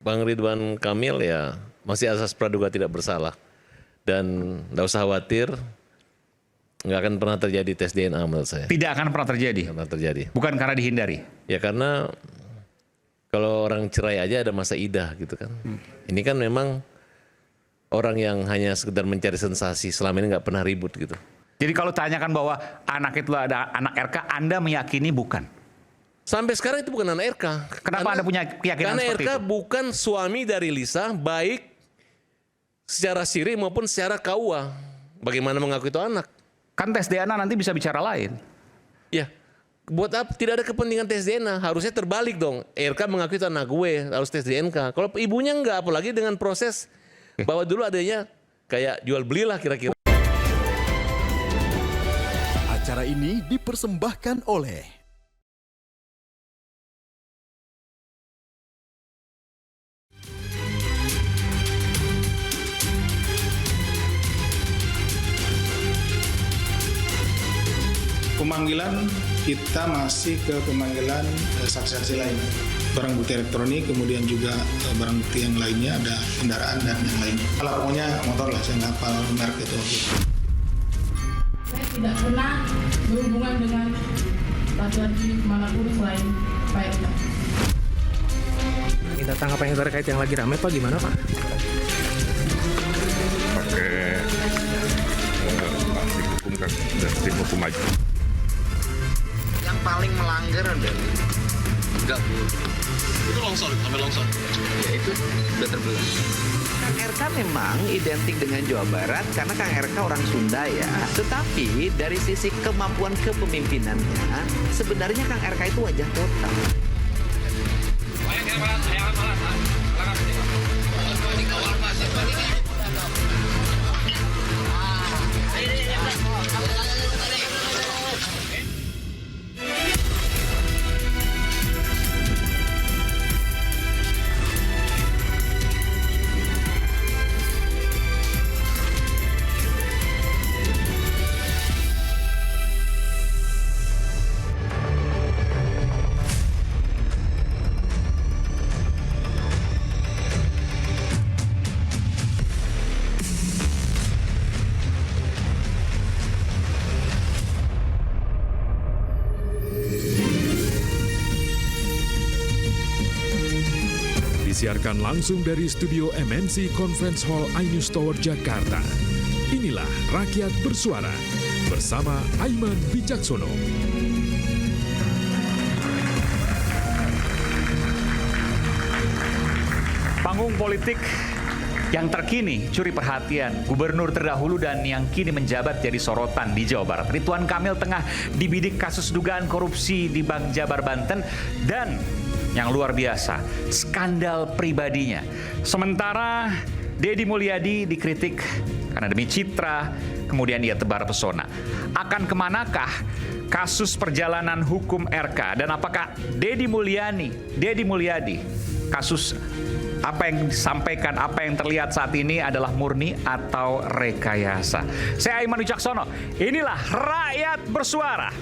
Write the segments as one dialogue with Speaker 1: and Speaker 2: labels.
Speaker 1: Bang Ridwan Kamil ya masih asas praduga tidak bersalah. Dan nggak usah khawatir, nggak akan pernah terjadi tes DNA menurut saya.
Speaker 2: Tidak akan pernah terjadi?
Speaker 1: Nggak pernah terjadi.
Speaker 2: Bukan karena dihindari?
Speaker 1: Ya karena kalau orang cerai aja ada masa idah gitu kan. Ini kan memang orang yang hanya sekedar mencari sensasi, selama ini nggak pernah ribut gitu.
Speaker 2: Jadi kalau tanyakan bahwa anak itu ada anak RK, Anda meyakini bukan?
Speaker 1: Sampai sekarang itu bukan anak RK.
Speaker 2: Kenapa Anda punya keyakinan
Speaker 1: karena
Speaker 2: seperti
Speaker 1: RK
Speaker 2: itu?
Speaker 1: bukan suami dari Lisa, baik secara siri maupun secara KUA. Bagaimana mengaku itu anak?
Speaker 2: Kan tes DNA nanti bisa bicara lain.
Speaker 1: Ya, buat apa? Tidak ada kepentingan tes DNA. Harusnya terbalik dong. RK mengaku itu anak gue, harus tes DNK. Kalau ibunya enggak, apalagi dengan proses bahwa dulu adanya kayak jual belilah kira-kira.
Speaker 3: Acara ini dipersembahkan oleh
Speaker 4: pemanggilan, kita masih ke pemanggilan saksi-saksi lain. Barang bukti elektronik, kemudian juga barang bukti yang lainnya, ada kendaraan dan yang lainnya. Kalau pokoknya motor lah, saya nggak hafal merek itu.
Speaker 5: Saya tidak pernah berhubungan dengan laki-laki manapun selain Pak RK.
Speaker 6: Minta tanggapan yang terkait yang lagi rame Pak, gimana Pak?
Speaker 7: Pakai tim hukum kan, dan tim hukum aja.
Speaker 8: Yang paling melanggar adalah gabur.
Speaker 9: Itu longsor, sampai longsor.
Speaker 8: Ya itu udah terbelah. Kang RK memang identik dengan Jawa Barat karena Kang RK orang Sunda ya. Tetapi dari sisi kemampuan kepemimpinannya, sebenarnya Kang RK itu wajah kota.
Speaker 10: Disiarkan langsung dari studio MNC Conference Hall iNews Tower Jakarta. Inilah Rakyat Bersuara bersama Aiman Wicaksono.
Speaker 2: Panggung politik yang terkini curi perhatian gubernur terdahulu dan yang kini menjabat jadi sorotan di Jawa Barat. Ridwan Kamil tengah dibidik kasus dugaan korupsi di Bank Jabar Banten dan yang luar biasa, skandal pribadinya. Sementara Deddy Mulyadi dikritik karena demi citra, kemudian ia tebar pesona. Akan kemanakah kasus perjalanan hukum RK dan apakah Deddy Mulyadi, kasus apa yang disampaikan, apa yang terlihat saat ini adalah murni atau rekayasa? Saya Aiman Wicaksono, inilah Rakyat Bersuara.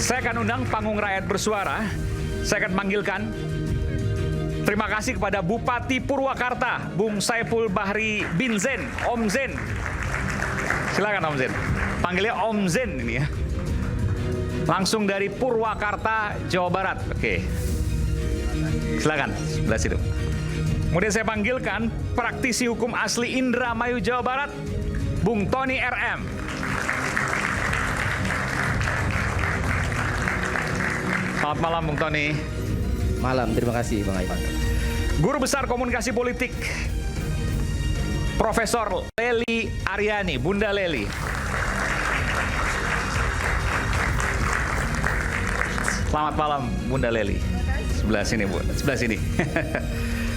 Speaker 2: Saya akan undang panggung Rakyat Bersuara. Saya akan panggilkan. Terima kasih kepada Bupati Purwakarta, Bung Saiful Bahri bin Zen, Om Zen. Silakan Om Zen. Panggilnya Om Zen ini ya. Langsung dari Purwakarta, Jawa Barat. Oke. Silakan, sebelah situ. Kemudian saya panggilkan praktisi hukum asli Indramayu, Jawa Barat, Bung Tony RM. Selamat malam Bung Tony.
Speaker 6: Malam, terima kasih Bang Aiman.
Speaker 2: Guru Besar Komunikasi Politik Profesor Lely Aryani, Bunda Lely. Selamat malam Bunda Lely. Sebelah sini Bu, sebelah sini.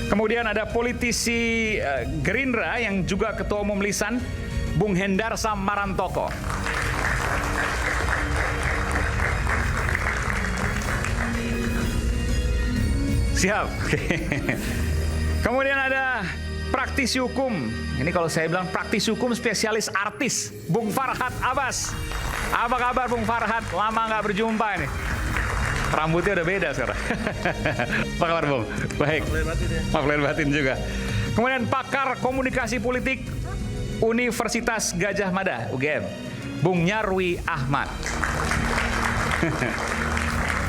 Speaker 2: Kemudian ada politisi Gerindra yang juga Ketua Umum Lisan, Bung Hendar Sam Marantoko. Siap. Kemudian ada praktisi hukum. Ini kalau saya bilang praktisi hukum spesialis artis, Bung Farhad Abbas. Apa kabar Bung Farhad? Lama nggak berjumpa ini. Rambutnya udah beda sekarang. Apa kabar, Bung? Baik. Maaf lahir batin juga. Kemudian pakar komunikasi politik Universitas Gajah Mada, UGM, Bung Nyarwi Ahmad.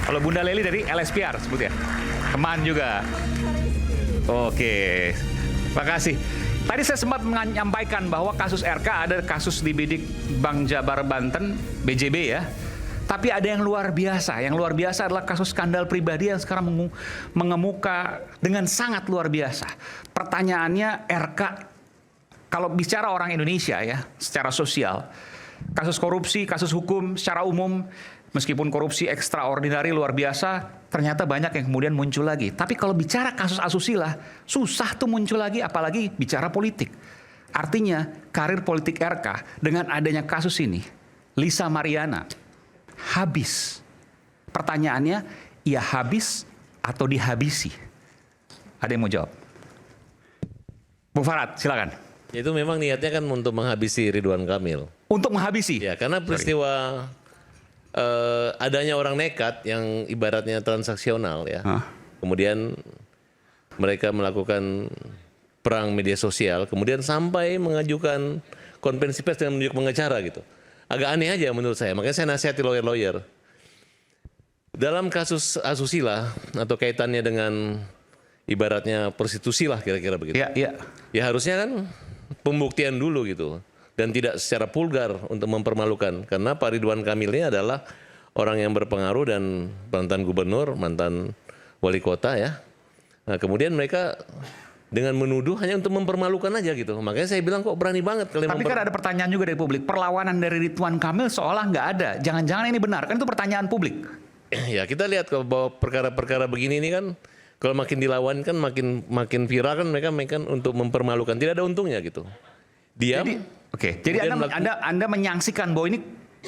Speaker 2: Kalau Bunda Leli dari LSPR sebut ya. Teman juga. Oke. Terima kasih. Tadi saya sempat menyampaikan bahwa kasus RK ada kasus di bidik Bank Jabar Banten, BJB ya. Tapi ada yang luar biasa. Yang luar biasa adalah kasus skandal pribadi yang sekarang mengemuka dengan sangat luar biasa. Pertanyaannya RK, kalau bicara orang Indonesia ya, secara sosial, kasus korupsi, kasus hukum secara umum, meskipun korupsi ekstraordinari luar biasa, ternyata banyak yang kemudian muncul lagi. Tapi kalau bicara kasus asusila, susah tuh muncul lagi, apalagi bicara politik. Artinya karir politik RK dengan adanya kasus ini, Lisa Mariana, habis. Pertanyaannya, ia habis atau dihabisi? Ada yang mau jawab? Bu Farad, silakan.
Speaker 1: Itu memang niatnya kan untuk menghabisi Ridwan Kamil.
Speaker 2: Untuk menghabisi?
Speaker 1: Ya, karena peristiwa adanya orang nekat yang ibaratnya transaksional ya. Kemudian mereka melakukan perang media sosial, kemudian sampai mengajukan konferensi pers dengan menunjuk pengacara gitu. Agak aneh aja menurut saya, makanya saya nasihati lawyer-lawyer. Dalam kasus asusila atau kaitannya dengan ibaratnya prostitusi lah kira-kira begitu.
Speaker 2: Iya, iya.
Speaker 1: Ya harusnya kan pembuktian dulu gitu. Dan tidak secara vulgar untuk mempermalukan. Karena Pak Ridwan Kamil ini adalah orang yang berpengaruh dan mantan gubernur, mantan wali kota ya. Nah, kemudian mereka dengan menuduh hanya untuk mempermalukan aja gitu. Makanya saya bilang kok berani banget kalian.
Speaker 2: Tapi kan ada pertanyaan juga dari publik. Perlawanan dari Ridwan Kamil seolah nggak ada. Jangan-jangan ini benar. Kan itu pertanyaan publik.
Speaker 1: Ya kita lihat kalau bahwa perkara-perkara begini ini kan kalau makin dilawan kan makin viral kan mereka mainkan untuk mempermalukan. Tidak ada untungnya gitu. Diam.
Speaker 2: Jadi Anda menyaksikan bahwa ini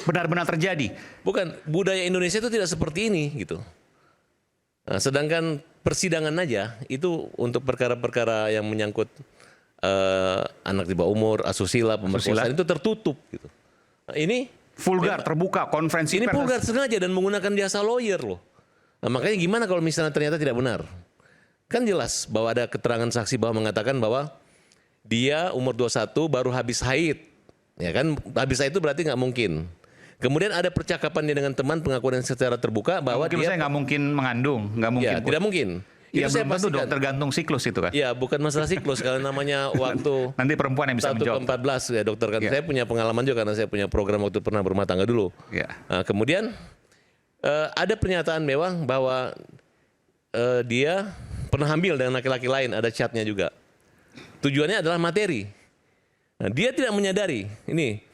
Speaker 2: benar-benar terjadi.
Speaker 1: Bukan, budaya Indonesia itu tidak seperti ini gitu. Nah, sedangkan persidangan aja itu untuk perkara-perkara yang menyangkut anak di bawah umur, asusila, pemerkosaan itu tertutup gitu. Nah, ini
Speaker 2: vulgar, terbuka, konferensi
Speaker 1: ini
Speaker 2: pers.
Speaker 1: vulgar sengaja dan menggunakan jasa lawyer loh. Nah, makanya gimana kalau misalnya ternyata tidak benar? Kan jelas bahwa ada keterangan saksi bahwa mengatakan bahwa dia umur 21 baru habis haid. Ya kan, habis haid itu berarti nggak mungkin. Kemudian ada percakapan dia dengan teman, pengakuan secara terbuka bahwa
Speaker 2: mungkin
Speaker 1: dia
Speaker 2: nggak mungkin mengandung, nggak mungkin.
Speaker 1: Ya, tidak mungkin.
Speaker 2: Ya,
Speaker 1: itu saya
Speaker 2: belum tentu
Speaker 1: pastikan.
Speaker 2: tergantung siklus itu kan.
Speaker 1: Ya, bukan masalah siklus kalau namanya waktu
Speaker 2: nanti perempuan yang bisa
Speaker 1: 1
Speaker 2: menjawab.
Speaker 1: ke 14 ya dokter kan.
Speaker 2: Ya.
Speaker 1: Saya punya pengalaman juga karena saya punya program waktu pernah berumah tangga dulu.
Speaker 2: Ya.
Speaker 1: Nah, kemudian ada pernyataan mewah bahwa dia pernah hamil dengan laki-laki lain, ada chatnya juga. Tujuannya adalah materi. Nah, dia tidak menyadari. Ini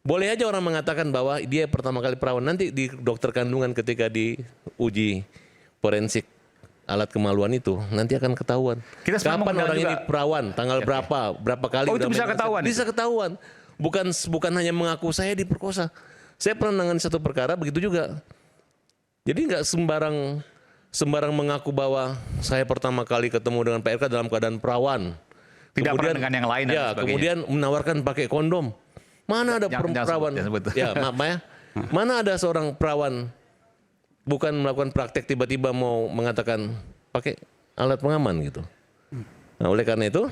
Speaker 1: boleh aja orang mengatakan bahwa dia pertama kali perawan, nanti di dokter kandungan ketika diuji forensik alat kemaluan itu nanti akan ketahuan. Kapan orang ini perawan, tanggal berapa kali.
Speaker 2: Oh, itu bisa ketahuan.
Speaker 1: Bisa ketahuan. Bukan hanya mengaku saya diperkosa. Saya pernah menangani satu perkara begitu juga. Jadi nggak sembarang mengaku bahwa saya pertama kali ketemu dengan PRK dalam keadaan perawan.
Speaker 2: Tidak
Speaker 1: kemudian,
Speaker 2: pernah dengan yang lain.
Speaker 1: Ya, kemudian menawarkan pakai kondom. Mana ada perawan? Ya, maaf ya. Mana ada seorang perawan bukan melakukan praktek tiba-tiba mau mengatakan pakai alat pengaman gitu. Nah, oleh karena itu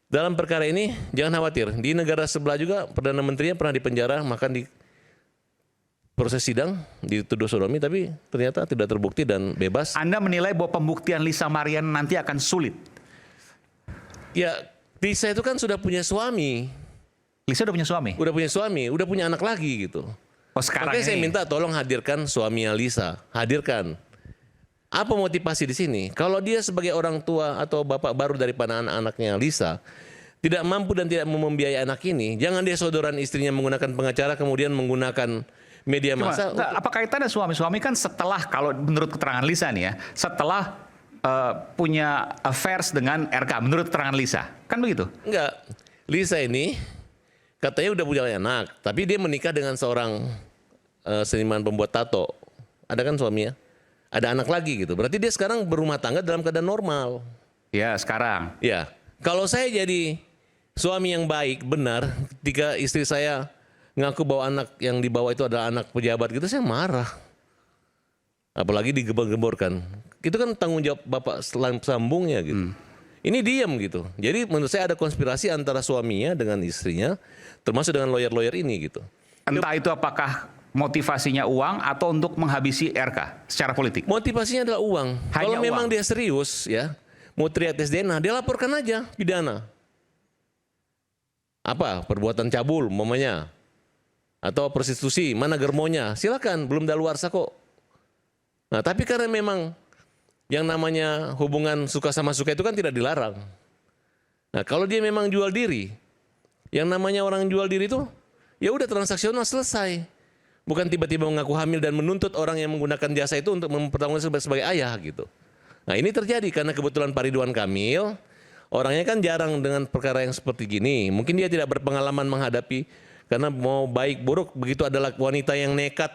Speaker 1: dalam perkara ini jangan khawatir. Di negara sebelah juga Perdana Menterinya pernah dipenjara, makan di proses sidang dituduh sodomi tapi ternyata tidak terbukti dan bebas.
Speaker 2: Anda menilai bahwa pembuktian Lisa Mariana nanti akan sulit?
Speaker 1: Ya, Lisa itu kan sudah punya suami.
Speaker 2: Lisa udah punya suami?
Speaker 1: Udah punya suami, udah punya anak lagi gitu.
Speaker 2: Oh, sekarang
Speaker 1: makanya
Speaker 2: ini.
Speaker 1: saya minta tolong hadirkan suaminya Lisa, hadirkan. Apa motivasi di sini? Kalau dia sebagai orang tua atau bapak baru daripada anak-anaknya Lisa, tidak mampu dan tidak mau membiayai anak ini, jangan dia sodoran istrinya menggunakan pengacara kemudian menggunakan media massa.
Speaker 2: Apa kaitannya suami-suami kan setelah, kalau menurut keterangan Lisa nih ya, setelah punya affairs dengan RK, menurut keterangan Lisa, kan begitu?
Speaker 1: Enggak, Lisa ini katanya udah punya anak, tapi dia menikah dengan seorang seniman pembuat tato. Ada kan suaminya? Ada anak lagi gitu. Berarti dia sekarang berumah tangga dalam keadaan normal.
Speaker 2: Ya, sekarang.
Speaker 1: Ya, kalau saya jadi suami yang baik, benar, ketika istri saya ngaku bahwa anak yang dibawa itu adalah anak pejabat gitu, saya marah. apalagi digembor-gemborkan. Itu kan tanggung jawab bapak sambungnya gitu. Ini diam gitu. Jadi menurut saya ada konspirasi antara suaminya dengan istrinya, termasuk dengan lawyer-lawyer ini gitu.
Speaker 2: Entah itu apakah motivasinya uang atau untuk menghabisi RK secara politik.
Speaker 1: Motivasinya adalah uang.
Speaker 2: Hanya
Speaker 1: Kalau memang
Speaker 2: uang.
Speaker 1: dia serius ya, mau teriak tes DNA, dia laporkan aja pidana. Apa? Perbuatan cabul umpamanya. Atau prostitusi, mana germonya? Silakan, belum daluarsa kok. Nah, tapi karena memang yang namanya hubungan suka sama suka itu kan tidak dilarang. Nah, kalau dia memang jual diri, yang namanya orang jual diri itu ya udah transaksional selesai. Bukan tiba-tiba mengaku hamil dan menuntut orang yang menggunakan jasa itu untuk mempertanggungjawabkan sebagai ayah gitu. Nah, ini terjadi karena kebetulan Pak Ridwan Kamil orangnya kan jarang dengan perkara yang seperti gini. Mungkin dia tidak berpengalaman menghadapi, karena mau baik buruk begitu adalah wanita yang nekat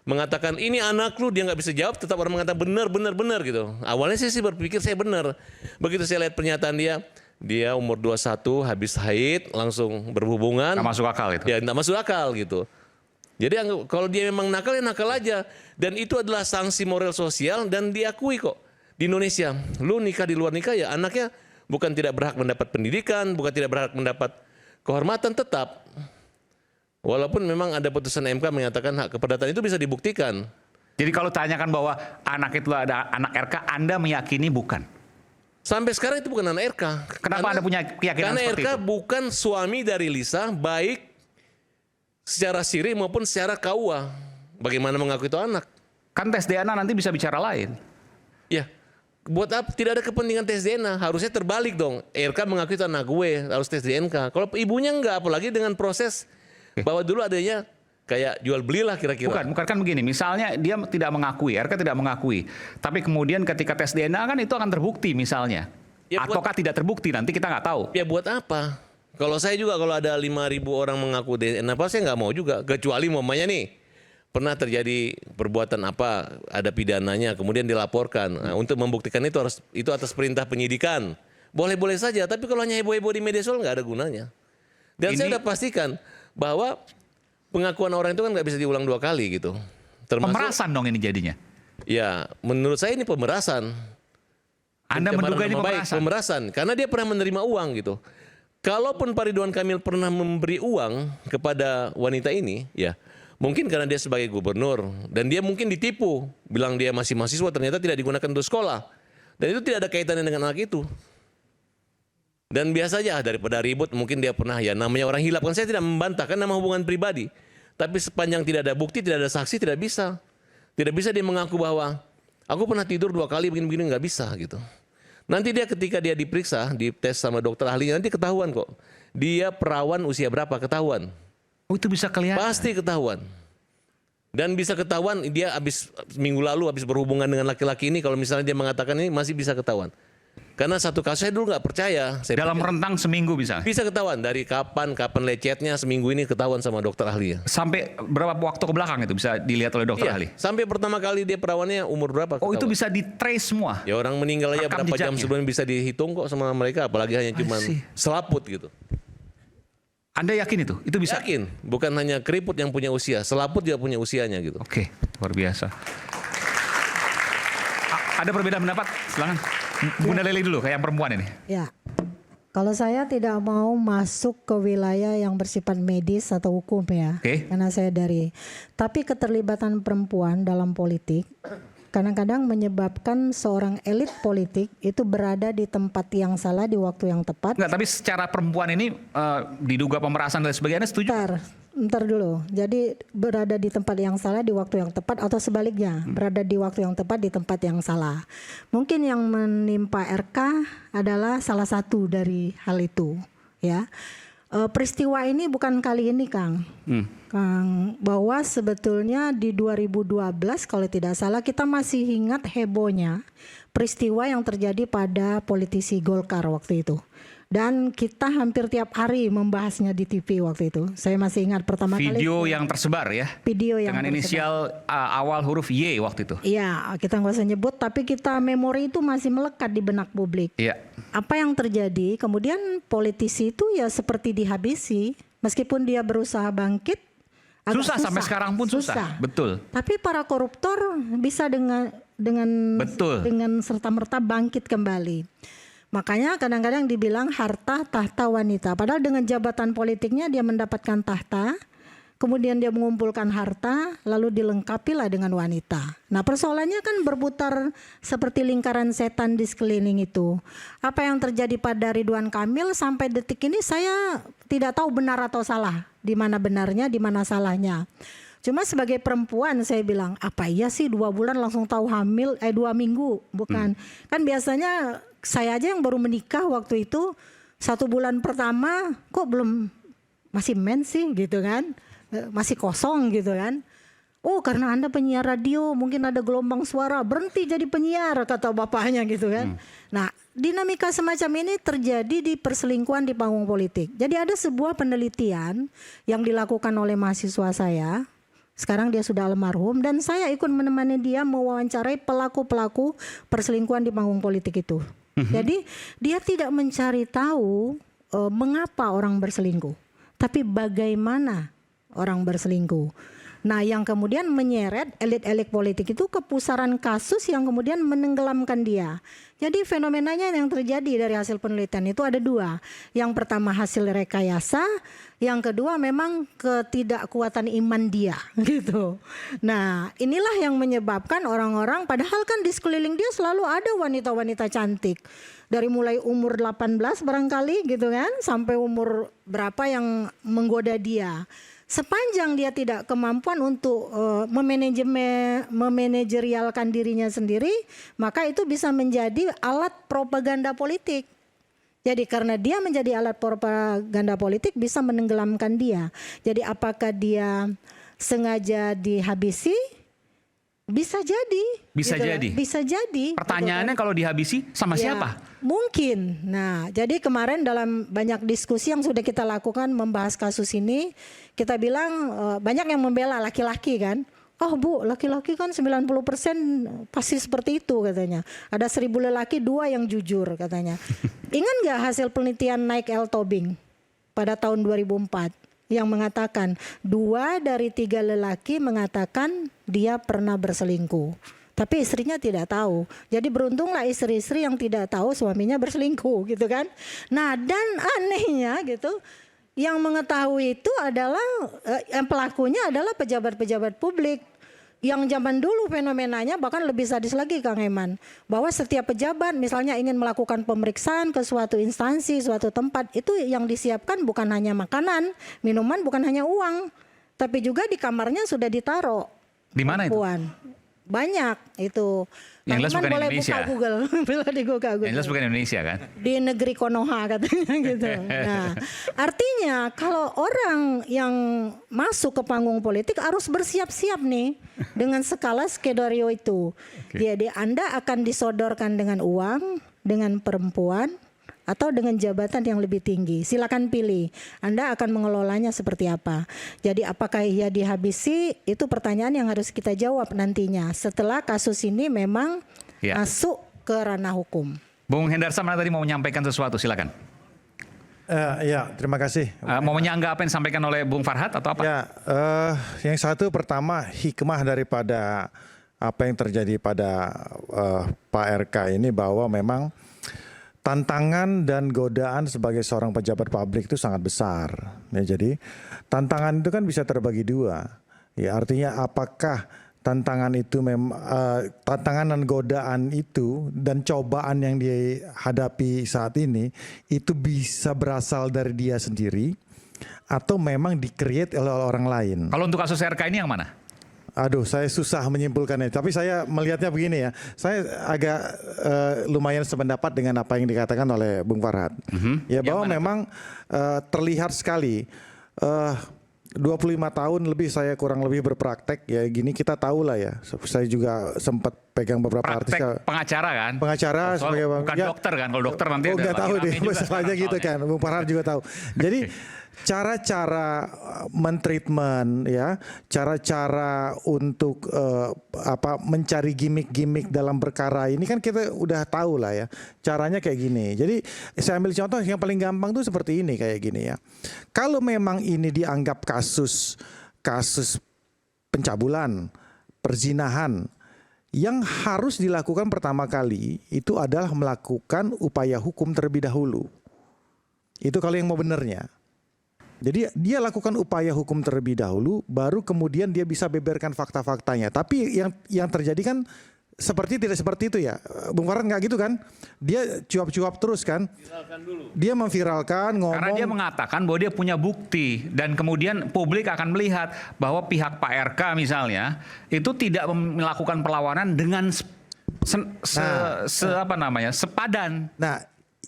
Speaker 1: mengatakan ini anak lu, dia nggak bisa jawab, tetap orang mengatakan benar gitu. Awalnya saya sih berpikir saya benar. Begitu saya lihat pernyataan dia umur 21 habis haid langsung berhubungan.
Speaker 2: Nggak masuk akal itu.
Speaker 1: Ya nggak masuk akal gitu. Jadi kalau dia memang nakal ya nakal aja. Dan itu adalah sanksi moral sosial dan diakui kok di Indonesia. Lu nikah di luar nikah ya anaknya bukan tidak berhak mendapat pendidikan, bukan tidak berhak mendapat kehormatan tetap. Walaupun memang ada putusan MK menyatakan hak keperdataan itu bisa dibuktikan.
Speaker 2: Jadi kalau tanyakan bahwa anak itu ada anak RK, Anda meyakini bukan?
Speaker 1: Sampai sekarang itu bukan anak RK.
Speaker 2: Kenapa Anda punya keyakinan
Speaker 1: karena
Speaker 2: seperti
Speaker 1: RK
Speaker 2: itu?
Speaker 1: bukan suami dari Lisa, baik secara siri maupun secara KUA. Bagaimana mengaku itu anak?
Speaker 2: Kan tes DNA nanti bisa bicara lain.
Speaker 1: Ya, buat apa? Tidak ada kepentingan tes DNA. Harusnya terbalik dong. RK mengaku itu anak gue, harus tes DNA. Kalau ibunya enggak, apalagi dengan proses bahwa dulu adanya kayak jual belilah kira-kira.
Speaker 2: Bukan kan begini. Misalnya dia tidak mengakui, RK tidak mengakui. Tapi kemudian ketika tes DNA kan itu akan terbukti misalnya.
Speaker 1: Ya,
Speaker 2: ataukah tidak terbukti, nanti kita nggak tahu.
Speaker 1: Ya buat apa? Kalau saya juga kalau ada 5.000 orang mengaku DNA apa, saya nggak mau juga. Kecuali mamanya nih pernah terjadi perbuatan apa, ada pidananya, kemudian dilaporkan. Nah, untuk membuktikan itu harus itu atas perintah penyidikan. Boleh-boleh saja, tapi kalau hanya heboh-heboh di media sosial nggak ada gunanya. Dan saya udah pastikan bahwa pengakuan orang itu kan nggak bisa diulang 2 kali gitu. Termasuk,
Speaker 2: Pemerasan dong ini jadinya.
Speaker 1: ya, menurut saya ini pemerasan.
Speaker 2: Anda menduga ini
Speaker 1: Baik,
Speaker 2: pemerasan?
Speaker 1: pemerasan, karena dia pernah menerima uang gitu. Kalaupun Pak Ridwan Kamil pernah memberi uang kepada wanita ini, ya mungkin karena dia sebagai gubernur dan dia mungkin ditipu, bilang dia masih mahasiswa, ternyata tidak digunakan untuk sekolah. Dan itu tidak ada kaitannya dengan anak itu. Dan biasa aja daripada ribut, mungkin dia pernah, ya namanya orang hilap kan, saya tidak membantah kan nama hubungan pribadi. Tapi sepanjang tidak ada bukti, tidak ada saksi, tidak bisa. Tidak bisa dia mengaku bahwa aku pernah tidur 2 kali begini-begini, nggak bisa gitu. Nanti dia ketika dia diperiksa, dites sama dokter ahlinya, nanti ketahuan kok. Dia perawan usia berapa, ketahuan.
Speaker 2: Oh, itu bisa kelihatan.
Speaker 1: Pasti ketahuan. Dan bisa ketahuan dia minggu lalu habis berhubungan dengan laki-laki ini, kalau misalnya dia mengatakan ini masih bisa ketahuan. Karena satu kasus saya dulu nggak percaya.
Speaker 2: Dalam rentang seminggu bisa?
Speaker 1: Bisa ketahuan dari kapan lecetnya, seminggu ini ketahuan sama dokter ahli.
Speaker 2: Sampai berapa waktu ke belakang itu bisa dilihat oleh dokter ahli?
Speaker 1: Sampai pertama kali dia perawannya umur berapa?
Speaker 2: Oh,
Speaker 1: ketahuan.
Speaker 2: itu bisa di-trace semua?
Speaker 1: Ya orang meninggal aja
Speaker 2: Rekam
Speaker 1: berapa jam
Speaker 2: jejaknya.
Speaker 1: sebelumnya bisa dihitung kok sama mereka, apalagi hanya cuma selaput gitu.
Speaker 2: Anda yakin itu? Itu bisa?
Speaker 1: Yakin, bukan hanya keriput yang punya usia, selaput juga punya usianya gitu.
Speaker 2: Oke, luar biasa. Ada perbedaan pendapat? Silakan. Bunda Leli dulu, kayak yang perempuan ini.
Speaker 11: Ya, kalau saya tidak mau masuk ke wilayah yang bersifat medis atau hukum ya, karena saya tapi keterlibatan perempuan dalam politik kadang-kadang menyebabkan seorang elit politik itu berada di tempat yang salah di waktu yang tepat.
Speaker 2: Enggak, tapi secara perempuan ini diduga pemerasan dan sebagainya, setuju?
Speaker 11: Ntar dulu. Jadi berada di tempat yang salah di waktu yang tepat atau sebaliknya, berada di waktu yang tepat di tempat yang salah. Mungkin yang menimpa RK adalah salah satu dari hal itu, ya. Peristiwa ini bukan kali ini, Kang. Kang, bahwa sebetulnya di 2012 kalau tidak salah kita masih ingat hebohnya peristiwa yang terjadi pada politisi Golkar waktu itu. Dan kita hampir tiap hari membahasnya di TV waktu itu. Saya masih ingat pertama kali.
Speaker 2: Video yang tersebar ya?
Speaker 11: Video yang
Speaker 2: dengan inisial awal huruf Y waktu itu.
Speaker 11: Iya, kita nggak usah nyebut, tapi kita memori itu masih melekat di benak publik.
Speaker 2: Iya.
Speaker 11: Apa yang terjadi? Kemudian politisi itu ya seperti dihabisi. Meskipun dia berusaha bangkit, agak
Speaker 2: Susah sampai sekarang pun susah. Betul.
Speaker 11: Tapi para koruptor bisa dengan
Speaker 2: Betul.
Speaker 11: dengan serta-merta bangkit kembali. Makanya kadang-kadang dibilang harta tahta wanita. Padahal dengan jabatan politiknya dia mendapatkan tahta, kemudian dia mengumpulkan harta, lalu dilengkapilah dengan wanita. Nah, persoalannya kan berputar seperti lingkaran setan di sekeliling itu. Apa yang terjadi pada Ridwan Kamil sampai detik ini saya tidak tahu benar atau salah. Di mana benarnya, di mana salahnya. Cuma sebagai perempuan saya bilang, apa iya sih 2 bulan langsung tahu hamil, 2 minggu, bukan. Kan biasanya saya aja yang baru menikah waktu itu, 1 bulan pertama kok belum, masih mens sih gitu kan. Masih kosong gitu kan. Oh, karena Anda penyiar radio, mungkin ada gelombang suara, berhenti jadi penyiar kata bapaknya gitu kan. Nah, dinamika semacam ini terjadi di perselingkuhan di panggung politik. Jadi ada sebuah penelitian yang dilakukan oleh mahasiswa saya. Sekarang dia sudah almarhum dan saya ikut menemani dia mewawancarai pelaku-pelaku perselingkuhan di panggung politik itu. Jadi dia tidak mencari tahu mengapa orang berselingkuh, tapi bagaimana orang berselingkuh. Nah, yang kemudian menyeret elit-elit politik itu kepusaran kasus yang kemudian menenggelamkan dia. Jadi fenomenanya yang terjadi dari hasil penelitian itu ada 2. Yang pertama hasil rekayasa, yang kedua memang ketidakkuatan iman dia gitu. Nah, inilah yang menyebabkan orang-orang, padahal kan di sekeliling dia selalu ada wanita-wanita cantik. Dari mulai umur 18 barangkali gitu kan, sampai umur berapa yang menggoda dia. Sepanjang dia tidak kemampuan untuk memanajerialkan dirinya sendiri, maka itu bisa menjadi alat propaganda politik. Jadi karena dia menjadi alat propaganda politik bisa menenggelamkan dia. Jadi apakah dia sengaja dihabisi? Bisa jadi.
Speaker 2: Bisa
Speaker 11: gitu
Speaker 2: jadi.
Speaker 11: Bisa jadi.
Speaker 2: Pertanyaannya
Speaker 11: gitu kan.
Speaker 2: kalau dihabisi sama siapa?
Speaker 11: Mungkin. Nah, jadi kemarin dalam banyak diskusi yang sudah kita lakukan membahas kasus ini, kita bilang banyak yang membela laki-laki kan. Oh Bu, laki-laki kan 90% pasti seperti itu katanya. Ada 1000 lelaki 2 yang jujur katanya. Ingat gak hasil penelitian Nike L. Tobing pada tahun 2004 yang mengatakan 2 dari 3 lelaki mengatakan dia pernah berselingkuh. Tapi istrinya tidak tahu. Jadi beruntunglah istri-istri yang tidak tahu suaminya berselingkuh gitu kan. Nah, dan anehnya gitu, yang mengetahui itu adalah pelakunya adalah pejabat-pejabat publik. Yang zaman dulu fenomenanya bahkan lebih sadis lagi Kang Eman. Bahwa setiap pejabat misalnya ingin melakukan pemeriksaan ke suatu instansi, suatu tempat, itu yang disiapkan bukan hanya makanan, minuman, bukan hanya uang. Tapi juga di kamarnya sudah ditaruh.
Speaker 2: Di mana itu?
Speaker 11: Banyak itu.
Speaker 2: Yang jelas bukan
Speaker 11: boleh
Speaker 2: Indonesia.
Speaker 11: Buka Google, boleh dibuka Google.
Speaker 2: Yang jelas bukan Indonesia kan?
Speaker 11: Di negeri Konoha katanya gitu. Nah, artinya kalau orang yang masuk ke panggung politik harus bersiap-siap nih dengan skala skenario itu. Jadi Anda akan disodorkan dengan uang, dengan perempuan, atau dengan jabatan yang lebih tinggi. Silakan pilih. Anda akan mengelolanya seperti apa. Jadi apakah ia dihabisi? Itu pertanyaan yang harus kita jawab nantinya. Setelah kasus ini memang masuk ke ranah hukum.
Speaker 2: Bung Hendarsam tadi mau menyampaikan sesuatu, silakan.
Speaker 12: Ya, terima kasih.
Speaker 2: Mau menyanggah apa yang disampaikan oleh Bung Farhad atau apa?
Speaker 12: Ya, yang satu pertama hikmah daripada apa yang terjadi pada Pak RK ini bahwa memang tantangan dan godaan sebagai seorang pejabat publik itu sangat besar. Ya, jadi tantangan itu kan bisa terbagi 2. Ya, artinya apakah tantangan itu tantangan dan godaan itu dan cobaan yang dihadapi saat ini itu bisa berasal dari dia sendiri atau memang di-create oleh orang lain.
Speaker 2: Kalau untuk kasus RK ini yang mana?
Speaker 12: Aduh, saya susah menyimpulkannya. Tapi saya melihatnya begini ya. Saya agak lumayan sependapat dengan apa yang dikatakan oleh Bung Farhad. Ya, bahwa memang terlihat sekali 25 tahun lebih saya kurang lebih berpraktek ya gini, kita tahu lah ya. Saya juga sempat pegang beberapa artis.
Speaker 2: Pengacara kan?
Speaker 12: Pengacara sebagai
Speaker 2: bukan dokter kan? Kalau dokter nanti
Speaker 12: nggak tahu deh masalahnya gitu kan. Bung Farhad juga tahu. Jadi cara-cara mentreatment ya, cara-cara untuk mencari gimmick-gimmick dalam perkara ini kan kita udah tahu lah ya. Caranya kayak gini. Jadi saya ambil contoh yang paling gampang tuh seperti ini kayak gini ya. Kalau memang ini dianggap kasus kasus pencabulan, perzinahan, yang harus dilakukan pertama kali itu adalah melakukan upaya hukum terlebih dahulu. Itu kalau yang mau benernya. Jadi dia lakukan upaya hukum terlebih dahulu, baru kemudian dia bisa beberkan fakta-faktanya. Tapi yang terjadi kan tidak seperti itu ya, Bung Farhan, nggak gitu kan? Dia cuap-cuap terus kan? Dia memviralkan, ngomong.
Speaker 2: Karena dia mengatakan bahwa dia punya bukti dan kemudian publik akan melihat bahwa pihak Pak RK misalnya itu tidak melakukan perlawanan dengan sepadan.
Speaker 12: Nah,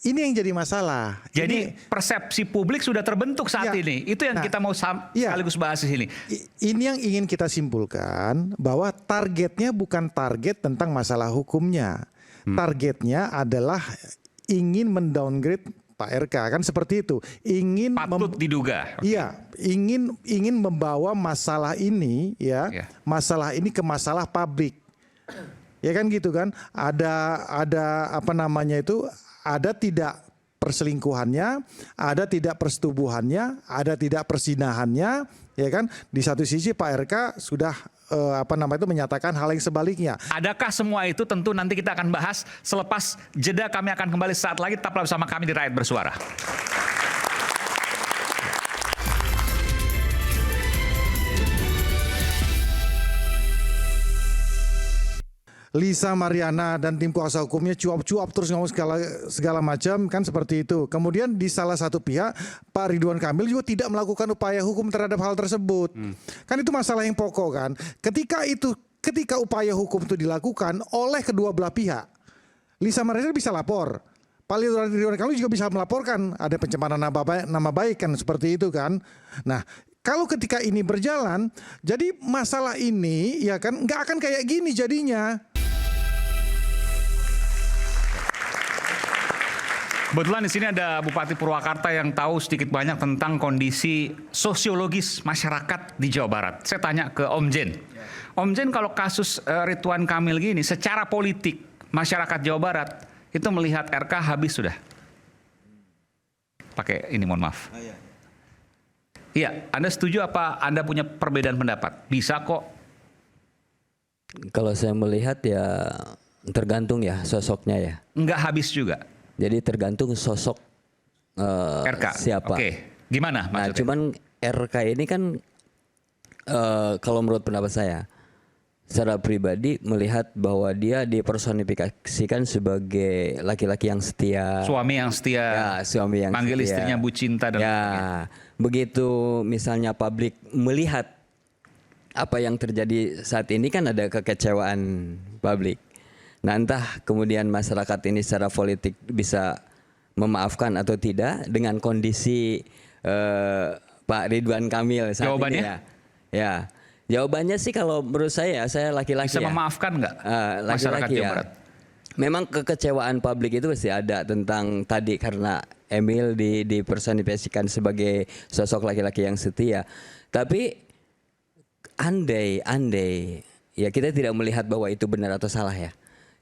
Speaker 12: ini yang jadi masalah.
Speaker 2: Jadi persepsi publik sudah terbentuk saat ini. Itu yang kita mau sekaligus bahas di sini.
Speaker 12: Ini yang ingin kita simpulkan, bahwa targetnya bukan target tentang masalah hukumnya. Targetnya adalah ingin mendowngrade Pak RK, kan seperti itu.
Speaker 2: Patut diduga.
Speaker 12: Iya, ingin membawa masalah ini masalah ini ke masalah publik. Ya kan gitu kan? Ada ada tidak perselingkuhannya, ada tidak persetubuhannya, ada tidak persinahannya, ya kan? Di satu sisi Pak RK sudah menyatakan hal yang sebaliknya.
Speaker 2: Adakah semua itu? Tentu nanti kita akan bahas selepas jeda. Kami akan kembali saat lagi, tetaplah bersama kami di Rakyat Bersuara.
Speaker 12: Lisa Mariana dan tim kuasa hukumnya cuap-cuap terus ngomong segala macam kan seperti itu. Kemudian di salah satu pihak Pak Ridwan Kamil juga tidak melakukan upaya hukum terhadap hal tersebut. Kan itu masalah yang pokok kan. Ketika upaya hukum itu dilakukan oleh kedua belah pihak, Lisa Mariana bisa lapor. Pak Ridwan Kamil juga bisa melaporkan ada pencemaran nama baik kan seperti itu kan. Nah, kalau ketika ini berjalan, jadi masalah ini ya kan nggak akan kayak gini jadinya.
Speaker 2: Kebetulan di sini ada Bupati Purwakarta yang tahu sedikit banyak tentang kondisi sosiologis masyarakat di Jawa Barat. Saya tanya ke Om Jen. Om Jen, kalau kasus Ridwan Kamil gini, secara politik masyarakat Jawa Barat itu melihat RK habis sudah. Pakai ini, mohon maaf. Iya, Anda setuju apa Anda punya perbedaan pendapat? Bisa kok.
Speaker 13: Kalau saya melihat ya tergantung ya sosoknya ya.
Speaker 2: Enggak habis juga.
Speaker 13: Jadi tergantung sosok
Speaker 2: RK.
Speaker 13: Siapa.
Speaker 2: Oke. Gimana maksudnya?
Speaker 13: Nah, cuman RK ini kan kalau menurut pendapat saya, secara pribadi melihat bahwa dia dipersonifikasikan sebagai laki-laki yang setia.
Speaker 2: Suami yang setia.
Speaker 13: Ya, suami yang
Speaker 2: manggil
Speaker 13: setia.
Speaker 2: Istrinya Bu Cinta dan
Speaker 13: begitu misalnya publik melihat apa yang terjadi saat ini kan ada kekecewaan publik. Nah, entah kemudian masyarakat ini secara politik bisa memaafkan atau tidak dengan kondisi Pak Ridwan Kamil saat
Speaker 2: jawabannya?
Speaker 13: ini ya. Jawabannya sih kalau menurut saya laki-laki
Speaker 2: bisa memaafkan nggak masyarakat Jawa Barat?
Speaker 13: Memang kekecewaan publik itu pasti ada tentang tadi karena Emil dipersonifikasikan sebagai sosok laki-laki yang setia. Tapi andai ya kita tidak melihat bahwa itu benar atau salah ya.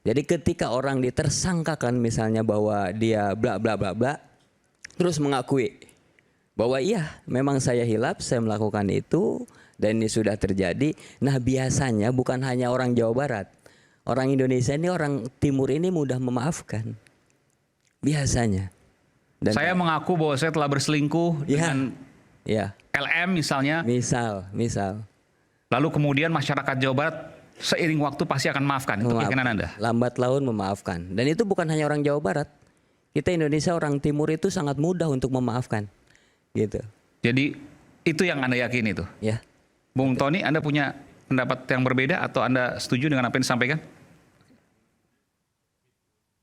Speaker 13: Jadi ketika orang ditersangkakan misalnya bahwa dia bla bla bla bla, terus mengakui bahwa iya memang saya hilaf, saya melakukan itu dan ini sudah terjadi. Nah, biasanya bukan hanya orang Jawa Barat, orang Indonesia ini, orang Timur ini mudah memaafkan. Biasanya. Dan
Speaker 2: saya mengaku bahwa saya telah berselingkuh dengan LM misalnya.
Speaker 13: Misal.
Speaker 2: Lalu kemudian masyarakat Jawa Barat seiring waktu pasti akan memaafkan. Itu keyakinan Anda?
Speaker 13: Lambat laun memaafkan. Dan itu bukan hanya orang Jawa Barat. Kita Indonesia, orang Timur itu sangat mudah untuk memaafkan. Gitu.
Speaker 2: Jadi itu yang Anda yakini itu?
Speaker 13: Ya.
Speaker 2: Bung Tony, Anda punya pendapat yang berbeda atau Anda setuju dengan apa yang disampaikan?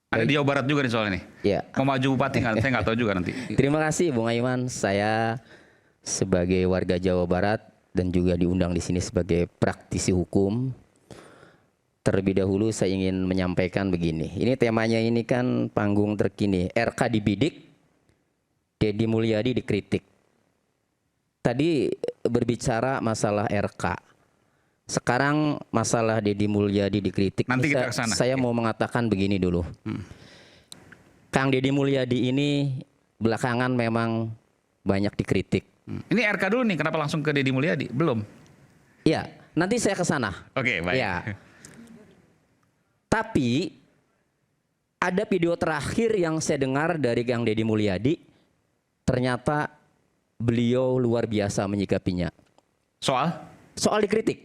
Speaker 2: Ada di Jawa Barat juga nih soal ini.
Speaker 14: Ya.
Speaker 2: Mau maju bupati nggak? Saya nggak tahu juga nanti.
Speaker 14: Terima kasih Bung Aiman. Saya sebagai warga Jawa Barat dan juga diundang di sini sebagai praktisi hukum. Terlebih dahulu saya ingin menyampaikan begini. Ini temanya ini kan panggung terkini. RK dibidik, Deddy Mulyadi dikritik. Tadi berbicara masalah RK. Sekarang masalah Deddy Mulyadi dikritik.
Speaker 2: Nanti kita kesana.
Speaker 14: Saya mau mengatakan begini dulu. Kang Deddy Mulyadi ini belakangan memang banyak dikritik.
Speaker 2: Ini RK dulu nih, kenapa langsung ke Deddy Mulyadi? Belum.
Speaker 14: Iya, nanti saya ke sana.
Speaker 2: Oke, baik.
Speaker 14: Ya. Tapi ada video terakhir yang saya dengar dari Kang Deddy Mulyadi, ternyata beliau luar biasa menyikapinya. Soal dikritik.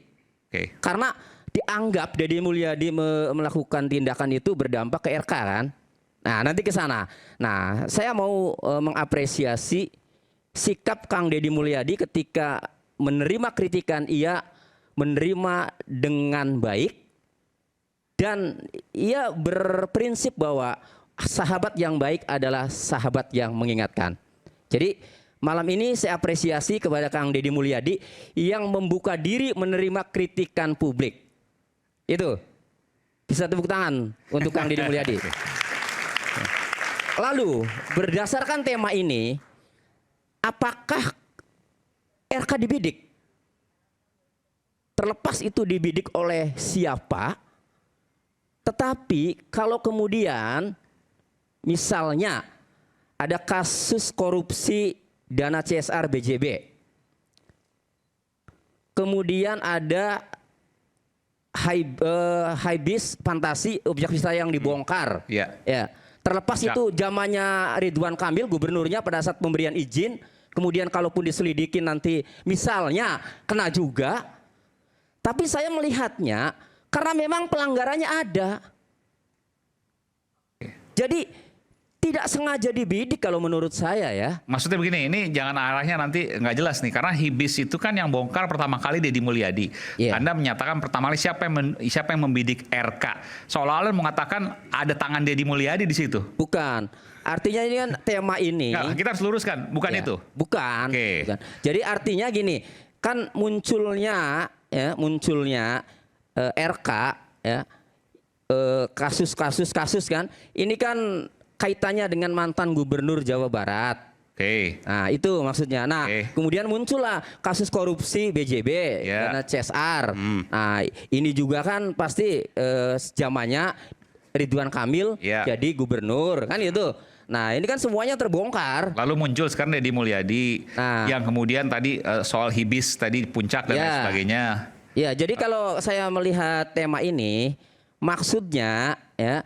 Speaker 2: Oke.
Speaker 14: Karena dianggap Deddy Mulyadi melakukan tindakan itu berdampak ke RK kan. Nah, nanti ke sana. Nah, saya mau mengapresiasi sikap Kang Deddy Mulyadi ketika menerima kritikan, ia menerima dengan baik dan ia berprinsip bahwa sahabat yang baik adalah sahabat yang mengingatkan. Jadi malam ini saya apresiasi kepada Kang Deddy Mulyadi yang membuka diri menerima kritikan publik. Itu bisa tepuk tangan untuk Kang Deddy Mulyadi. Lalu berdasarkan tema ini, apakah RK dibidik? Terlepas itu dibidik oleh siapa, tetapi kalau kemudian misalnya ada kasus korupsi dana CSR BJB, kemudian ada Haibis Fantasi objek wisata yang dibongkar, ya. Terlepas itu zamannya Ridwan Kamil gubernurnya pada saat pemberian izin, kemudian kalaupun diselidikin nanti misalnya kena juga. Tapi saya melihatnya karena memang pelanggarannya ada. Jadi tidak sengaja dibidik kalau menurut saya ya.
Speaker 2: Maksudnya begini, ini jangan arahnya nanti nggak jelas nih, karena Hibis itu kan yang bongkar pertama kali Deddy Mulyadi. Anda menyatakan pertama kali siapa yang membidik RK, seolah-olah mengatakan ada tangan Deddy Mulyadi di situ.
Speaker 14: Bukan. Artinya ini kan tema ini.
Speaker 2: Nggak, kita harus luruskan, bukan itu.
Speaker 14: Bukan. Bukan. Jadi artinya gini, kan munculnya RK ya, kasus kan, ini kan kaitannya dengan mantan gubernur Jawa Barat. Nah itu maksudnya. Nah kemudian muncullah kasus korupsi BJB karena CSR. Nah ini juga kan pasti zamannya Ridwan Kamil jadi gubernur kan itu. Nah ini kan semuanya terbongkar.
Speaker 2: Lalu muncul sekarang Deddy Mulyadi yang kemudian tadi soal Hibis tadi puncak dan lain sebagainya.
Speaker 14: Ya jadi kalau saya melihat tema ini maksudnya ya,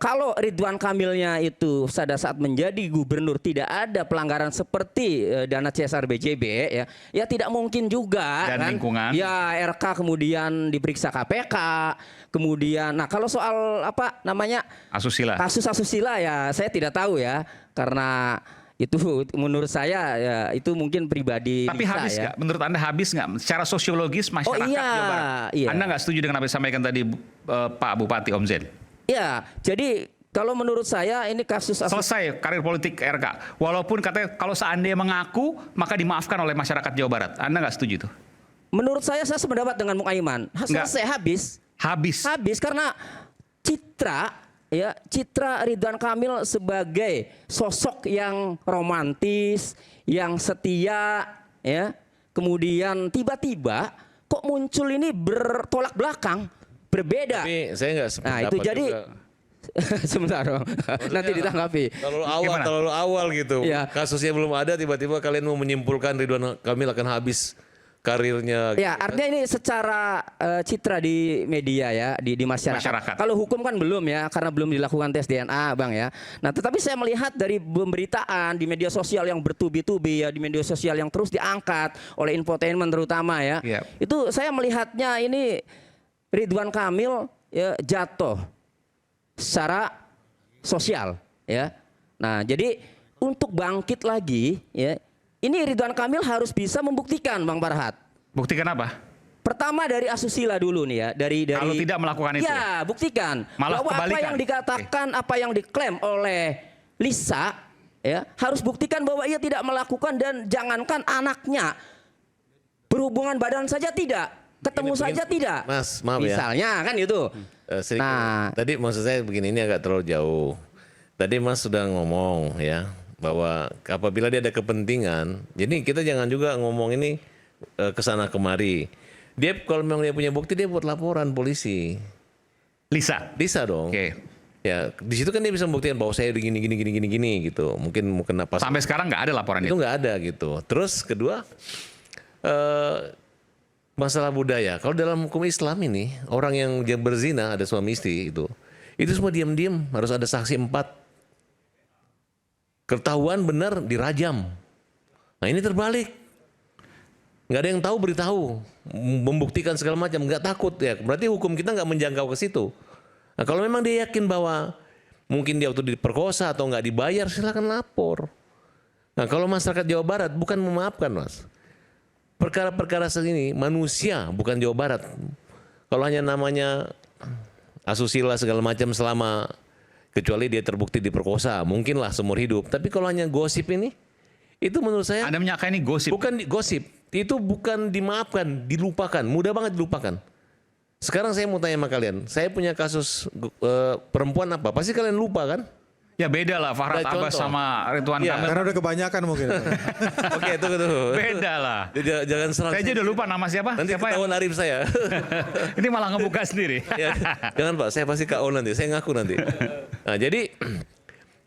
Speaker 14: kalau Ridwan Kamilnya itu pada saat menjadi gubernur tidak ada pelanggaran seperti dana CSR BJB ya tidak mungkin juga
Speaker 2: dan
Speaker 14: kan
Speaker 2: lingkungan.
Speaker 14: Ya RK kemudian diperiksa KPK, kemudian nah kalau soal apa namanya kasus asusila ya saya tidak tahu ya, karena itu menurut saya ya itu mungkin pribadi.
Speaker 2: Tapi habis nggak? Menurut Anda habis nggak? Secara sosiologis masyarakat Jawa Barat. Anda nggak setuju dengan apa yang disampaikan tadi Pak Bupati Om Zen?
Speaker 14: Ya, jadi kalau menurut saya ini kasus
Speaker 2: selesai karir politik RK. Walaupun katanya kalau seandainya mengaku maka dimaafkan oleh masyarakat Jawa Barat. Anda nggak setuju itu?
Speaker 14: Menurut saya sependapat dengan Bung Aiman. Selesai habis karena citra Ridwan Kamil sebagai sosok yang romantis, yang setia ya. Kemudian tiba-tiba kok muncul ini bertolak belakang. Berbeda.
Speaker 1: Tapi saya nggak sependapat.
Speaker 14: Nah itu jadi sebentar dong. Nanti ditanggapi.
Speaker 1: Terlalu awal gitu. Kasusnya belum ada, tiba-tiba kalian mau menyimpulkan Ridwan Kamil akan habis karirnya.
Speaker 14: Ya gitu. Artinya ini secara citra di media ya, di masyarakat. Kalau hukum kan belum ya, karena belum dilakukan tes DNA Bang ya. Nah tetapi saya melihat dari pemberitaan di media sosial yang bertubi-tubi ya, di media sosial yang terus diangkat oleh infotainment terutama ya. Itu saya melihatnya ini Ridwan Kamil ya, jatuh secara sosial ya. Nah jadi untuk bangkit lagi ya, ini Ridwan Kamil harus bisa membuktikan Bang Farhat.
Speaker 2: Buktikan apa?
Speaker 14: Pertama dari asusila dulu nih ya, dari
Speaker 2: kalau tidak melakukan itu.
Speaker 14: Ya buktikan.
Speaker 2: Malah
Speaker 14: bahwa
Speaker 2: kebalikan.
Speaker 14: Apa yang dikatakan, apa yang diklaim oleh Lisa ya, harus buktikan bahwa ia tidak melakukan, dan jangankan anaknya berhubungan badan saja tidak. Ketemu saja tidak.
Speaker 1: Mas, maaf
Speaker 14: misalnya kan itu.
Speaker 1: Nah, tadi maksud saya begini, ini agak terlalu jauh. Tadi Mas sudah ngomong ya bahwa apabila dia ada kepentingan, jadi kita jangan juga ngomong ini kesana kemari. Dia kalau memang dia punya bukti, dia buat laporan polisi.
Speaker 2: Lisa
Speaker 1: dong. Ya di situ kan dia bisa membuktikan bahwa saya gini gitu. Mungkin apa?
Speaker 2: Sampai sekarang nggak ada laporan
Speaker 1: itu nggak ada gitu. Terus kedua, masalah budaya. Kalau dalam hukum Islam ini, orang yang berzina ada suami istri itu semua diam-diam, harus ada saksi 4. Ketahuan benar dirajam. Nah ini terbalik. Nggak ada yang tahu beritahu, membuktikan segala macam, nggak takut ya. Berarti hukum kita nggak menjangkau ke situ. Nah kalau memang dia yakin bahwa mungkin dia waktu diperkosa atau nggak dibayar, silakan lapor. Nah kalau masyarakat Jawa Barat bukan memaafkan, Mas. Perkara-perkara segini manusia bukan Jawa Barat. Kalau hanya namanya asusila segala macam selama kecuali dia terbukti diperkosa, mungkinlah seumur hidup. Tapi kalau hanya gosip ini, itu menurut saya
Speaker 2: Anda menyangka ini gosip?
Speaker 1: Bukan gosip, itu bukan dimaafkan, dilupakan, mudah banget dilupakan. Sekarang saya mau tanya sama kalian, saya punya kasus perempuan apa? Pasti kalian lupa kan?
Speaker 2: Ya beda lah Farhad Abbas sama Ridwan Kamil.
Speaker 12: Karena udah kebanyakan mungkin.
Speaker 1: Oke, tunggu.
Speaker 2: Beda lah.
Speaker 1: Jangan serang.
Speaker 2: Saya aja udah lupa nama siapa.
Speaker 1: Nanti
Speaker 2: siapa
Speaker 1: ketahuan Arif saya.
Speaker 2: Ini malah ngebuka sendiri.
Speaker 1: Ya, jangan Pak, saya pasti KO nanti, saya ngaku nanti. Nah jadi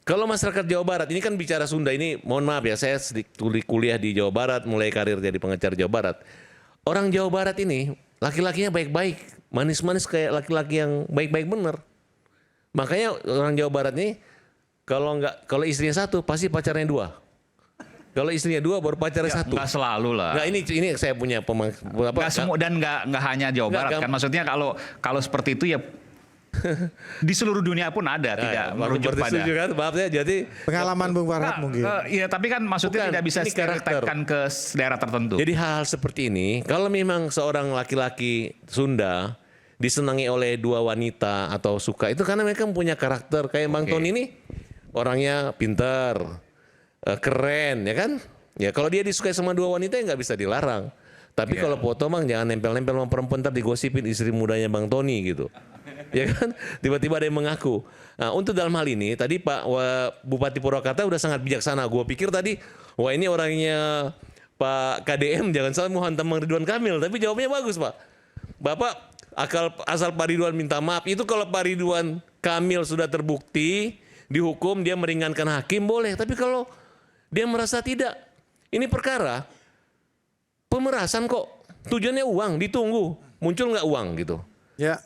Speaker 1: kalau masyarakat Jawa Barat, ini kan bicara Sunda ini, mohon maaf ya, saya kuliah di Jawa Barat, mulai karir jadi pengacara Jawa Barat. Orang Jawa Barat ini, laki-lakinya baik-baik, manis-manis kayak laki-laki yang baik-baik bener. Makanya orang Jawa Barat ini, kalau istrinya 1, pasti pacarnya 2. Kalau istrinya 2, baru pacarnya 1.
Speaker 2: Nggak selalu lah.
Speaker 1: Nggak, ini saya punya
Speaker 2: nggak semua, dan nggak hanya Jawa Barat kan. Maksudnya kalau seperti itu ya di seluruh dunia pun ada, tidak merujuk pada.
Speaker 1: Kan? Maaf ya, jadi
Speaker 12: pengalaman Bung Farhad mungkin.
Speaker 2: Iya, tapi kan maksudnya tidak bisa stereotipkan ke daerah tertentu.
Speaker 1: Jadi hal-hal seperti ini, kalau memang seorang laki-laki Sunda disenangi oleh 2 wanita atau suka, itu karena mereka punya karakter. Kayak Bang Tony ini orangnya pintar, keren, ya kan? Ya kalau dia disukai sama 2 wanita ya nggak bisa dilarang. Tapi kalau foto Bang jangan nempel-nempel sama perempuan, ntar digosipin istri mudanya Bang Tony gitu. Ya kan? Tiba-tiba ada yang mengaku. Nah, untuk dalam hal ini tadi Pak Bupati Purwakarta udah sangat bijaksana. Gue pikir tadi, wah ini orangnya Pak KDM, jangan salah mau hantam Bang Ridwan Kamil. Tapi jawabnya bagus Pak. Bapak asal Pak Ridwan minta maaf. Itu kalau Pak Ridwan Kamil sudah terbukti, dihukum, dia meringankan hakim boleh. Tapi kalau dia merasa tidak, ini perkara pemerasan kok. Tujuannya uang, ditunggu. Muncul nggak uang gitu.
Speaker 12: Ya.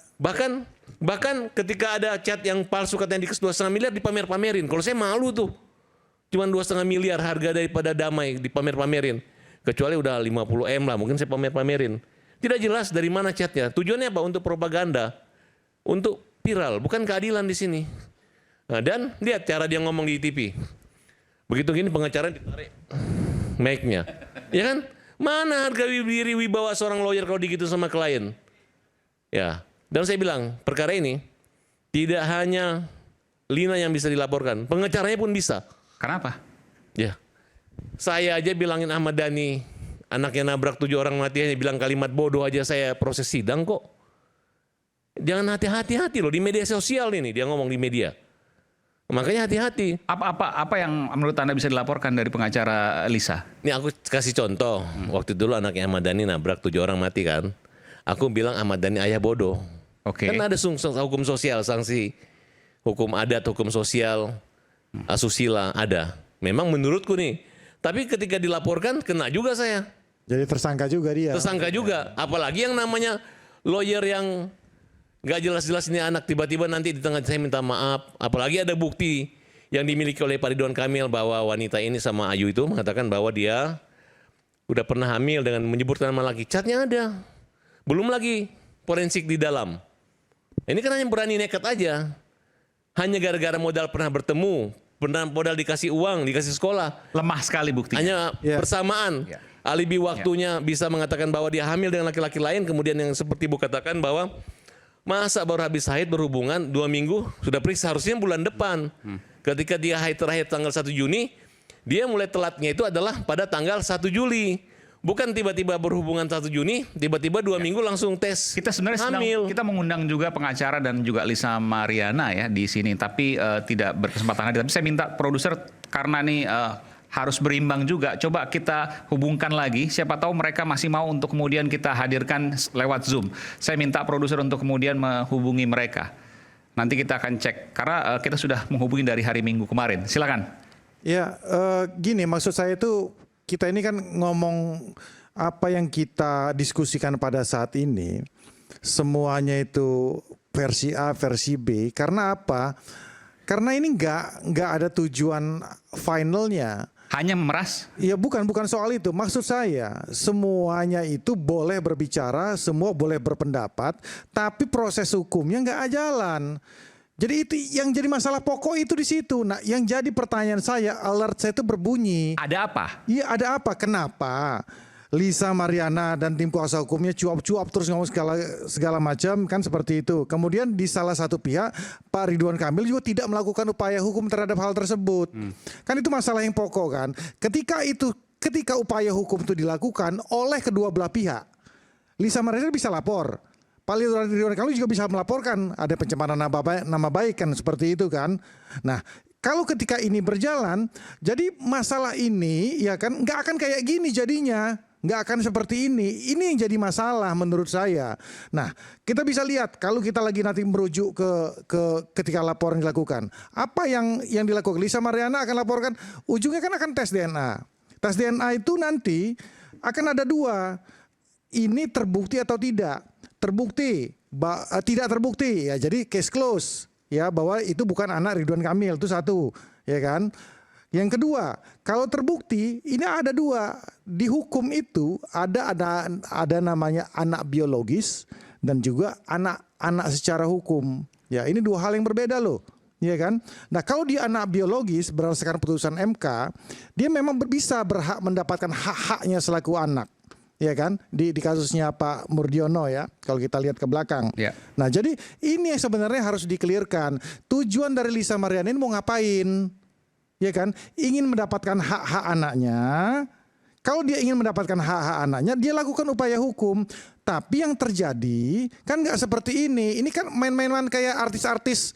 Speaker 1: Bahkan ketika ada chat yang palsu katanya dikasih 2,5 miliar dipamer-pamerin. Kalau saya malu tuh. Cuman 2,5 miliar harga daripada damai dipamer-pamerin. Kecuali udah 50 M lah, mungkin saya pamer-pamerin. Tidak jelas dari mana chatnya. Tujuannya apa? Untuk propaganda. Untuk viral, bukan keadilan di sini. Nah, dan lihat cara dia ngomong di TV. Begitu gini pengacara ditarik mic-nya. Ya kan? Mana harga diri wibawa seorang lawyer kalau digitu sama klien? Ya. Dan saya bilang, perkara ini tidak hanya Lina yang bisa dilaporkan, pengacaranya pun bisa.
Speaker 2: Kenapa?
Speaker 1: Ya. Saya aja bilangin Ahmad Dhani, anaknya nabrak 7 orang mati, hanya bilang kalimat bodoh aja saya proses sidang kok. Jangan hati-hati loh di media sosial ini, dia ngomong di media. Makanya hati-hati.
Speaker 2: Apa yang menurut Anda bisa dilaporkan dari pengacara Lisa?
Speaker 1: Ini aku kasih contoh. Waktu dulu anaknya Ahmad Dhani nabrak 7 orang mati kan. Aku bilang Ahmad Dhani ayah bodoh. Kan ada hukum sosial, sanksi hukum adat, hukum sosial, asusila ada. Memang menurutku nih. Tapi ketika dilaporkan kena juga saya.
Speaker 12: Jadi tersangka juga dia.
Speaker 1: Tersangka juga. Apalagi yang namanya lawyer yang nggak jelas-jelas ini anak, tiba-tiba nanti di tengah saya minta maaf. Apalagi ada bukti yang dimiliki oleh Pak Ridwan Kamil bahwa wanita ini sama Ayu itu mengatakan bahwa dia udah pernah hamil dengan menyebutkan nama laki. Catnya ada. Belum lagi forensik di dalam. Ini kan hanya berani nekat aja. Hanya gara-gara modal pernah bertemu, pernah modal dikasih uang, dikasih sekolah.
Speaker 2: Lemah sekali buktinya.
Speaker 1: Hanya bersamaan. Alibi waktunya bisa mengatakan bahwa dia hamil dengan laki-laki lain. Kemudian yang seperti Ibu katakan bahwa masa baru habis haid berhubungan 2 minggu sudah periksa, harusnya bulan depan. Ketika dia haid terakhir tanggal 1 Juni, dia mulai telatnya itu adalah pada tanggal 1 Juli. Bukan tiba-tiba berhubungan 1 Juni, tiba-tiba 2 minggu langsung tes.
Speaker 2: Kita sebenarnya kita mengundang juga pengacara dan juga Lisa Mariana ya di sini, tapi tidak berkesempatan hadir. Tapi saya minta produser karena nih harus berimbang juga. Coba kita hubungkan lagi. Siapa tahu mereka masih mau untuk kemudian kita hadirkan lewat Zoom. Saya minta produser untuk kemudian menghubungi mereka. Nanti kita akan cek karena kita sudah menghubungi dari hari Minggu kemarin. Silakan.
Speaker 12: Ya, gini maksud saya itu. Kita ini kan ngomong apa yang kita diskusikan pada saat ini semuanya itu versi A, versi B. Karena apa? Karena ini nggak ada tujuan finalnya.
Speaker 2: Hanya memeras?
Speaker 12: Ya bukan soal itu. Maksud saya semuanya itu boleh berbicara, semua boleh berpendapat, tapi proses hukumnya nggak jalan. Jadi itu yang jadi masalah pokok itu di situ. Nah, yang jadi pertanyaan saya, alert saya itu berbunyi.
Speaker 2: Ada apa?
Speaker 12: Iya, ada apa? Kenapa Lisa Mariana dan tim kuasa hukumnya cuap-cuap terus ngomong segala macam kan seperti itu. Kemudian di salah satu pihak Pak Ridwan Kamil juga tidak melakukan upaya hukum terhadap hal tersebut. Kan itu masalah yang pokok kan. Ketika upaya hukum itu dilakukan oleh kedua belah pihak, Lisa Mariana bisa lapor. Pak Ridwan Kamil juga bisa melaporkan ada pencemaran nama baik kan seperti itu kan. Nah, kalau ketika ini berjalan, jadi masalah ini ya kan nggak akan kayak gini jadinya. Nggak akan seperti ini. Ini yang jadi masalah menurut saya. Nah, kita bisa lihat kalau kita lagi nanti merujuk ke ketika laporan dilakukan. Apa yang dilakukan? Lisa Mariana akan laporkan, ujungnya kan akan tes DNA. Tes DNA itu nanti akan ada dua. Ini terbukti atau tidak? Terbukti, tidak terbukti. Ya, jadi case close. Ya, bahwa itu bukan anak Ridwan Kamil, itu satu. Ya kan? Yang kedua, kalau terbukti, ini ada dua. Di hukum itu ada namanya anak biologis dan juga anak secara hukum. Ya, ini dua hal yang berbeda loh. Ya kan? Nah, kalau di anak biologis berdasarkan putusan MK, dia memang bisa berhak mendapatkan hak-haknya selaku anak. Ya kan? Di kasusnya Pak Murdiono ya, kalau kita lihat ke belakang.
Speaker 2: Ya.
Speaker 12: Nah, jadi ini yang sebenarnya harus dikelirkan. Tujuan dari Lisa Mariana ini mau ngapain? Ya kan, ingin mendapatkan hak-hak anaknya. Kalau dia ingin mendapatkan hak-hak anaknya, dia lakukan upaya hukum. Tapi yang terjadi kan nggak seperti ini. Ini kan main-mainan kayak artis-artis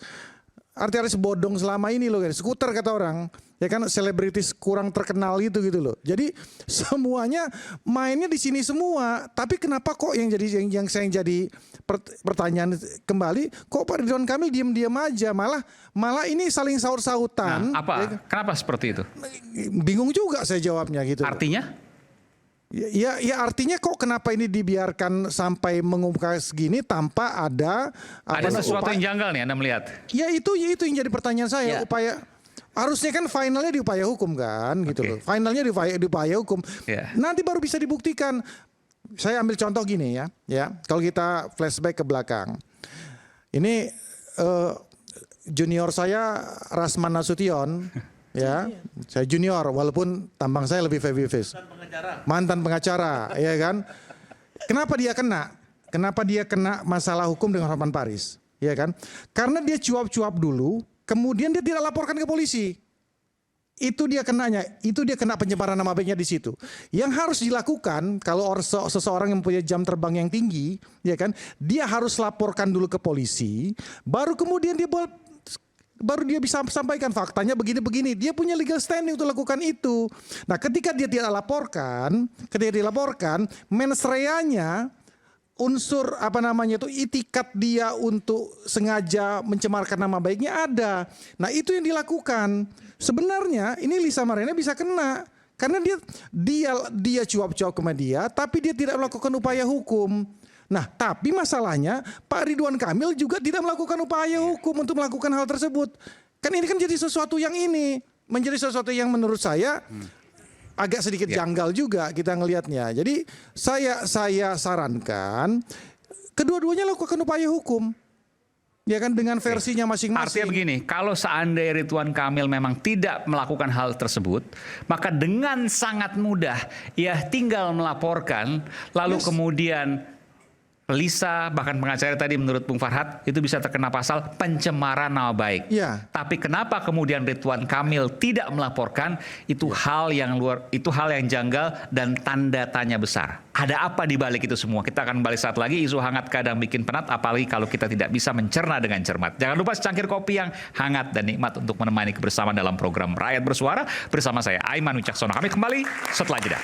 Speaker 12: bodong selama ini loh, skuter kata orang. Ya kan, selebritis kurang terkenal gitu loh. Jadi semuanya mainnya di sini semua. Tapi kenapa kok yang saya jadi pertanyaan kembali, kok Pak Ridwan Kamil diam-diam aja, malah ini saling saut-sautan.
Speaker 2: Nah, apa?
Speaker 12: Ya,
Speaker 2: kenapa seperti itu?
Speaker 12: Bingung juga saya jawabnya gitu.
Speaker 2: Artinya?
Speaker 12: Ya artinya kok kenapa ini dibiarkan sampai mengumumkan segini tanpa ada
Speaker 2: sesuatu yang janggal nih Anda melihat?
Speaker 12: Ya itu yang jadi pertanyaan saya. Upaya harusnya kan finalnya di upaya hukum kan gitu loh. Finalnya di upaya hukum. Nanti baru bisa dibuktikan. Saya ambil contoh gini ya. Kalau kita flashback ke belakang. Ini junior saya Rasman Nasution. Ya, saya junior walaupun tampang saya lebih baby-face. Mantan pengacara, ya kan? Kenapa dia kena? Kenapa dia kena masalah hukum dengan Hotman Paris? Ya kan? Karena dia cuap-cuap dulu, kemudian dia tidak laporkan ke polisi. Itu dia kenanya, itu dia kena pencemaran nama baiknya di situ. Yang harus dilakukan kalau seseorang yang punya jam terbang yang tinggi, ya kan? Dia harus laporkan dulu ke polisi, baru kemudian dia bisa sampaikan faktanya begini-begini. Dia punya legal standing untuk lakukan itu. Nah, ketika dia tidak dilaporkan, mens reanya unsur itikat dia untuk sengaja mencemarkan nama baiknya ada. Nah, itu yang dilakukan. Sebenarnya ini Lisa Mariana bisa kena karena dia cuap-cuap ke media, tapi dia tidak melakukan upaya hukum. Nah, tapi masalahnya Pak Ridwan Kamil juga tidak melakukan upaya hukum untuk melakukan hal tersebut. Kan ini kan jadi sesuatu yang menjadi sesuatu yang menurut saya agak sedikit janggal juga kita ngelihatnya. Jadi saya sarankan kedua-duanya lakukan upaya hukum. Ya kan, dengan versinya masing-masing.
Speaker 2: Artinya begini, kalau seandainya Ridwan Kamil memang tidak melakukan hal tersebut, maka dengan sangat mudah ia tinggal melaporkan, lalu kemudian Lisa, bahkan pengacara tadi menurut Bung Farhad itu bisa terkena pasal pencemaran nama baik.
Speaker 12: Ya.
Speaker 2: Tapi kenapa kemudian Ridwan Kamil tidak melaporkan? Itu hal yang janggal dan tanda tanya besar. Ada apa di balik itu semua? Kita akan kembali saat lagi. Isu hangat kadang bikin penat, apalagi kalau kita tidak bisa mencerna dengan cermat. Jangan lupa secangkir kopi yang hangat dan nikmat untuk menemani kebersamaan dalam program Rakyat Bersuara bersama saya Aiman Wicaksono. Kami kembali setelah jeda.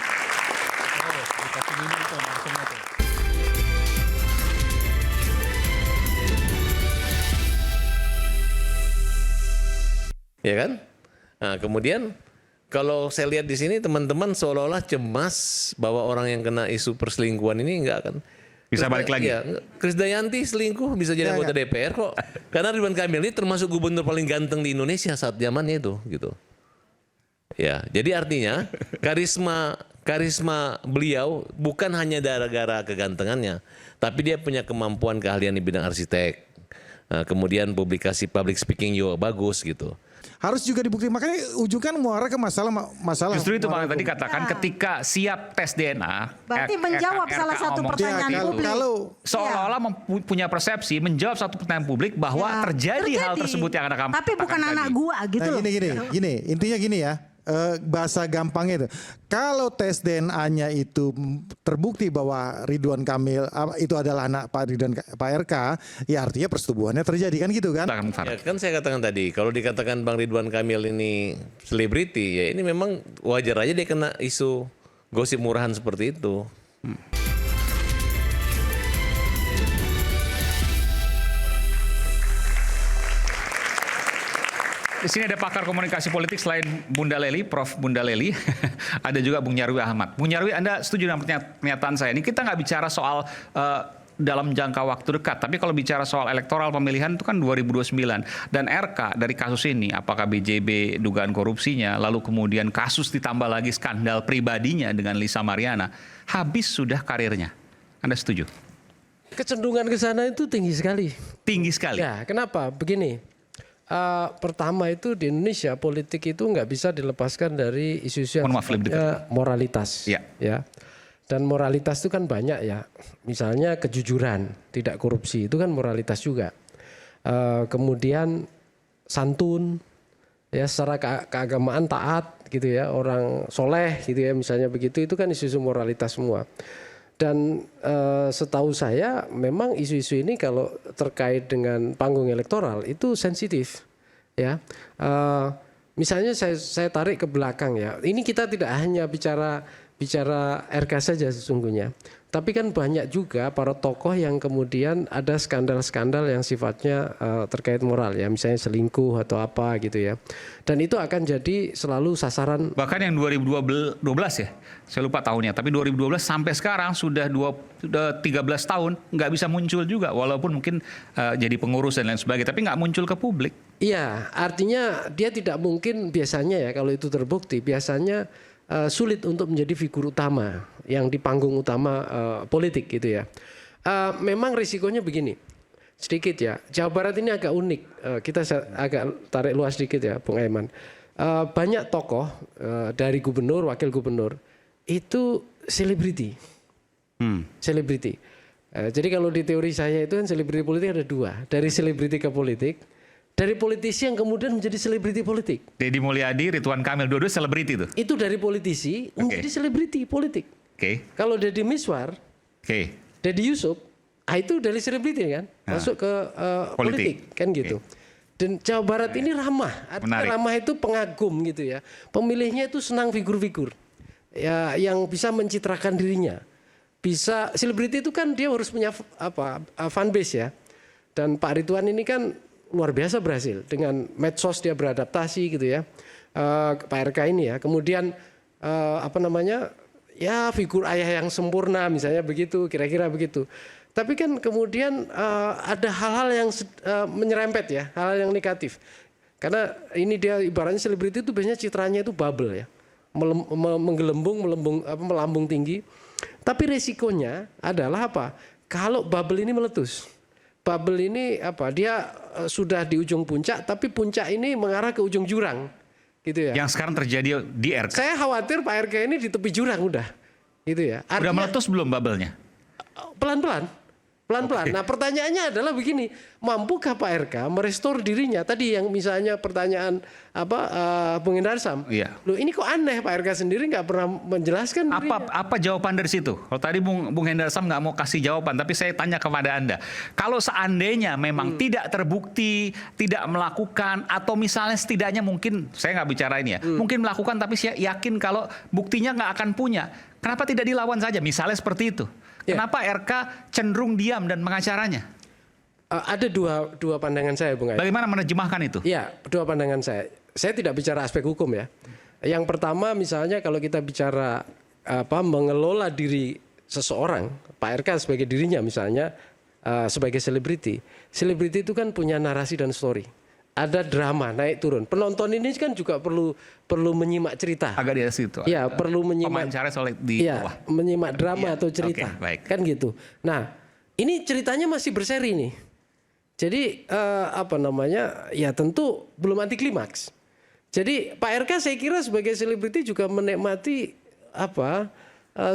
Speaker 1: Ya kan? Nah, kemudian kalau saya lihat di sini teman-teman seolah-olah cemas bahwa orang yang kena isu perselingkuhan ini nggak akan
Speaker 2: bisa balik lagi.
Speaker 1: Ya, Krisdayanti selingkuh bisa jadi anggota DPR kok. Karena Ridwan Kamil ini termasuk gubernur paling ganteng di Indonesia saat zamannya itu, gitu. Ya, jadi artinya karisma beliau bukan hanya gara-gara kegantengannya, tapi dia punya kemampuan keahlian di bidang arsitek. Nah, kemudian publikasi public speaking juga bagus gitu.
Speaker 12: Harus juga dibuktikan, makanya ujung kan muara ke masalah.
Speaker 2: Justru itu Bang tadi katakan ketika siap tes DNA.
Speaker 11: Berarti menjawab salah satu pertanyaan publik.
Speaker 2: Seolah-olah punya persepsi menjawab satu pertanyaan publik bahwa terjadi hal tersebut yang Anda katakan.
Speaker 11: Tapi bukan anak gua gitu loh.
Speaker 12: Gini, intinya gini ya. Bahasa gampangnya itu, kalau tes DNA-nya itu terbukti bahwa Ridwan Kamil itu adalah anak Pak RK, ya artinya persetubuhannya terjadi kan gitu kan?
Speaker 1: Ya, kan saya katakan tadi, kalau dikatakan Bang Ridwan Kamil ini selebriti, ya ini memang wajar aja dia kena isu gosip murahan seperti itu.
Speaker 2: Di sini ada pakar komunikasi politik selain Bunda Leli, Prof. Bunda Leli, ada juga Bung Nyarwi Ahmad. Bung Nyarwi, Anda setuju dengan pernyataan saya? Ini kita nggak bicara soal dalam jangka waktu dekat, tapi kalau bicara soal elektoral pemilihan itu kan 2029. Dan RK dari kasus ini, apakah BJB dugaan korupsinya, lalu kemudian kasus ditambah lagi skandal pribadinya dengan Lisa Mariana, habis sudah karirnya. Anda setuju?
Speaker 15: Kecenderungan ke sana itu tinggi sekali.
Speaker 2: Tinggi sekali?
Speaker 15: Ya, kenapa? Begini. Pertama itu di Indonesia politik itu nggak bisa dilepaskan dari isu-isu yang moralitas, ya. Dan moralitas itu kan banyak ya. Misalnya kejujuran, tidak korupsi itu kan moralitas juga. Kemudian santun, ya secara keagamaan taat gitu ya, orang soleh gitu ya, misalnya begitu itu kan isu-isu moralitas semua. Dan setahu saya memang isu-isu ini kalau terkait dengan panggung elektoral itu sensitif, ya. Misalnya saya tarik ke belakang ya. Ini kita tidak hanya bicara RK saja sesungguhnya, tapi kan banyak juga para tokoh yang kemudian ada skandal-skandal yang sifatnya terkait moral ya, misalnya selingkuh atau apa gitu ya. Dan itu akan jadi selalu sasaran.
Speaker 2: Bahkan yang 2012 ya, saya lupa tahunnya, tapi 2012 sampai sekarang sudah 13 tahun nggak bisa muncul juga, walaupun mungkin jadi pengurus dan lain sebagainya, tapi nggak muncul ke publik.
Speaker 15: Iya, artinya dia tidak mungkin biasanya ya kalau itu terbukti, biasanya sulit untuk menjadi figur utama yang di panggung utama politik gitu ya. Memang risikonya begini, sedikit ya. Jawa Barat ini agak unik. Kita agak tarik luas sedikit ya, Bung Aiman. Banyak tokoh dari gubernur, wakil gubernur itu selebriti. Selebriti. Jadi kalau di teori saya itu kan selebriti politik ada dua, dari selebriti ke politik. Dari politisi yang kemudian menjadi selebriti politik.
Speaker 2: Deddy Mulyadi, Ridwan Kamil, dua-dua selebriti itu?
Speaker 15: Itu dari politisi menjadi selebriti politik. Kalau Deddy Miswar, Deddy Yusuf, itu dari selebriti kan, masuk ke politik kan gitu. Dan Jawa Barat ini ramah, artinya ramah itu pengagum gitu ya. Pemilihnya itu senang figur-figur ya, yang bisa mencitrakan dirinya. Bisa selebriti itu kan dia harus punya fanbase ya. Dan Pak Ridwan ini kan luar biasa berhasil dengan medsos, dia beradaptasi gitu ya, Pak RK ini ya. Kemudian ya figur ayah yang sempurna misalnya begitu, kira-kira begitu. Tapi kan kemudian ada hal-hal yang menyerempet ya, hal-hal yang negatif. Karena ini dia ibaratnya selebriti itu biasanya citranya itu bubble ya, melambung tinggi. Tapi resikonya adalah apa? Kalau bubble ini meletus. Bubble ini dia sudah di ujung puncak, tapi puncak ini mengarah ke ujung jurang, gitu ya.
Speaker 2: Yang sekarang terjadi di RK.
Speaker 15: Saya khawatir Pak RK ini di tepi jurang udah, gitu ya.
Speaker 2: Udah meletus belum bubble-nya?
Speaker 15: Pelan-pelan. Nah pertanyaannya adalah begini, mampukah Pak RK merestor dirinya? Tadi yang misalnya pertanyaan Bung Hendarsam, loh ini kok aneh Pak RK sendiri nggak pernah menjelaskan dirinya.
Speaker 2: Apa jawaban dari situ? Kalau tadi Bung Hendarsam nggak mau kasih jawaban, tapi saya tanya kepada Anda, kalau seandainya memang tidak terbukti, tidak melakukan, atau misalnya setidaknya mungkin, saya nggak bicara ini ya, mungkin melakukan tapi saya yakin kalau buktinya nggak akan punya, kenapa tidak dilawan saja? Misalnya seperti itu. Kenapa RK cenderung diam dan mengacaranya?
Speaker 15: Ada dua pandangan saya, Bung Ais.
Speaker 2: Bagaimana menerjemahkan itu?
Speaker 15: Iya, dua pandangan saya. Saya tidak bicara aspek hukum ya. Yang pertama misalnya kalau kita bicara mengelola diri seseorang, Pak RK sebagai dirinya misalnya sebagai selebriti. Selebriti itu kan punya narasi dan story. Ada drama naik turun. Penonton ini kan juga perlu menyimak cerita.
Speaker 2: Agak di situ.
Speaker 15: Ya, perlu menyimak.
Speaker 2: Pemancarnya soal di bawah.
Speaker 15: Menyimak drama atau cerita.
Speaker 2: Baik.
Speaker 15: Kan gitu. Nah, ini ceritanya masih berseri nih. Jadi ya tentu belum anti klimaks. Jadi Pak RK saya kira sebagai selebriti juga menikmati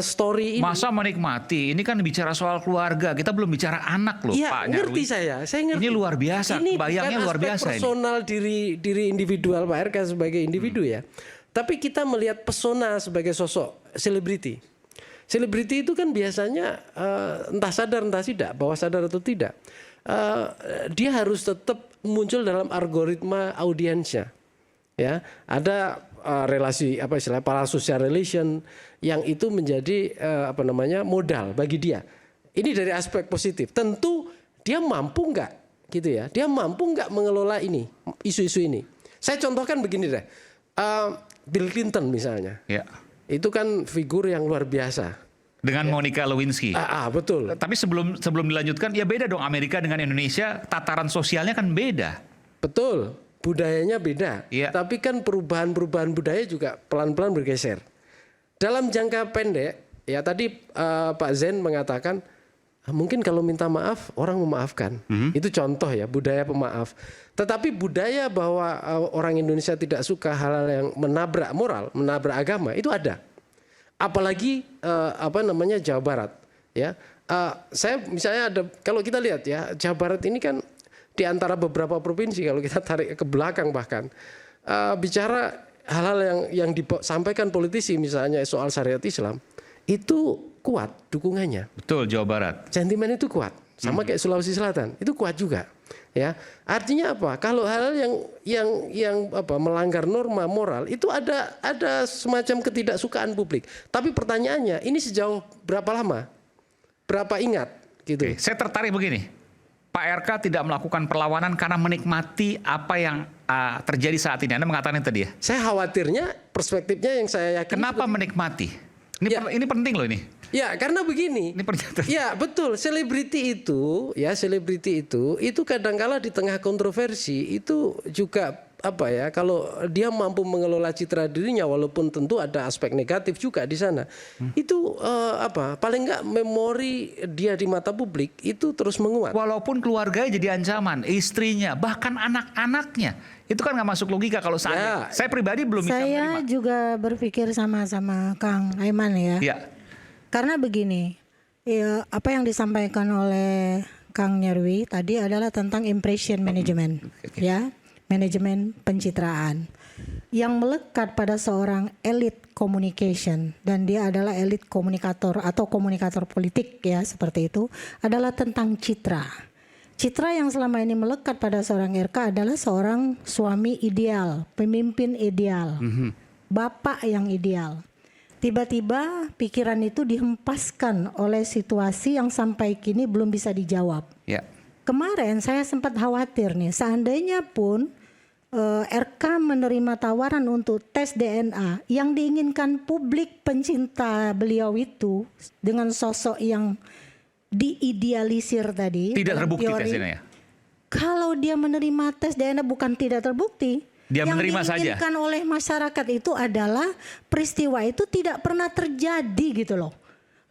Speaker 15: story ini.
Speaker 2: Masa menikmati? Ini kan bicara soal keluarga. Kita belum bicara anak loh,
Speaker 15: ya,
Speaker 2: Pak Nyarwi.
Speaker 15: Ngerti saya ngerti.
Speaker 2: Ini luar biasa.
Speaker 15: Ini
Speaker 2: bayangnya luar biasa ini.
Speaker 15: Personal diri individual Pak RK sebagai individu ya. Tapi kita melihat pesona sebagai sosok selebriti. Selebriti itu kan biasanya entah sadar entah tidak, bahwa sadar atau tidak, dia harus tetap muncul dalam algoritma audiensnya. Ya, ada relasi parasocial relation yang itu menjadi modal bagi dia. Ini dari aspek positif. Tentu dia mampu nggak gitu ya? Dia mampu nggak mengelola ini isu-isu ini? Saya contohkan begini deh. Bill Clinton misalnya.
Speaker 2: Ya.
Speaker 15: Itu kan figur yang luar biasa.
Speaker 2: Dengan Monica Lewinsky.
Speaker 15: Betul.
Speaker 2: Tapi sebelum dilanjutkan, ya beda dong Amerika dengan Indonesia. Tataran sosialnya kan beda.
Speaker 15: Betul. Budayanya beda.
Speaker 2: Ya.
Speaker 15: Tapi kan perubahan budaya juga pelan-pelan bergeser. Dalam jangka pendek, ya tadi Pak Zen mengatakan mungkin kalau minta maaf orang memaafkan. Itu contoh ya budaya pemaaf. Tetapi budaya bahwa orang Indonesia tidak suka hal-hal yang menabrak moral, menabrak agama itu ada. Apalagi Jawa Barat. Ya, saya misalnya ada kalau kita lihat ya Jawa Barat ini kan di antara beberapa provinsi kalau kita tarik ke belakang bahkan bicara hal-hal yang disampaikan politisi misalnya soal syariat Islam itu kuat dukungannya.
Speaker 2: Betul, Jawa Barat.
Speaker 15: Sentimen itu kuat. Sama kayak Sulawesi Selatan, itu kuat juga. Ya. Artinya apa? Kalau hal yang melanggar norma moral itu ada semacam ketidaksukaan publik. Tapi pertanyaannya, ini sejauh berapa lama? Berapa ingat gitu.
Speaker 2: Oke, saya tertarik begini. Pak RK tidak melakukan perlawanan karena menikmati apa yang terjadi saat ini. Anda mengatakan itu tadi ya?
Speaker 15: Saya khawatirnya perspektifnya yang saya yakin.
Speaker 2: Kenapa menikmati? Ini penting loh ini.
Speaker 15: Ya karena begini.
Speaker 2: Ini pernyataan.
Speaker 15: Ya betul. Selebriti itu kadangkala di tengah kontroversi itu juga kalau dia mampu mengelola citra dirinya walaupun tentu ada aspek negatif juga di sana. Itu paling enggak memori dia di mata publik itu terus menguat.
Speaker 2: Walaupun keluarganya jadi ancaman, istrinya, bahkan anak-anaknya. Itu kan nggak masuk logika kalau saya pribadi belum bisa menerima.
Speaker 11: Saya juga berpikir sama Kang Aiman ya.
Speaker 2: Iya.
Speaker 11: Karena begini, ya, apa yang disampaikan oleh Kang Nyarwi tadi adalah tentang impression management, ya. Manajemen pencitraan yang melekat pada seorang elit communication dan dia adalah elit komunikator atau komunikator politik ya seperti itu adalah tentang citra. Citra yang selama ini melekat pada seorang RK adalah seorang suami ideal, pemimpin ideal, bapak yang ideal. Tiba-tiba pikiran itu dihempaskan oleh situasi yang sampai kini belum bisa dijawab.
Speaker 2: Ya.
Speaker 11: Kemarin saya sempat khawatir nih, seandainya pun RK menerima tawaran untuk tes DNA yang diinginkan publik pencinta beliau itu dengan sosok yang diidealisir tadi.
Speaker 2: Tidak terbukti tes DNA ya?
Speaker 11: Kalau dia menerima tes DNA bukan tidak terbukti.
Speaker 2: Dia
Speaker 11: yang
Speaker 2: menerima saja.
Speaker 11: Yang diinginkan oleh masyarakat itu adalah peristiwa itu tidak pernah terjadi gitu loh.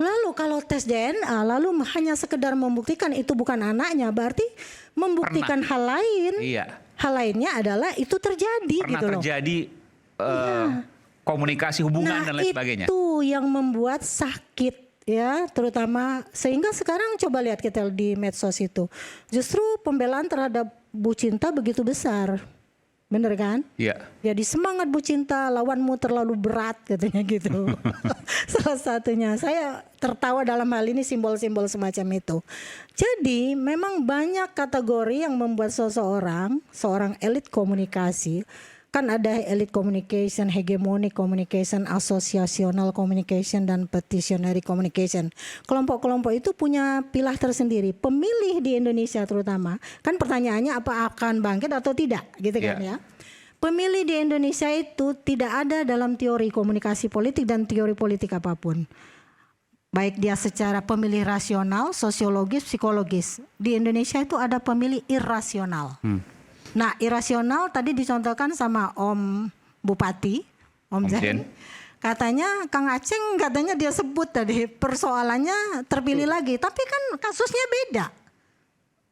Speaker 11: Lalu kalau tes DNA lalu hanya sekedar membuktikan itu bukan anaknya, berarti membuktikan hal lain.
Speaker 2: Iya.
Speaker 11: Hal lainnya adalah itu terjadi
Speaker 2: pernah
Speaker 11: gitu loh.
Speaker 2: Terjadi komunikasi hubungan dan lain sebagainya.
Speaker 11: Itu yang membuat sakit ya, terutama sehingga sekarang coba lihat kita di medsos itu. Justru pembelaan terhadap Bu Cinta begitu besar. Bener kan?
Speaker 2: Iya.
Speaker 11: Jadi semangat Bu Cinta, lawanmu terlalu berat katanya gitu. Salah satunya saya tertawa dalam hal ini simbol-simbol semacam itu. Jadi memang banyak kategori yang membuat seorang elit komunikasi. Kan ada elit communication, hegemonic communication, asosiasional communication, dan petitionary communication. Kelompok-kelompok itu punya pilah tersendiri. Pemilih di Indonesia terutama, kan pertanyaannya apa akan bangkit atau tidak gitu kan ya. Pemilih di Indonesia itu tidak ada dalam teori komunikasi politik dan teori politik apapun. Baik dia secara pemilih rasional, sosiologis, psikologis. Di Indonesia itu ada pemilih irasional. Nah, irasional tadi dicontohkan sama Om Bupati, Om Zen. Katanya Kang Aceng katanya dia sebut tadi persoalannya terpilih lagi, tapi kan kasusnya beda.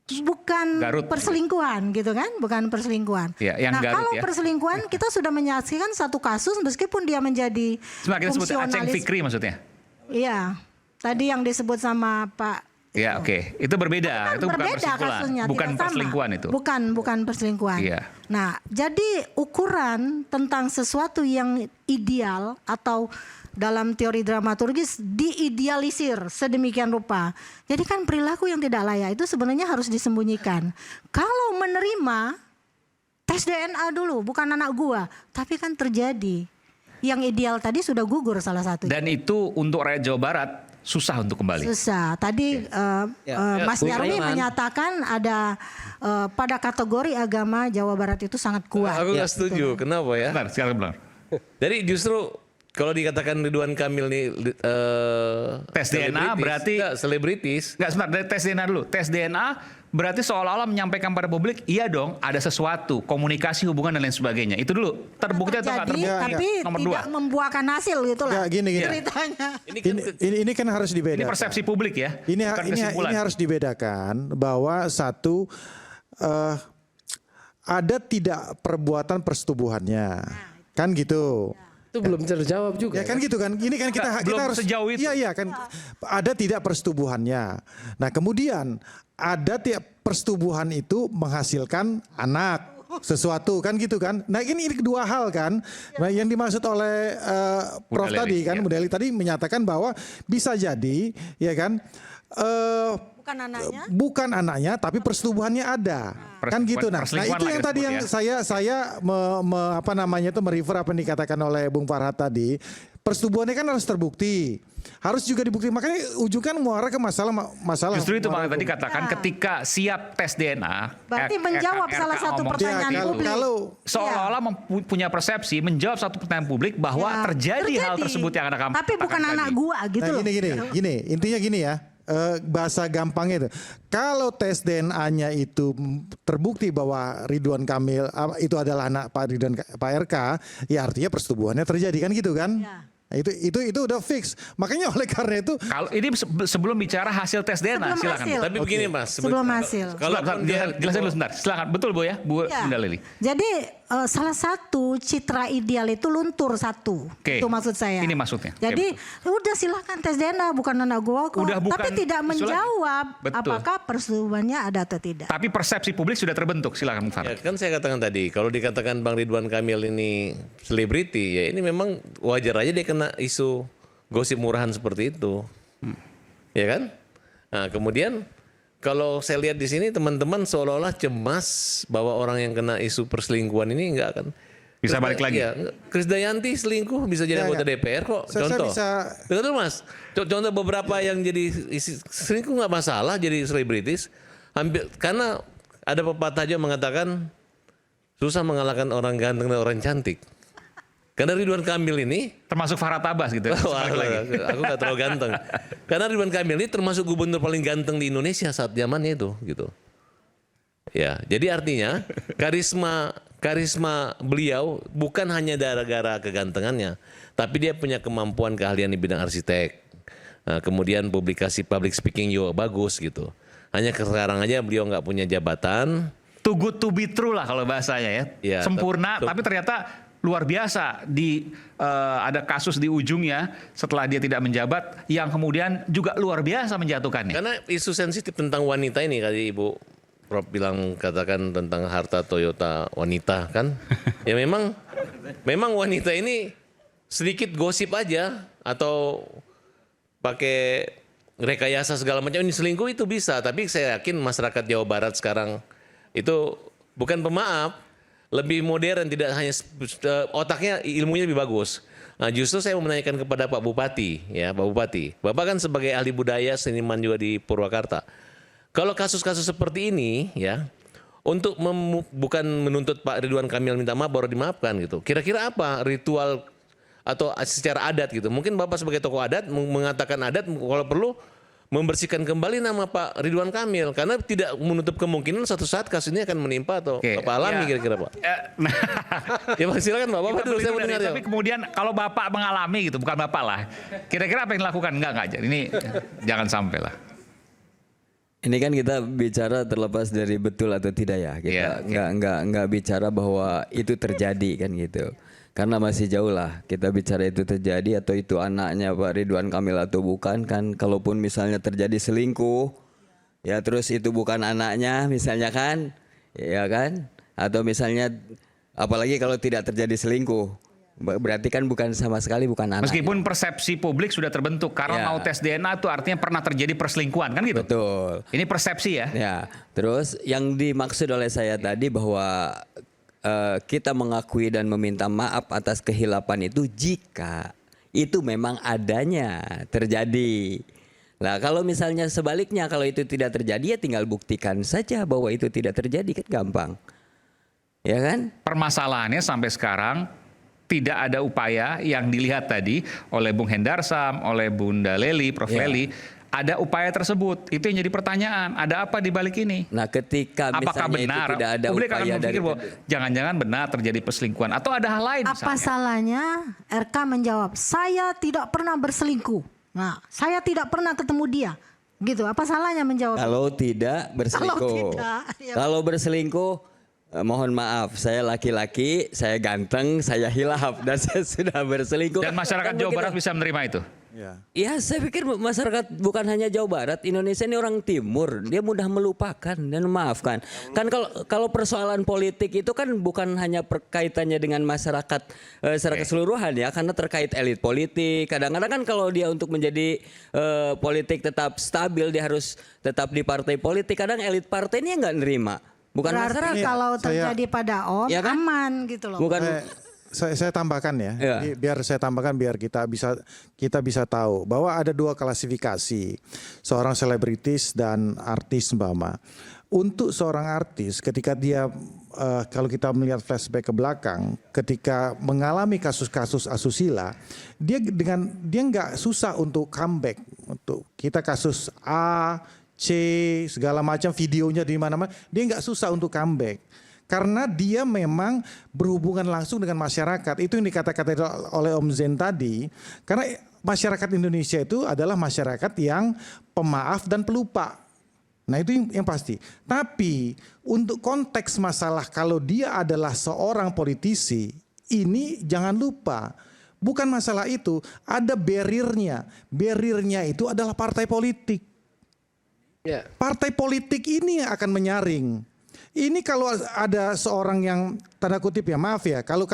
Speaker 11: Bukan
Speaker 2: Garut.
Speaker 11: perselingkuhan gitu kan, bukan perselingkuhan.
Speaker 2: Ya, yang
Speaker 11: nah
Speaker 2: Garut,
Speaker 11: kalau
Speaker 2: ya.
Speaker 11: perselingkuhan kita sudah menyaksikan satu kasus meskipun dia menjadi
Speaker 2: Kita sebut Aceng
Speaker 11: fungsionalis.
Speaker 2: Fikri maksudnya.
Speaker 11: Iya, tadi yang disebut sama Pak.
Speaker 2: Ya, oke. Itu berbeda. Itu bukan
Speaker 11: Berbeda
Speaker 2: perselingkuhan.
Speaker 11: kasusnya,
Speaker 2: Bukan
Speaker 11: tidak sama.
Speaker 2: perselingkuhan itu.
Speaker 11: Bukan perselingkuhan.
Speaker 2: Iya.
Speaker 11: Nah, jadi ukuran tentang sesuatu yang ideal atau dalam teori dramaturgis diidealisir sedemikian rupa. Jadi kan perilaku yang tidak layak itu sebenarnya harus disembunyikan. Kalau menerima tes DNA dulu, bukan anak gua, tapi kan terjadi. Yang ideal tadi sudah gugur salah satu.
Speaker 2: Dan itu untuk rakyat Jawa Barat susah untuk kembali.
Speaker 11: Susah. Tadi Mas Nyarwi menyatakan ada pada kategori agama Jawa Barat itu sangat kuat.
Speaker 1: Aku nggak setuju. Kenapa ya?
Speaker 2: Benar.
Speaker 1: Jadi justru kalau dikatakan Ridwan Kamil nih
Speaker 2: tes DNA berarti
Speaker 1: selebritis.
Speaker 2: Enggak, sebentar, dari tes DNA dulu. Tes DNA berarti seolah-olah menyampaikan pada publik, iya dong, ada sesuatu, komunikasi, hubungan dan lain sebagainya. Itu dulu terbukti atau nggak terbukti?
Speaker 11: Tapi
Speaker 2: Nomor
Speaker 11: tidak membuahkan hasil gitu lah.
Speaker 12: Gini.
Speaker 11: Ceritanya.
Speaker 12: Ini kan harus dibedakan.
Speaker 2: Ini persepsi publik ya.
Speaker 12: Ini
Speaker 2: kesimpulan.
Speaker 12: harus dibedakan bahwa satu ada tidak perbuatan persetubuhannya, kan gitu.
Speaker 15: Itu belum terjawab juga.
Speaker 12: Ya kan gitu kan. Ini kan kita harus
Speaker 2: sejauh itu.
Speaker 12: Iya kan. Ada tidak persetubuhannya. Nah, kemudian ada tidak persetubuhan itu menghasilkan anak sesuatu kan gitu kan. Nah, ini dua hal kan. Nah, yang dimaksud oleh Prof tadi kan, Mudeli tadi menyatakan bahwa bisa jadi ya kan bukan anaknya tapi persetubuhannya ada. Kan gitu. Nah itu yang tadi yang saya merefer apa yang dikatakan oleh Bung Farhad tadi. Persetubuhannya kan harus terbukti. Harus juga dibuktikan. Makanya ujung kan muara ke masalah.
Speaker 2: Justru itu Bang tadi katakan ketika siap tes DNA.
Speaker 11: Berarti menjawab salah satu pertanyaan publik.
Speaker 2: Seolah-olah punya persepsi menjawab satu pertanyaan publik bahwa terjadi hal tersebut yang ada.
Speaker 11: Tapi bukan anak gua gitu loh.
Speaker 12: Gini, intinya gini ya. Bahasa gampangnya itu. Kalau tes DNA-nya itu terbukti bahwa Ridwan Kamil itu adalah anak Pak RK, ya artinya persetubuhannya terjadi kan gitu kan? Ya. Nah, itu udah fix. Makanya oleh karena itu
Speaker 2: kalau ini sebelum bicara hasil tes DNA silakan.
Speaker 1: Tapi begini Mas,
Speaker 11: sebelum hasil.
Speaker 2: Kalau jelasin dulu sebentar. Silakan. Betul Bu ya, Bu Indah Lili.
Speaker 11: Jadi salah satu citra ideal itu luntur satu. Itu maksud saya.
Speaker 2: Ini maksudnya.
Speaker 11: Jadi udah silakan tes DNA bukan anak gua kok. Tapi tidak menjawab apakah persetubuhannya ada atau tidak.
Speaker 2: Tapi persepsi publik sudah terbentuk. Silakan Bung
Speaker 1: Ya, kan saya katakan tadi, kalau dikatakan Bang Ridwan Kamil ini selebriti, ya ini memang wajar aja dia kena isu gosip murahan seperti itu. Ya kan? Nah, kemudian kalau saya lihat di sini teman-teman seolah-olah cemas bahwa orang yang kena isu perselingkuhan ini enggak akan
Speaker 2: bisa balik lagi.
Speaker 1: Ya, Krisdayanti selingkuh bisa jadi anggota DPR kok. Contoh. Betul Mas. Contoh beberapa yang jadi selingkuh nggak masalah jadi selebritis. Hampir karena ada pepatah aja mengatakan susah mengalahkan orang ganteng dan orang cantik. Karena Ridwan Kamil ini
Speaker 2: termasuk Farhad Abbas gitu.
Speaker 1: Aku nggak terlalu ganteng. Karena Ridwan Kamil ini termasuk gubernur paling ganteng di Indonesia saat zamannya itu, gitu. Ya, jadi artinya karisma beliau bukan hanya gara-gara kegantengannya, tapi dia punya kemampuan keahlian di bidang arsitek. Nah, kemudian publikasi public speaking juga bagus gitu. Hanya sekarang aja beliau nggak punya jabatan.
Speaker 2: Too good to be true lah kalau bahasanya ya. Sempurna, tapi ternyata luar biasa ada kasus di ujungnya setelah dia tidak menjabat yang kemudian juga luar biasa menjatuhkannya.
Speaker 1: Karena isu sensitif tentang wanita ini tadi Ibu Prof bilang katakan tentang harta Toyota wanita kan. Ya memang wanita ini sedikit gosip aja atau pakai rekayasa segala macam ini selingkuh itu bisa, tapi saya yakin masyarakat Jawa Barat sekarang itu bukan pemaaf. Lebih modern, tidak hanya otaknya, ilmunya lebih bagus. Nah, justru saya mau menanyakan kepada Pak Bupati, ya Pak Bupati. Bapak kan sebagai ahli budaya, seniman juga di Purwakarta. Kalau kasus-kasus seperti ini, ya, untuk bukan menuntut Pak Ridwan Kamil minta maaf baru dimaafkan gitu. Kira-kira apa ritual atau secara adat gitu? Mungkin Bapak sebagai tokoh adat mengatakan adat kalau perlu membersihkan kembali nama Pak Ridwan Kamil karena tidak menutup kemungkinan suatu saat kasus ini akan menimpa atau Bapak alami kira-kira Pak. Ya Pak silakan Pak. Bapak dulu saya mendengar ya.
Speaker 2: Tapi kemudian kalau Bapak mengalami gitu, bukan Bapak lah. Kira-kira apa yang dilakukan? Enggak. Ini jangan sampai lah.
Speaker 13: Ini kan kita bicara terlepas dari betul atau tidak ya. Kita nggak bicara bahwa itu terjadi kan gitu. Karena masih jauh lah kita bicara itu terjadi atau itu anaknya Pak Ridwan Kamil atau bukan kan. Kalaupun misalnya terjadi selingkuh, ya terus itu bukan anaknya misalnya kan, ya kan. Atau misalnya apalagi kalau tidak terjadi selingkuh, berarti kan bukan sama sekali bukan anak.
Speaker 2: Meskipun persepsi publik sudah terbentuk karena mau tes DNA itu artinya pernah terjadi perselingkuhan kan gitu.
Speaker 13: Betul.
Speaker 2: Ini persepsi ya.
Speaker 13: Ya. Terus yang dimaksud oleh saya tadi bahwa kita mengakui dan meminta maaf atas kehilapan itu jika itu memang adanya terjadi. Nah kalau misalnya sebaliknya kalau itu tidak terjadi ya tinggal buktikan saja bahwa itu tidak terjadi kan gampang. Ya kan?
Speaker 2: Permasalahannya sampai sekarang tidak ada upaya yang dilihat tadi oleh Bung Hendarsam, oleh Bunda Leli, Prof. Leli. Ada upaya tersebut, itu yang jadi pertanyaan. Ada apa di balik ini?
Speaker 13: Nah, ketika
Speaker 2: apakah benar
Speaker 13: itu tidak ada
Speaker 2: publik
Speaker 13: upaya
Speaker 2: akan berpikir bahwa jangan-jangan benar terjadi perselingkuhan atau ada hal lain?
Speaker 11: Apa salahnya RK menjawab, saya tidak pernah berselingkuh. Nah, saya tidak pernah ketemu dia. Gitu. Apa salahnya menjawab?
Speaker 13: Kalau tidak berselingkuh. Kalau berselingkuh, mohon maaf, saya laki-laki, saya ganteng, saya hilaf dan saya sudah berselingkuh.
Speaker 2: Dan masyarakat Jawa Barat bisa menerima itu?
Speaker 13: Ya saya pikir masyarakat bukan hanya Jawa Barat, Indonesia ini orang timur, dia mudah melupakan dan memaafkan. Kan kalau persoalan politik itu kan bukan hanya perkaitannya dengan masyarakat secara keseluruhan ya, karena terkait elit politik. Kadang-kadang kan kalau dia untuk menjadi politik tetap stabil, dia harus tetap di partai politik. Kadang elit partai ini nggak nerima. Bukan
Speaker 11: berarti
Speaker 13: masyarakat.
Speaker 11: kalau terjadi pada Om ya kan? Aman gitu loh.
Speaker 12: Bukan. Saya tambahkan ya, biar saya tambahkan biar kita bisa tahu bahwa ada dua klasifikasi seorang selebritis dan artis Mbak. Untuk seorang artis ketika dia kalau kita melihat flashback ke belakang ketika mengalami kasus-kasus asusila, dia nggak susah untuk comeback. Untuk kita kasus A, C segala macam videonya di mana-mana, dia nggak susah untuk comeback. Karena dia memang berhubungan langsung dengan masyarakat. Itu yang dikatakan oleh Om Zen tadi. Karena masyarakat Indonesia itu adalah masyarakat yang pemaaf dan pelupa. Nah itu yang pasti. Tapi untuk konteks masalah kalau dia adalah seorang politisi, ini jangan lupa. Bukan masalah itu, ada barriernya. Barriernya itu adalah partai politik. Partai politik ini yang akan menyaring. Ini kalau ada seorang yang tanda kutip ya maaf ya, kalau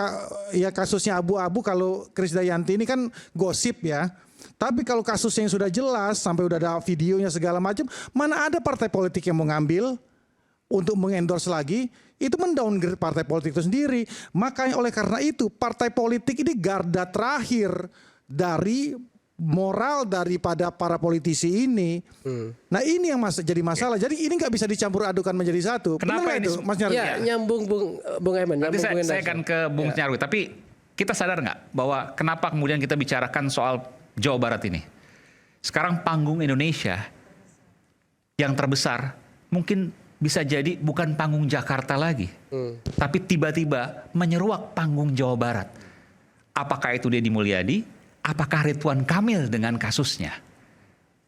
Speaker 12: ya kasusnya abu-abu, kalau Krisdayanti ini kan gosip ya. Tapi kalau kasusnya yang sudah jelas sampai udah ada videonya segala macam, mana ada partai politik yang mau ngambil untuk mengendorse lagi, itu mendowngrade partai politik itu sendiri. Makanya oleh karena itu partai politik ini garda terakhir dari moral daripada para politisi ini. Nah ini yang jadi masalah. Jadi ini nggak bisa dicampur adukan menjadi satu.
Speaker 15: Kenapa
Speaker 12: itu, Mas Nyarwi?
Speaker 15: Ya, nyambung Bung Emen.
Speaker 2: Nanti saya akan ke Bung Nyarwi. Tapi kita sadar nggak bahwa kenapa kemudian kita bicarakan soal Jawa Barat ini? Sekarang panggung Indonesia yang terbesar mungkin bisa jadi bukan panggung Jakarta lagi, tapi tiba-tiba menyeruak panggung Jawa Barat. Apakah itu Deddy Mulyadi? Apakah Ridwan Kamil dengan kasusnya?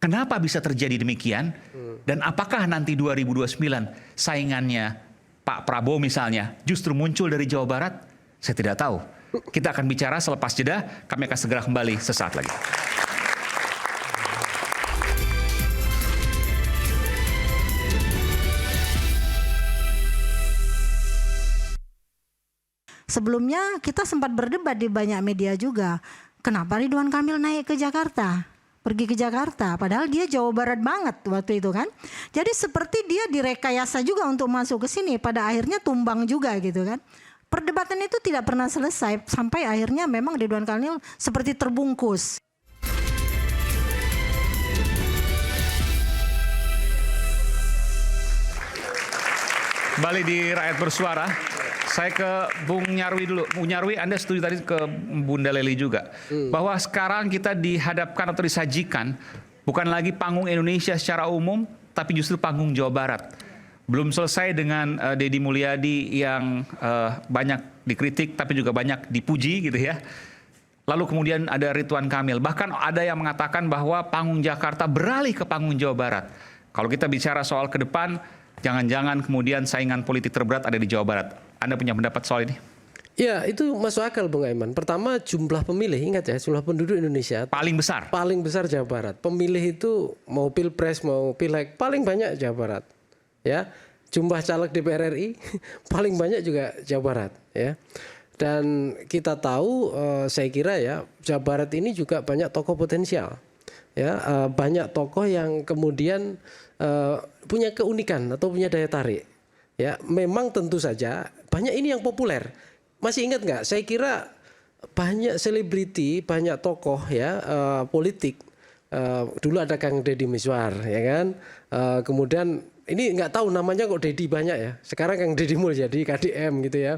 Speaker 2: Kenapa bisa terjadi demikian? Dan apakah nanti 2029 saingannya Pak Prabowo misalnya justru muncul dari Jawa Barat? Saya tidak tahu. Kita akan bicara selepas jeda. Kami akan segera kembali sesaat lagi.
Speaker 11: Sebelumnya kita sempat berdebat di banyak media juga. Kenapa Ridwan Kamil naik ke Jakarta? Pergi ke Jakarta, padahal dia Jawa Barat banget waktu itu kan. Jadi seperti dia direkayasa juga untuk masuk ke sini, pada akhirnya tumbang juga gitu kan. Perdebatan itu tidak pernah selesai sampai akhirnya memang Ridwan Kamil seperti terbungkus.
Speaker 2: Kembali di Rakyat Bersuara. Saya ke Bung Nyarwi dulu. Bung Nyarwi, Anda setuju tadi ke Bunda Leli juga. Bahwa sekarang kita dihadapkan atau disajikan bukan lagi panggung Indonesia secara umum, tapi justru panggung Jawa Barat. Belum selesai dengan Deddy Mulyadi yang banyak dikritik tapi juga banyak dipuji gitu ya. Lalu kemudian ada Ridwan Kamil. Bahkan ada yang mengatakan bahwa panggung Jakarta beralih ke panggung Jawa Barat. Kalau kita bicara soal ke depan, jangan-jangan kemudian saingan politik terberat ada di Jawa Barat. Anda punya pendapat soal ini?
Speaker 15: Ya, itu masuk akal Bung Aiman. Pertama, jumlah pemilih, ingat ya, jumlah penduduk Indonesia
Speaker 2: paling besar.
Speaker 15: Paling besar Jawa Barat. Pemilih itu mau Pilpres mau Pileg paling banyak Jawa Barat. Ya. Jumlah caleg DPR RI paling banyak juga Jawa Barat, ya. Dan kita tahu, saya kira ya, Jawa Barat ini juga banyak tokoh potensial. Ya, banyak tokoh yang kemudian punya keunikan atau punya daya tarik. Ya, memang tentu saja banyak ini yang populer. Masih ingat nggak? Saya kira banyak selebriti, banyak tokoh ya politik. Dulu ada Kang Deddy Mizwar, ya kan. Kemudian ini nggak tahu namanya kok Deddy banyak ya. Sekarang Kang Deddy Mulyadi KDM gitu ya.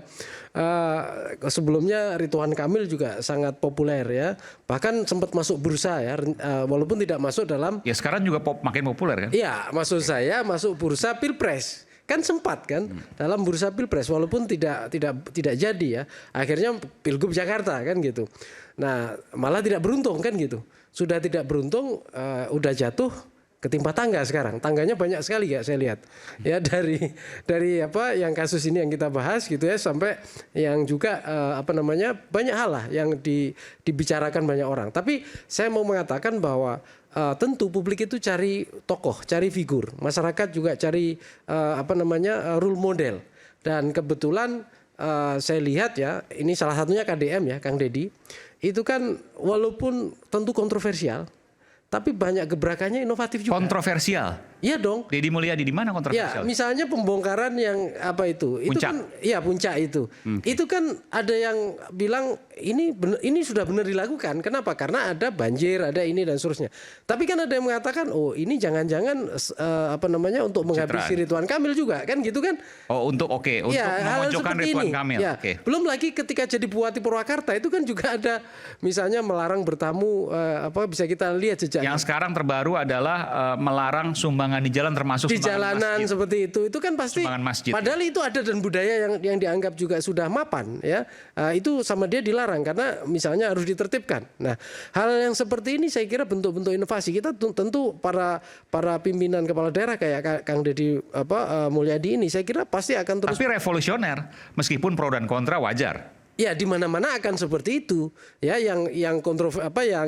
Speaker 15: Sebelumnya Ridwan Kamil juga sangat populer ya. Bahkan sempat masuk bursa ya. Walaupun tidak masuk dalam.
Speaker 2: Ya sekarang juga makin populer kan?
Speaker 15: Iya, maksud saya masuk bursa Pilpres. Kan sempat kan dalam bursa Pilpres walaupun tidak jadi ya. Akhirnya Pilgub Jakarta kan gitu. Nah, malah tidak beruntung kan gitu. Sudah tidak beruntung udah jatuh ketimpa tangga sekarang. Tangganya banyak sekali ya saya lihat. Ya dari apa yang kasus ini yang kita bahas gitu ya sampai yang juga banyak hal lah yang dibicarakan banyak orang. Tapi saya mau mengatakan bahwa tentu publik itu cari tokoh, cari figur. Masyarakat juga cari role model. Dan kebetulan saya lihat ya, ini salah satunya KDM ya, Kang Deddy. Itu kan walaupun tentu kontroversial, tapi banyak gebrakannya inovatif juga.
Speaker 2: Kontroversial?
Speaker 15: Iya dong.
Speaker 2: Deddy Mulyadi di mana kontroversial?
Speaker 15: Ya, misalnya pembongkaran yang apa itu?
Speaker 2: Puncak.
Speaker 15: Kan, ya puncak itu. Itu kan ada yang bilang ini sudah benar dilakukan. Kenapa? Karena ada banjir, ada ini dan seterusnya. Tapi kan ada yang mengatakan, oh ini jangan-jangan untuk menghabisi Ridwan Kamil juga, kan gitu kan?
Speaker 2: Oh untuk untuk memojokkan Ridwan Kamil.
Speaker 15: Ya. Belum lagi ketika jadi Bupati Purwakarta itu kan juga ada misalnya melarang bertamu bisa kita lihat jejaknya.
Speaker 2: Yang sekarang terbaru adalah melarang sumbangan di jalan termasuk
Speaker 15: di jalanan masjid. Seperti itu kan pasti padahal itu ada dan budaya yang dianggap juga sudah mapan ya, itu sama dia dilarang karena misalnya harus ditertibkan. Nah, hal yang seperti ini saya kira bentuk-bentuk inovasi. Kita tentu para pimpinan kepala daerah kayak Kang Deddy Mulyadi ini saya kira pasti akan terus.
Speaker 2: Tapi revolusioner meskipun pro dan kontra wajar.
Speaker 15: Ya di mana-mana akan seperti itu ya, yang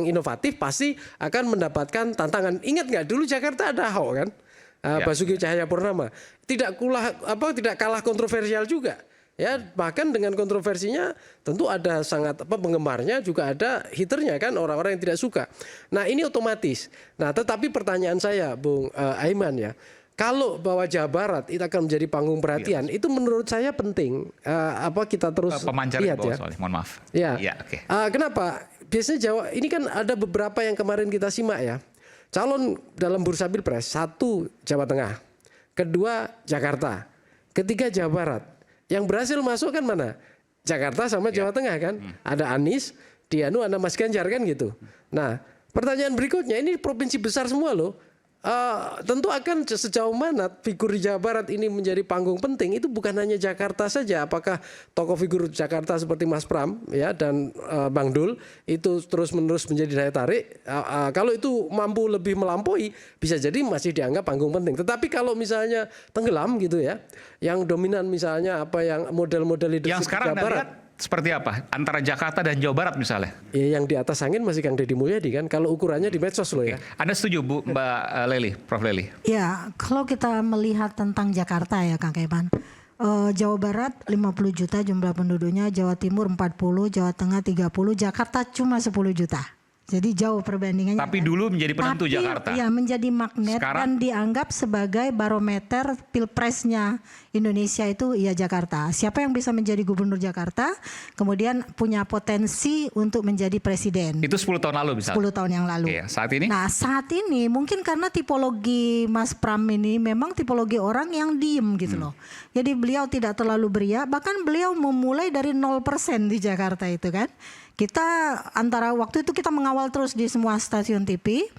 Speaker 15: inovatif pasti akan mendapatkan tantangan. Ingat nggak dulu Jakarta ada Ahok kan, Basuki Cahayapurnama tidak kalah kontroversial juga ya, bahkan dengan kontroversinya tentu ada sangat penggemarnya juga ada haternya kan, orang-orang yang tidak suka. Nah ini otomatis. Nah tetapi pertanyaan saya Bung Aiman ya, kalau bahwa Jawa Barat itu akan menjadi panggung perhatian, itu menurut saya penting. Kita terus lihat ya.
Speaker 2: Mohon maaf.
Speaker 15: Ya. Okay. Kenapa? Biasanya Jawa ini kan ada beberapa yang kemarin kita simak ya. Calon dalam bursa Pilpres, 1 Jawa Tengah, 2 Jakarta, 3 Jawa Barat. Yang berhasil masuk kan mana? Jakarta sama Jawa Tengah kan. Ada Anies, ada Mas Ganjar kan gitu. Nah, pertanyaan berikutnya, ini provinsi besar semua loh. Tentu akan sejauh mana figur di Jawa Barat ini menjadi panggung penting, itu bukan hanya Jakarta saja. Apakah tokoh figur Jakarta seperti Mas Pram ya dan Bang Dul itu terus-menerus menjadi daya tarik? Kalau itu mampu lebih melampaui, bisa jadi masih dianggap panggung penting. Tetapi kalau misalnya tenggelam gitu ya, yang dominan misalnya yang model-model leadership
Speaker 2: yang sekarang
Speaker 15: Jawa Barat.
Speaker 2: Seperti apa? Antara Jakarta dan Jawa Barat misalnya?
Speaker 15: Ya, yang di atas angin masih Kang Deddy Mulyadi kan. Kalau ukurannya di medsos loh ya.
Speaker 2: Anda setuju Bu, Mbak Leli, Prof Leli?
Speaker 11: Ya, kalau kita melihat tentang Jakarta ya Kang Kaiman. Jawa Barat 50 juta jumlah penduduknya, Jawa Timur 40, Jawa Tengah 30, Jakarta cuma 10 juta. Jadi jauh perbandingannya.
Speaker 2: Tapi dulu menjadi penentu Jakarta.
Speaker 11: Iya, menjadi magnet dan dianggap sebagai barometer pilpresnya Indonesia itu ya Jakarta. Siapa yang bisa menjadi gubernur Jakarta, kemudian punya potensi untuk menjadi presiden.
Speaker 2: Itu 10 tahun lalu misalnya?
Speaker 11: 10 tahun yang lalu.
Speaker 2: Oke, saat ini?
Speaker 11: Nah saat ini mungkin karena tipologi Mas Pram ini memang tipologi orang yang diem gitu loh. Jadi beliau tidak terlalu beria, bahkan beliau memulai dari 0% di Jakarta itu kan. Kita antara waktu itu kita mengawal terus di semua stasiun TV,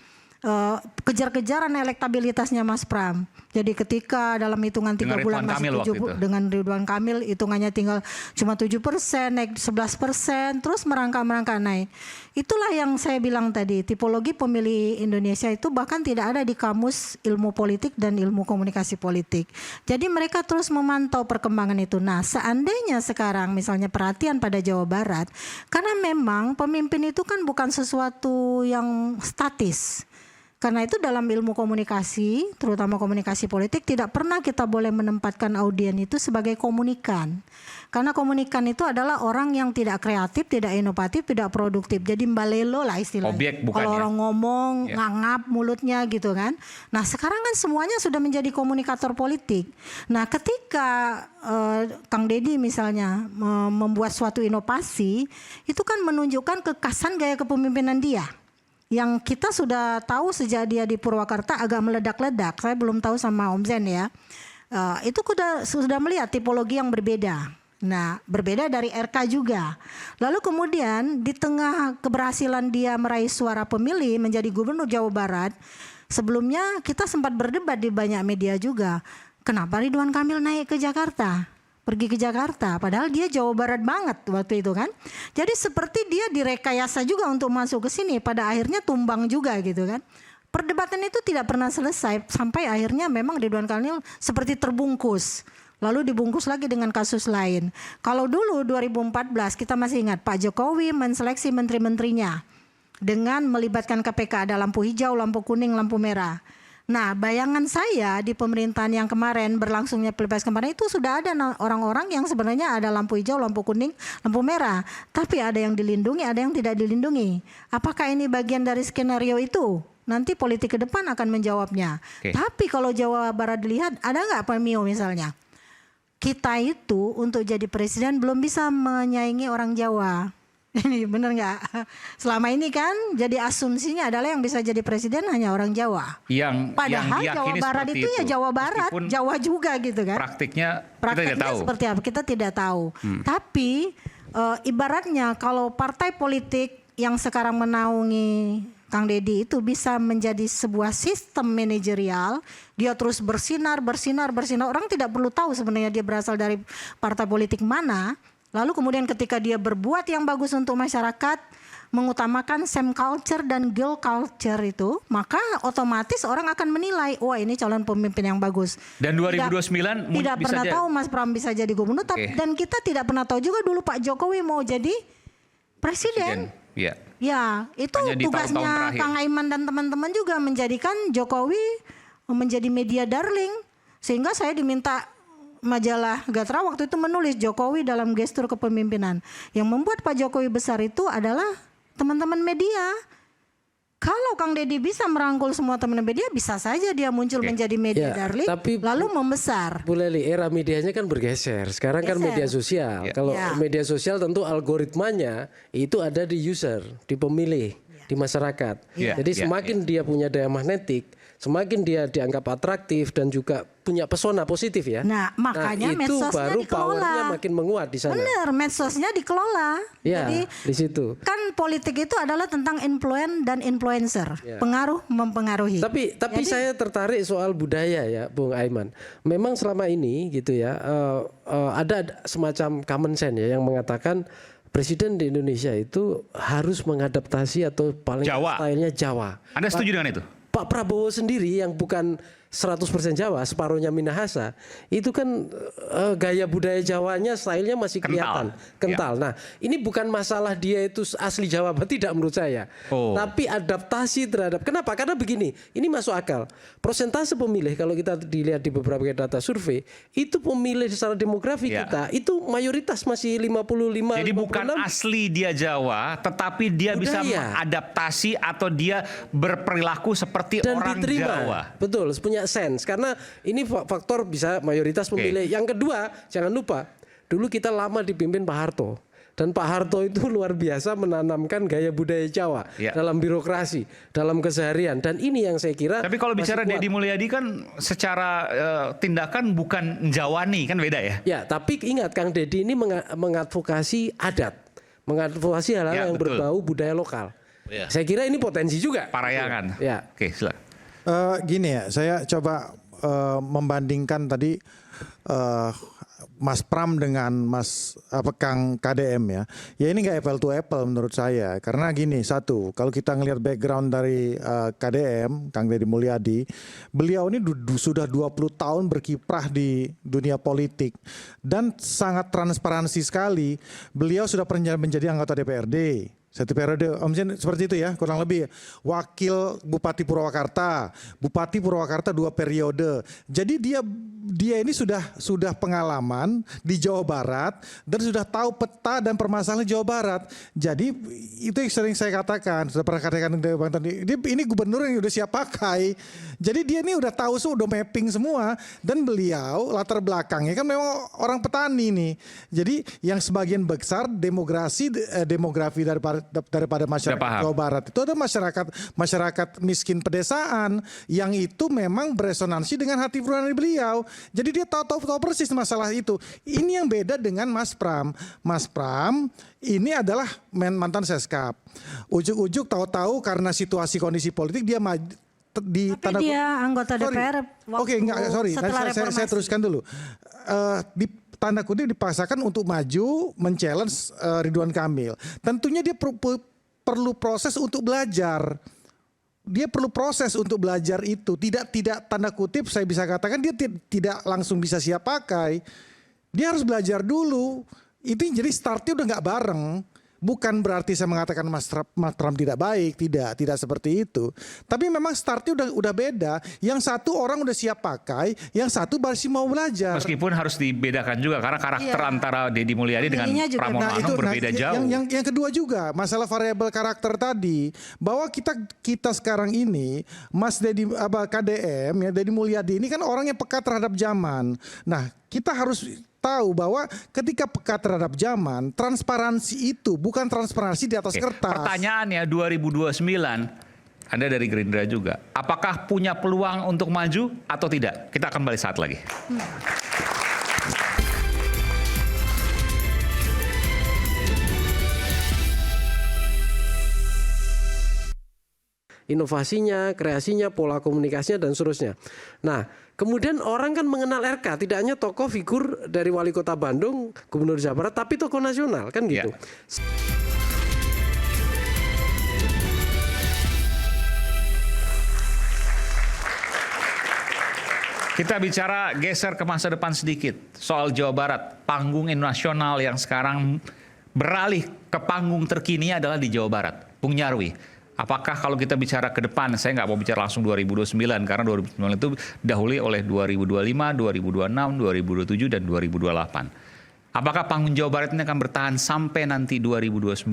Speaker 11: kejar-kejaran elektabilitasnya Mas Pram. Jadi ketika dalam hitungan 3 bulan masih 7 dengan Ridwan Kamil hitungannya tinggal cuma 7%, naik 11%, terus merangkak naik. Itulah yang saya bilang tadi, tipologi pemilih Indonesia itu bahkan tidak ada di kamus ilmu politik dan ilmu komunikasi politik. Jadi mereka terus memantau perkembangan itu. Nah, seandainya sekarang misalnya perhatian pada Jawa Barat, karena memang pemimpin itu kan bukan sesuatu yang statis. Karena itu dalam ilmu komunikasi, terutama komunikasi politik, tidak pernah kita boleh menempatkan audien itu sebagai komunikan. Karena komunikan itu adalah orang yang tidak kreatif, tidak inovatif, tidak produktif. Jadi mbalelo lah istilahnya.
Speaker 2: Objek bukannya.
Speaker 11: Kalau orang ngomong, ngangap mulutnya gitu kan. Nah sekarang kan semuanya sudah menjadi komunikator politik. Nah ketika Kang Deddy misalnya membuat suatu inovasi, itu kan menunjukkan kekasan gaya kepemimpinan dia. Yang kita sudah tahu sejak dia di Purwakarta agak meledak-ledak. Saya belum tahu sama Om Zen ya. Itu sudah melihat tipologi yang berbeda. Nah, berbeda dari RK juga. Lalu kemudian di tengah keberhasilan dia meraih suara pemilih menjadi gubernur Jawa Barat, sebelumnya kita sempat berdebat di banyak media juga. Kenapa Ridwan Kamil naik ke Jakarta? Pergi ke Jakarta, padahal dia Jawa Barat banget waktu itu kan. Jadi seperti dia direkayasa juga untuk masuk ke sini, pada akhirnya tumbang juga gitu kan. Perdebatan itu tidak pernah selesai sampai akhirnya memang Ridwan Kamil seperti terbungkus. Lalu dibungkus lagi dengan kasus lain. Kalau dulu 2014 kita masih ingat Pak Jokowi menseleksi menteri-menterinya dengan melibatkan KPK, ada lampu hijau, lampu kuning, lampu merah. Nah, bayangan saya di pemerintahan yang kemarin berlangsungnya Pilpres kemarin itu sudah ada orang-orang yang sebenarnya ada lampu hijau, lampu kuning, lampu merah. Tapi ada yang dilindungi, ada yang tidak dilindungi. Apakah ini bagian dari skenario itu? Nanti politik ke depan akan menjawabnya. Tapi kalau Jawa Barat dilihat, ada nggak Pak Mio misalnya? Kita itu untuk jadi presiden belum bisa menyaingi orang Jawa. Ini benar nggak? Selama ini kan jadi asumsinya adalah yang bisa jadi presiden hanya orang Jawa. Padahal Jawa Barat itu ya Jawa Barat, Jawa juga gitu kan.
Speaker 2: Praktiknya kita tidak tahu.
Speaker 11: Seperti apa? Kita tidak tahu. Tapi ibaratnya kalau partai politik yang sekarang menaungi Kang Deddy itu bisa menjadi sebuah sistem manajerial, dia terus bersinar. Orang tidak perlu tahu sebenarnya dia berasal dari partai politik mana. Lalu kemudian ketika dia berbuat yang bagus untuk masyarakat, mengutamakan Sam culture dan girl culture itu, maka otomatis orang akan menilai, wah ini calon pemimpin yang bagus.
Speaker 2: Dan 2029
Speaker 11: tidak
Speaker 2: bisa
Speaker 11: pernah tahu Mas Pram bisa jadi gubernur, dan kita tidak pernah tahu juga dulu Pak Jokowi mau jadi presiden. Ya, itu tugasnya Kang Aiman dan teman-teman juga menjadikan Jokowi menjadi media darling, sehingga saya diminta majalah Gatra waktu itu menulis Jokowi dalam gestur kepemimpinan. Yang membuat Pak Jokowi besar itu adalah teman-teman media. Kalau Kang Deddy bisa merangkul semua teman media, bisa saja dia muncul menjadi media darling, tapi lalu membesar.
Speaker 15: Bu Leli, era medianya kan bergeser. Sekarang kan media sosial. Kalau media sosial tentu algoritmanya itu ada di user, di pemilih, di masyarakat. Jadi semakin dia punya daya magnetik, semakin dia dianggap atraktif dan juga punya pesona positif ya.
Speaker 11: Nah, makanya
Speaker 15: itu
Speaker 11: medsosnya
Speaker 15: baru
Speaker 11: dikelola.
Speaker 15: powernya makin menguat di sana.
Speaker 11: Benar, medsosnya dikelola.
Speaker 15: Ya,
Speaker 11: jadi
Speaker 15: di situ.
Speaker 11: Kan politik itu adalah tentang influence dan influencer. Pengaruh mempengaruhi.
Speaker 15: Tapi saya tertarik soal budaya ya, Bung Aiman. Memang selama ini gitu ya, ada semacam common sense ya yang mengatakan presiden di Indonesia itu harus mengadaptasi atau paling stylenya Jawa.
Speaker 2: Anda setuju dengan itu?
Speaker 15: Pak Prabowo sendiri yang bukan 100% Jawa, separuhnya Minahasa, itu kan gaya budaya Jawanya, stylenya masih kelihatan kental. Nah, ini bukan masalah dia itu asli Jawa, tidak menurut saya. Tapi adaptasi terhadap, kenapa? Karena begini, ini masuk akal. Persentase pemilih kalau kita dilihat di beberapa data survei, itu pemilih secara demografi kita, itu mayoritas masih 55.
Speaker 2: Jadi
Speaker 15: 56.
Speaker 2: bukan asli dia Jawa, tetapi dia bisa mengadaptasi atau dia berperilaku seperti
Speaker 15: dan
Speaker 2: orang
Speaker 15: diterima.
Speaker 2: Jawa.
Speaker 15: Betul, punya sense. Karena ini faktor bisa mayoritas pemilih. Yang kedua, jangan lupa, dulu kita lama dipimpin Pak Harto. Dan Pak Harto itu luar biasa menanamkan gaya budaya Jawa dalam birokrasi, dalam keseharian. Dan ini yang saya kira.
Speaker 2: Tapi kalau bicara Deddy Mulyadi kan secara tindakan bukan Jawani, kan beda ya?
Speaker 15: Ya, tapi ingat Kang Deddy ini mengadvokasi adat, mengadvokasi hal-hal yang berbau budaya lokal. Saya kira ini potensi juga.
Speaker 2: Parayangan.
Speaker 15: Ya.
Speaker 2: Oke, silakan.
Speaker 12: Gini ya, saya coba membandingkan tadi Mas Pram dengan Kang KDM ya. Ya ini nggak apple to apple menurut saya. Karena gini, satu, kalau kita ngelihat background dari KDM, Kang Deddy Mulyadi, beliau ini sudah 20 tahun berkiprah di dunia politik dan sangat transparansi sekali. Beliau sudah pernah menjadi anggota DPRD. Satu periode, seperti itu ya, kurang lebih. Wakil Bupati Purwakarta 2 periode. Jadi dia ini sudah pengalaman di Jawa Barat dan sudah tahu peta dan permasalahan Jawa Barat. Jadi itu yang sering saya katakan, sudah pernah katakan Bang tadi, ini gubernur yang udah siap pakai. Jadi dia ini udah tahu, udah mapping semua, dan beliau latar belakangnya kan memang orang petani nih. Jadi yang sebagian besar demografi daripada masyarakat Jawa Barat itu ada masyarakat miskin pedesaan yang itu memang beresonansi dengan hati nurani beliau. Jadi dia tahu persis masalah itu. Ini yang beda dengan Mas Pram. Mas Pram ini adalah mantan Seskap. Ujuk-ujuk tahu-tahu karena situasi kondisi politik dia
Speaker 11: Tapi dia anggota DPR
Speaker 12: saya teruskan dulu. Di tanda kutip dipaksakan untuk maju men-challenge Ridwan Kamil. Tentunya dia perlu proses untuk belajar. Dia perlu proses untuk belajar itu. Tidak tanda kutip saya bisa katakan dia tidak langsung bisa siap pakai. Dia harus belajar dulu. Itu jadi startnya udah nggak bareng. Bukan berarti saya mengatakan Mas Pram tidak baik, tidak seperti itu. Tapi memang startnya udah beda. Yang satu orang udah siap pakai, yang satu masih mau belajar.
Speaker 2: Meskipun harus dibedakan juga karena karakter antara Deddy Mulyadi dengan Pramono Anung berbeda jauh.
Speaker 12: Yang kedua juga masalah variabel karakter tadi, bahwa kita sekarang ini Mas KDM ya, Deddy Mulyadi ini kan orang yang peka terhadap zaman. Nah, kita harus tahu bahwa ketika peka terhadap zaman, transparansi itu bukan transparansi di atas kertas.
Speaker 2: Pertanyaannya 2029, Anda dari Gerindra juga, apakah punya peluang untuk maju atau tidak? Kita akan balik saat lagi.
Speaker 15: Inovasinya, kreasinya, pola komunikasinya, dan seterusnya. Nah, kemudian orang kan mengenal RK, tidak hanya tokoh figur dari wali kota Bandung, gubernur Jawa Barat, tapi tokoh nasional, kan gitu.
Speaker 2: Kita bicara geser ke masa depan sedikit, soal Jawa Barat, panggung nasional yang sekarang beralih ke panggung terkini adalah di Jawa Barat. Bung Nyarwi, apakah kalau kita bicara ke depan, saya nggak mau bicara langsung 2029 karena 2029 itu didahului oleh 2025, 2026, 2027 dan 2028. Apakah panggung Jawa Barat ini akan bertahan sampai nanti 2029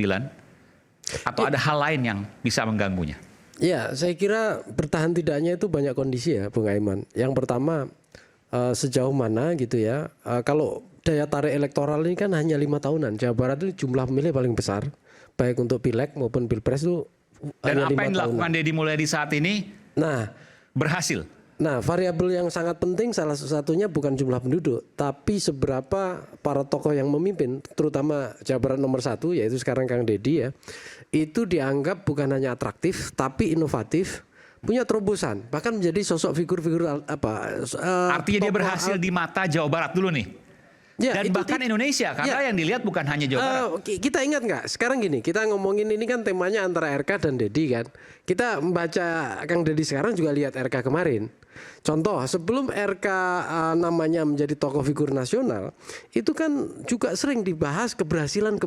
Speaker 2: atau ada hal lain yang bisa mengganggunya?
Speaker 15: Ya, saya kira bertahan tidaknya itu banyak kondisi ya, Bung Aiman. Yang pertama sejauh mana gitu ya. Kalau daya tarik elektoral ini kan hanya 5 tahunan. Jawa Barat itu jumlah pemilih paling besar, baik untuk pileg maupun pilpres itu.
Speaker 2: Dan apa yang dilakukan Deddy Mulyadi saat ini berhasil?
Speaker 15: Nah, variabel yang sangat penting salah satunya bukan jumlah penduduk, tapi seberapa para tokoh yang memimpin, terutama Jawa Barat nomor 1, yaitu sekarang Kang Deddy ya, itu dianggap bukan hanya atraktif, tapi inovatif, punya terobosan, bahkan menjadi sosok figur-figur
Speaker 2: artinya dia berhasil di mata Jawa Barat dulu nih. Ya, dan bahkan Indonesia, karena yang dilihat bukan hanya Jawa Barat.
Speaker 15: Kita ingat nggak? Sekarang gini, kita ngomongin ini kan temanya antara RK dan Deddy kan. Kita membaca Kang Deddy sekarang juga lihat RK kemarin. Contoh, sebelum RK namanya menjadi tokoh figur nasional, itu kan juga sering dibahas keberhasilan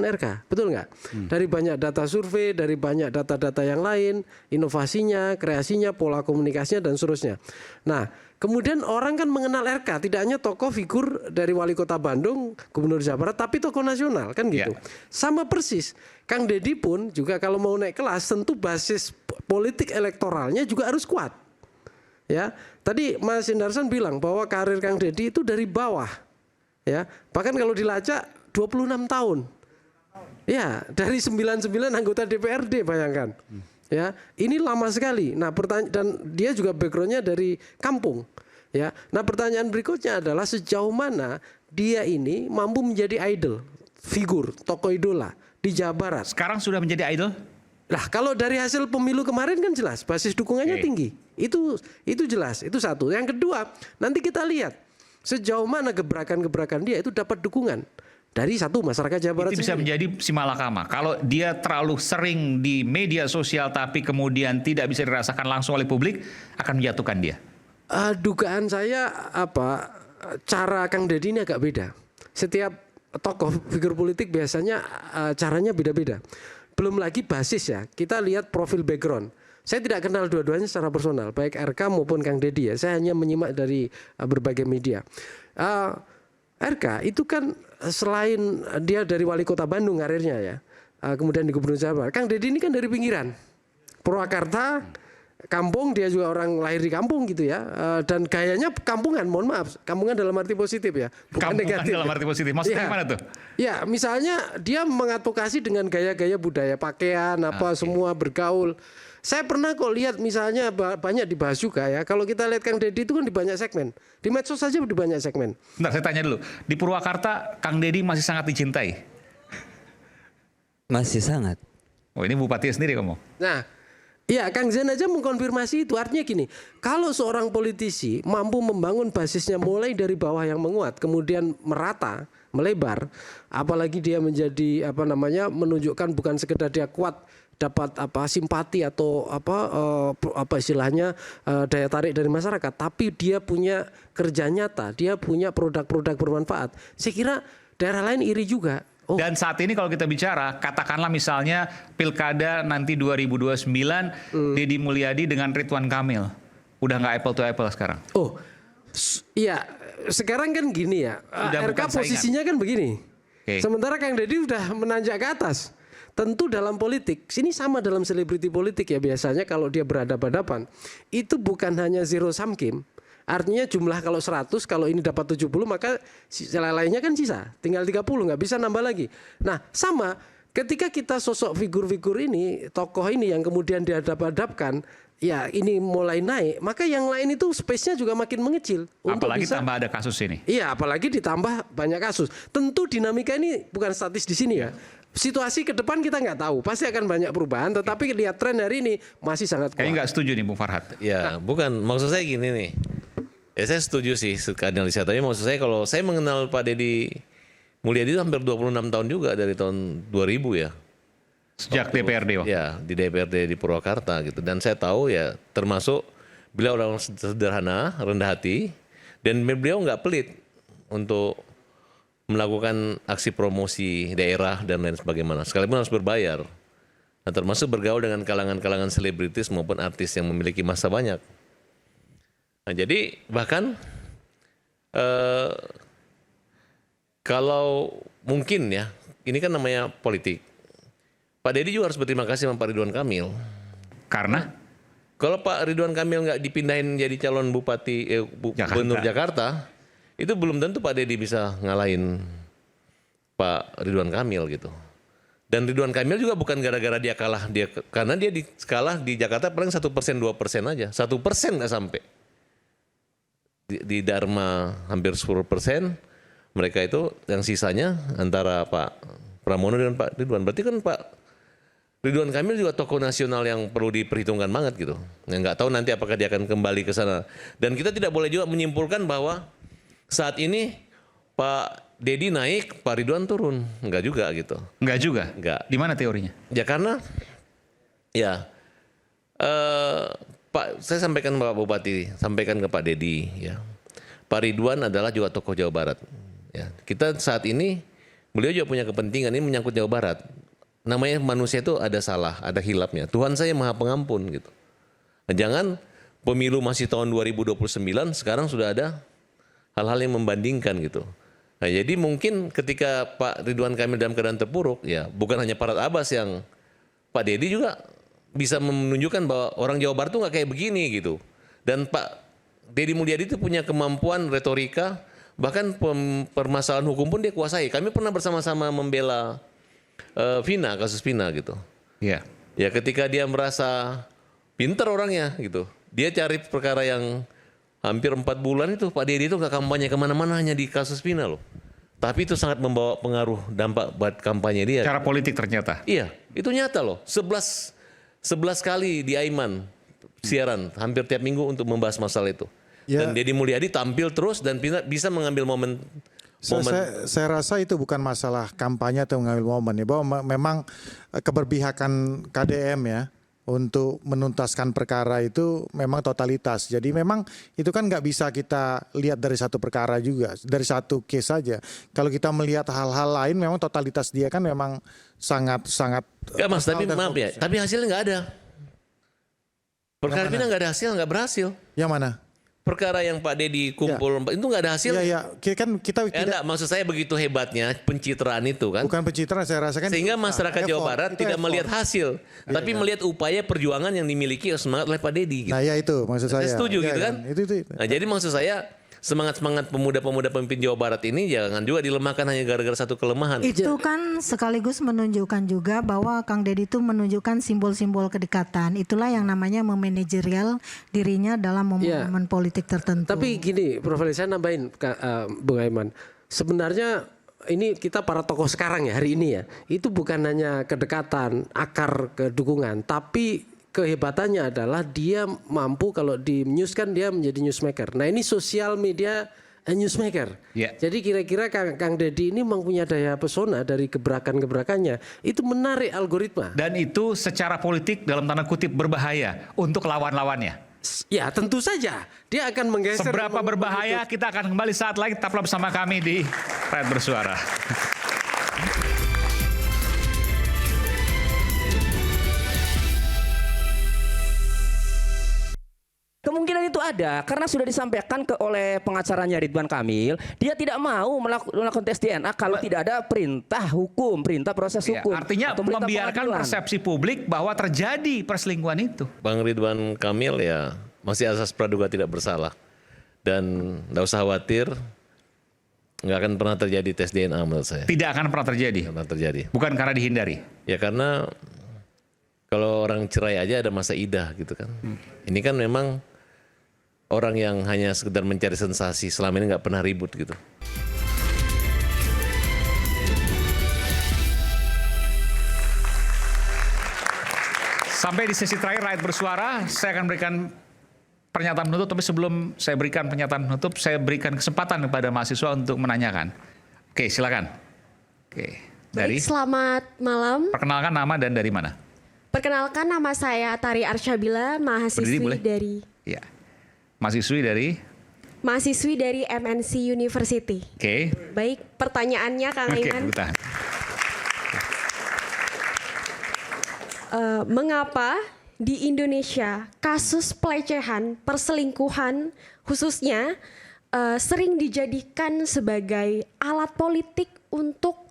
Speaker 15: RK, betul nggak? Dari banyak data survei, dari banyak data-data yang lain, inovasinya, kreasinya, pola komunikasinya, dan seterusnya. Nah, kemudian orang kan mengenal RK, tidak hanya tokoh figur dari wali kota Bandung, gubernur Jawa Barat, tapi tokoh nasional, kan gitu. Sama persis, Kang Deddy pun juga kalau mau naik kelas, tentu basis politik elektoralnya juga harus kuat. Ya, tadi Mas Hindarsan bilang bahwa karir Kang Deddy itu dari bawah, ya, bahkan kalau dilacak 26 tahun, ya, dari 99 anggota DPRD, bayangkan, ya, ini lama sekali. Nah, dan dia juga backgroundnya dari kampung, ya. Nah, pertanyaan berikutnya adalah sejauh mana dia ini mampu menjadi idol, figur, tokoh idola di Jawa Barat.
Speaker 2: Sekarang sudah menjadi idol?
Speaker 15: Nah, kalau dari hasil pemilu kemarin kan jelas basis dukungannya tinggi. Itu jelas, itu satu. Yang kedua, nanti kita lihat sejauh mana gebrakan-gebrakan dia itu dapat dukungan dari satu masyarakat Jawa Barat.
Speaker 2: Itu bisa menjadi simalakama. Kalau dia terlalu sering di media sosial tapi kemudian tidak bisa dirasakan langsung oleh publik, akan menjatuhkan dia.
Speaker 15: Dugaan saya cara Kang Deddy ini agak beda. Setiap tokoh figur politik biasanya caranya beda-beda. Belum lagi basis ya, kita lihat profil background. Saya tidak kenal dua-duanya secara personal, baik RK maupun Kang Deddy ya. Saya hanya menyimak dari berbagai media. RK itu kan selain dia dari wali kota Bandung karirnya ya, kemudian di gubernur Jawa Barat. Kang Deddy ini kan dari pinggiran, Purwakarta, kampung, dia juga orang lahir di kampung gitu ya, dan gayanya kampungan, mohon maaf, kampungan dalam arti positif ya, bukan
Speaker 2: kampungan
Speaker 15: negatif.
Speaker 2: Dalam arti positif, maksudnya gimana tuh?
Speaker 15: Ya, misalnya dia mengadvokasi dengan gaya-gaya budaya, pakaian, semua bergaul. Saya pernah kok lihat misalnya banyak dibahas juga ya, kalau kita lihat Kang Deddy itu kan di banyak segmen, di medsos saja di banyak segmen.
Speaker 2: Bentar, saya tanya dulu, di Purwakarta Kang Deddy masih sangat dicintai?
Speaker 13: Masih sangat.
Speaker 2: Oh, ini bupati sendiri kamu?
Speaker 15: Nah, ya, Kang Zen aja mengkonfirmasi itu. Artinya gini, kalau seorang politisi mampu membangun basisnya mulai dari bawah yang menguat, kemudian merata, melebar, apalagi dia menjadi menunjukkan bukan sekedar dia kuat dapat simpati atau istilahnya daya tarik dari masyarakat, tapi dia punya kerja nyata, dia punya produk-produk bermanfaat. Saya kira daerah lain iri juga.
Speaker 2: Dan saat ini kalau kita bicara, katakanlah misalnya pilkada nanti 2029, Deddy Mulyadi dengan Ridwan Kamil, udah nggak apple to apple sekarang?
Speaker 15: Oh, iya, sekarang kan gini ya, RK posisinya kan begini. Sementara Kang Deddy udah menanjak ke atas. Tentu dalam politik, sini sama dalam selebriti politik ya, biasanya kalau dia berhadapan-hadapan, itu bukan hanya zero sum game. Artinya jumlah kalau 100, kalau ini dapat 70, maka lainnya kan sisa. Tinggal 30, nggak bisa nambah lagi. Nah, sama ketika kita sosok figur-figur ini, tokoh ini yang kemudian dihadap-hadapkan, ya ini mulai naik, maka yang lain itu space-nya juga makin mengecil.
Speaker 2: Apalagi tambah ada kasus ini.
Speaker 15: Iya, apalagi ditambah banyak kasus. Tentu dinamika ini bukan statis di sini ya. Situasi ke depan kita nggak tahu, pasti akan banyak perubahan. Tetapi lihat tren hari ini masih sangat kuat.
Speaker 2: Kayaknya nggak setuju nih Bung Farhad.
Speaker 1: Ya, bukan. Maksud saya gini nih. Ya saya setuju sih analisa, tapi maksud saya kalau saya mengenal Pak Deddy Mulyadi itu hampir 26 tahun juga, dari tahun 2000 ya.
Speaker 2: Sejak DPRD.
Speaker 1: Ya, di DPRD di Purwakarta gitu. Dan saya tahu ya, termasuk beliau orang sederhana, rendah hati, dan beliau nggak pelit untuk melakukan aksi promosi daerah dan lain sebagainya. Sekalipun harus berbayar. Nah, termasuk bergaul dengan kalangan-kalangan selebritis maupun artis yang memiliki massa banyak. Nah, jadi bahkan kalau mungkin ya, ini kan namanya politik. Pak Deddy juga harus berterima kasih sama Pak Ridwan Kamil.
Speaker 2: Karena?
Speaker 1: Kalau Pak Ridwan Kamil nggak dipindahin jadi calon bupati gubernur Jakarta, itu belum tentu Pak Deddy bisa ngalahin Pak Ridwan Kamil gitu. Dan Ridwan Kamil juga bukan gara-gara dia kalah, karena dia kalah di Jakarta paling 1%, 2% aja. 1% nggak sampai. Di Dharma hampir 10%, mereka itu yang sisanya antara Pak Pramono dan Pak Ridwan. Berarti kan Pak Ridwan Kamil juga tokoh nasional yang perlu diperhitungkan banget gitu. Yang nggak tahu nanti apakah dia akan kembali ke sana. Dan kita tidak boleh juga menyimpulkan bahwa saat ini Pak Deddy naik, Pak Ridwan turun. Enggak juga gitu.
Speaker 2: Enggak juga?
Speaker 1: Enggak.
Speaker 2: Di mana teorinya?
Speaker 1: Ya karena ya Pak, saya sampaikan Pak Bupati, sampaikan ke Pak Dedi ya. Pak Ridwan adalah juga tokoh Jawa Barat. Ya, kita saat ini beliau juga punya kepentingan ini menyangkut Jawa Barat. Namanya manusia itu ada salah, ada hilapnya. Tuhan saya Maha Pengampun gitu. Nah, jangan pemilu masih tahun 2029 sekarang sudah ada hal-hal yang membandingkan gitu. Nah, jadi mungkin ketika Pak Ridwan Kamil dalam keadaan terpuruk ya bukan hanya Parat Abbas yang Pak Dedi juga bisa menunjukkan bahwa orang Jawa Barat tuh nggak kayak begini gitu. Dan Pak Deddy Mulyadi itu punya kemampuan retorika, bahkan permasalahan hukum pun dia kuasai. Kami pernah bersama-sama membela Vina, kasus Vina gitu.
Speaker 2: Iya.
Speaker 1: Ya ketika dia merasa pintar orangnya gitu, dia cari perkara yang hampir 4 bulan itu Pak Deddy itu nggak kampanye kemana-mana, hanya di kasus Vina loh. Tapi itu sangat membawa pengaruh dampak buat kampanye dia.
Speaker 2: Cara politik ternyata.
Speaker 1: Iya, itu nyata loh. 11 kali di Aiman siaran hampir tiap minggu untuk membahas masalah itu.
Speaker 12: Ya.
Speaker 1: Dan Deddy Mulyadi tampil terus dan bisa mengambil momen.
Speaker 12: Saya rasa itu bukan masalah kampanye atau mengambil momen ya, bahwa memang keberpihakan KDM ya untuk menuntaskan perkara itu memang totalitas. Jadi memang itu kan nggak bisa kita lihat dari satu perkara juga, dari satu case saja. Kalau kita melihat hal-hal lain memang totalitas dia kan memang sangat.
Speaker 1: Ya Mas, tapi maaf ya, tapi hasilnya nggak ada. Perkara Vina nggak ada hasil, nggak berhasil.
Speaker 12: Yang mana?
Speaker 1: Perkara yang Pak Deddy kumpul itu nggak ada hasil.
Speaker 12: Iya, kan kita tidak.
Speaker 1: Enggak, maksud saya begitu hebatnya pencitraan itu kan.
Speaker 12: Bukan pencitraan, saya rasakan.
Speaker 1: Sehingga masyarakat Jawa Barat tidak melihat hasil, tapi melihat upaya perjuangan yang dimiliki semangat oleh Pak Deddy. Gitu.
Speaker 12: Nah ya itu maksud saya.
Speaker 1: Saya setuju gitu kan.
Speaker 12: Itu.
Speaker 1: Nah jadi maksud saya semangat pemuda-pemuda pemimpin Jawa Barat ini jangan juga dilemahkan hanya gara-gara satu kelemahan.
Speaker 11: Itu kan sekaligus menunjukkan juga bahwa Kang Deddy itu menunjukkan simbol-simbol kedekatan. Itulah yang namanya memanajerial dirinya dalam momen politik tertentu.
Speaker 15: Tapi gini, Prof. Ali, saya nambahin Bung Aiman. Sebenarnya ini kita para tokoh sekarang ya hari ini ya, itu bukan hanya kedekatan, akar kedukungan, tapi kehebatannya adalah dia mampu kalau di news kan dia menjadi newsmaker. Nah ini sosial media newsmaker.
Speaker 2: Yeah.
Speaker 15: Jadi kira-kira Kang Deddy ini memang punya daya pesona dari gebrakan-gebrakannya. Itu menarik algoritma.
Speaker 2: Dan itu secara politik dalam tanda kutip berbahaya untuk lawan-lawannya.
Speaker 15: Ya tentu saja. Dia akan menggeser.
Speaker 2: Seberapa berbahaya kita akan kembali saat lagi. Tetaplah bersama kami di Rakyat Bersuara.
Speaker 14: Kemungkinan itu ada karena sudah disampaikan oleh pengacaranya Ridwan Kamil, dia tidak mau melakukan tes DNA kalau tidak ada perintah hukum, perintah proses hukum.
Speaker 2: Artinya membiarkan persepsi publik bahwa terjadi perselingkuhan itu.
Speaker 1: Bang Ridwan Kamil ya masih asas praduga tidak bersalah dan tidak usah khawatir, nggak akan pernah terjadi tes DNA menurut saya.
Speaker 2: Tidak akan pernah terjadi.
Speaker 1: Tidak pernah terjadi.
Speaker 2: Bukan karena dihindari.
Speaker 1: Ya karena kalau orang cerai aja ada masa idah gitu kan. Ini kan memang orang yang hanya sekedar mencari sensasi, selama ini nggak pernah ribut gitu.
Speaker 2: Sampai di sesi terakhir Rakyat Bersuara, saya akan berikan pernyataan penutup, tapi sebelum saya berikan pernyataan penutup, saya berikan kesempatan kepada mahasiswa untuk menanyakan. Oke, silakan. Oke, dari.
Speaker 16: Baik, selamat malam.
Speaker 2: Perkenalkan nama dan dari mana?
Speaker 16: Perkenalkan nama saya Tari Arsyabila, mahasiswi dari.
Speaker 2: Ya. Mahasiswi
Speaker 16: dari MNC University.
Speaker 2: Oke.
Speaker 16: Baik, pertanyaannya Kang Aiman. Mengapa di Indonesia kasus pelecehan, perselingkuhan khususnya sering dijadikan sebagai alat politik untuk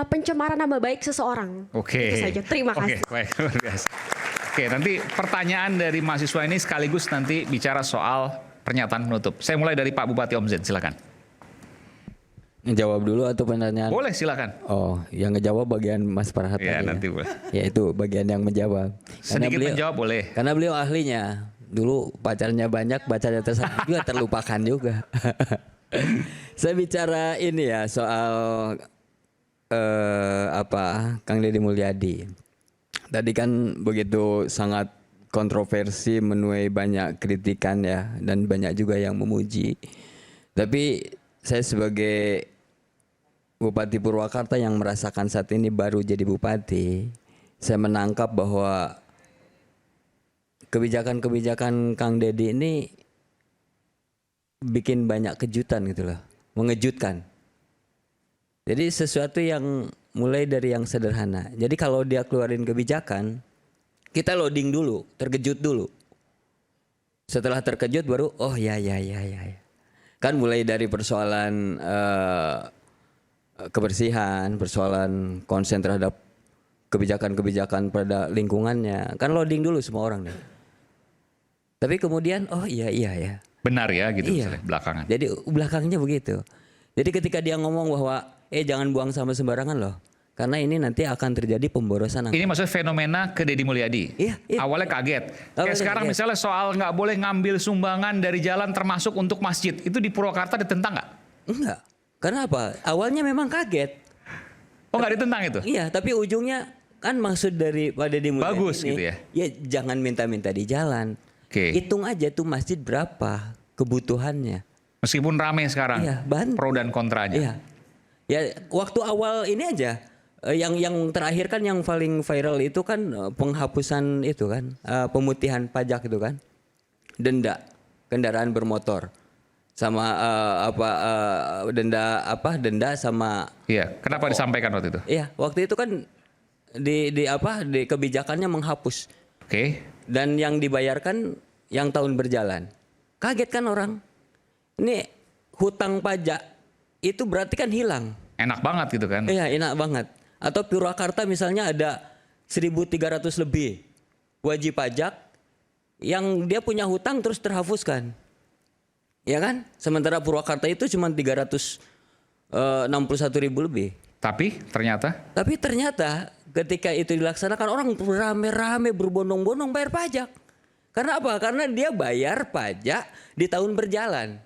Speaker 16: pencemaran nama baik seseorang?
Speaker 2: Oke.
Speaker 16: Itu saja. Terima kasih.
Speaker 2: Baik, luar biasa. Oke, nanti pertanyaan dari mahasiswa ini sekaligus nanti bicara soal pernyataan penutup. Saya mulai dari Pak Bupati Om Zen, silakan.
Speaker 13: Ngejawab dulu atau pertanyaan?
Speaker 2: Boleh, silakan.
Speaker 13: Oh, yang ngejawab bagian Mas Farhat.
Speaker 2: Ya, nanti boleh.
Speaker 13: Ya itu bagian yang menjawab.
Speaker 2: Sedikit menjawab boleh.
Speaker 13: Karena beliau ahlinya. Dulu pacarnya banyak, pacarnya tersangka juga terlupakan juga. Saya bicara ini ya soal Kang Deddy Mulyadi. Tadi kan begitu sangat kontroversi, menuai banyak kritikan ya, dan banyak juga yang memuji. Tapi saya sebagai Bupati Purwakarta yang merasakan saat ini baru jadi bupati, saya menangkap bahwa kebijakan-kebijakan Kang Deddy ini bikin banyak kejutan gitu loh, mengejutkan. Jadi sesuatu yang mulai dari yang sederhana. Jadi kalau dia keluarin kebijakan, kita loading dulu, terkejut dulu. Setelah terkejut baru oh ya. Kan mulai dari persoalan kebersihan, persoalan konsen terhadap kebijakan-kebijakan pada lingkungannya. Kan loading dulu semua orang nih. Tapi kemudian oh iya ya.
Speaker 2: Benar ya gitu
Speaker 13: Iya.
Speaker 2: misalnya belakangan.
Speaker 13: Jadi belakangnya begitu. Jadi ketika dia ngomong bahwa jangan buang sampah sembarangan loh. Karena ini nanti akan terjadi pemborosan.
Speaker 2: Ini maksudnya fenomena ke Deddy Mulyadi.
Speaker 13: Iya.
Speaker 2: Awalnya kaget.
Speaker 13: Awalnya
Speaker 2: Sekarang
Speaker 13: kaget.
Speaker 2: misalnya soal nggak boleh ngambil sumbangan dari jalan termasuk untuk masjid. Itu di Purwakarta ditentang nggak?
Speaker 13: Enggak. Karena apa? Awalnya memang kaget.
Speaker 2: Oh nggak ditentang itu?
Speaker 13: Iya, tapi ujungnya kan maksud dari Pak Deddy Mulyadi
Speaker 2: Bagus
Speaker 13: ini,
Speaker 2: gitu ya?
Speaker 13: Ya jangan minta-minta di jalan. Hitung aja tuh masjid berapa kebutuhannya.
Speaker 2: Meskipun ramai sekarang.
Speaker 13: Iya,
Speaker 2: pro dan kontranya.
Speaker 13: Iya. Ya waktu awal ini aja yang terakhir kan yang paling viral itu kan penghapusan itu kan pemutihan pajak itu kan. Denda kendaraan bermotor sama denda sama.
Speaker 2: Iya, kenapa disampaikan waktu itu?
Speaker 13: Iya, waktu itu kan di kebijakannya menghapus.
Speaker 2: Oke.
Speaker 13: Dan yang dibayarkan yang tahun berjalan. Kaget kan orang. Ini hutang pajak itu berarti kan hilang.
Speaker 2: Enak banget gitu kan?
Speaker 13: Iya, enak banget. Atau Purwakarta misalnya ada 1.300 lebih wajib pajak yang dia punya hutang terus terhapuskan. Ya kan? Sementara Purwakarta itu cuma 361.000 lebih.
Speaker 2: Tapi
Speaker 13: ternyata ketika itu dilaksanakan orang rame-rame berbondong-bondong bayar pajak. Karena apa? Karena dia bayar pajak di tahun berjalan.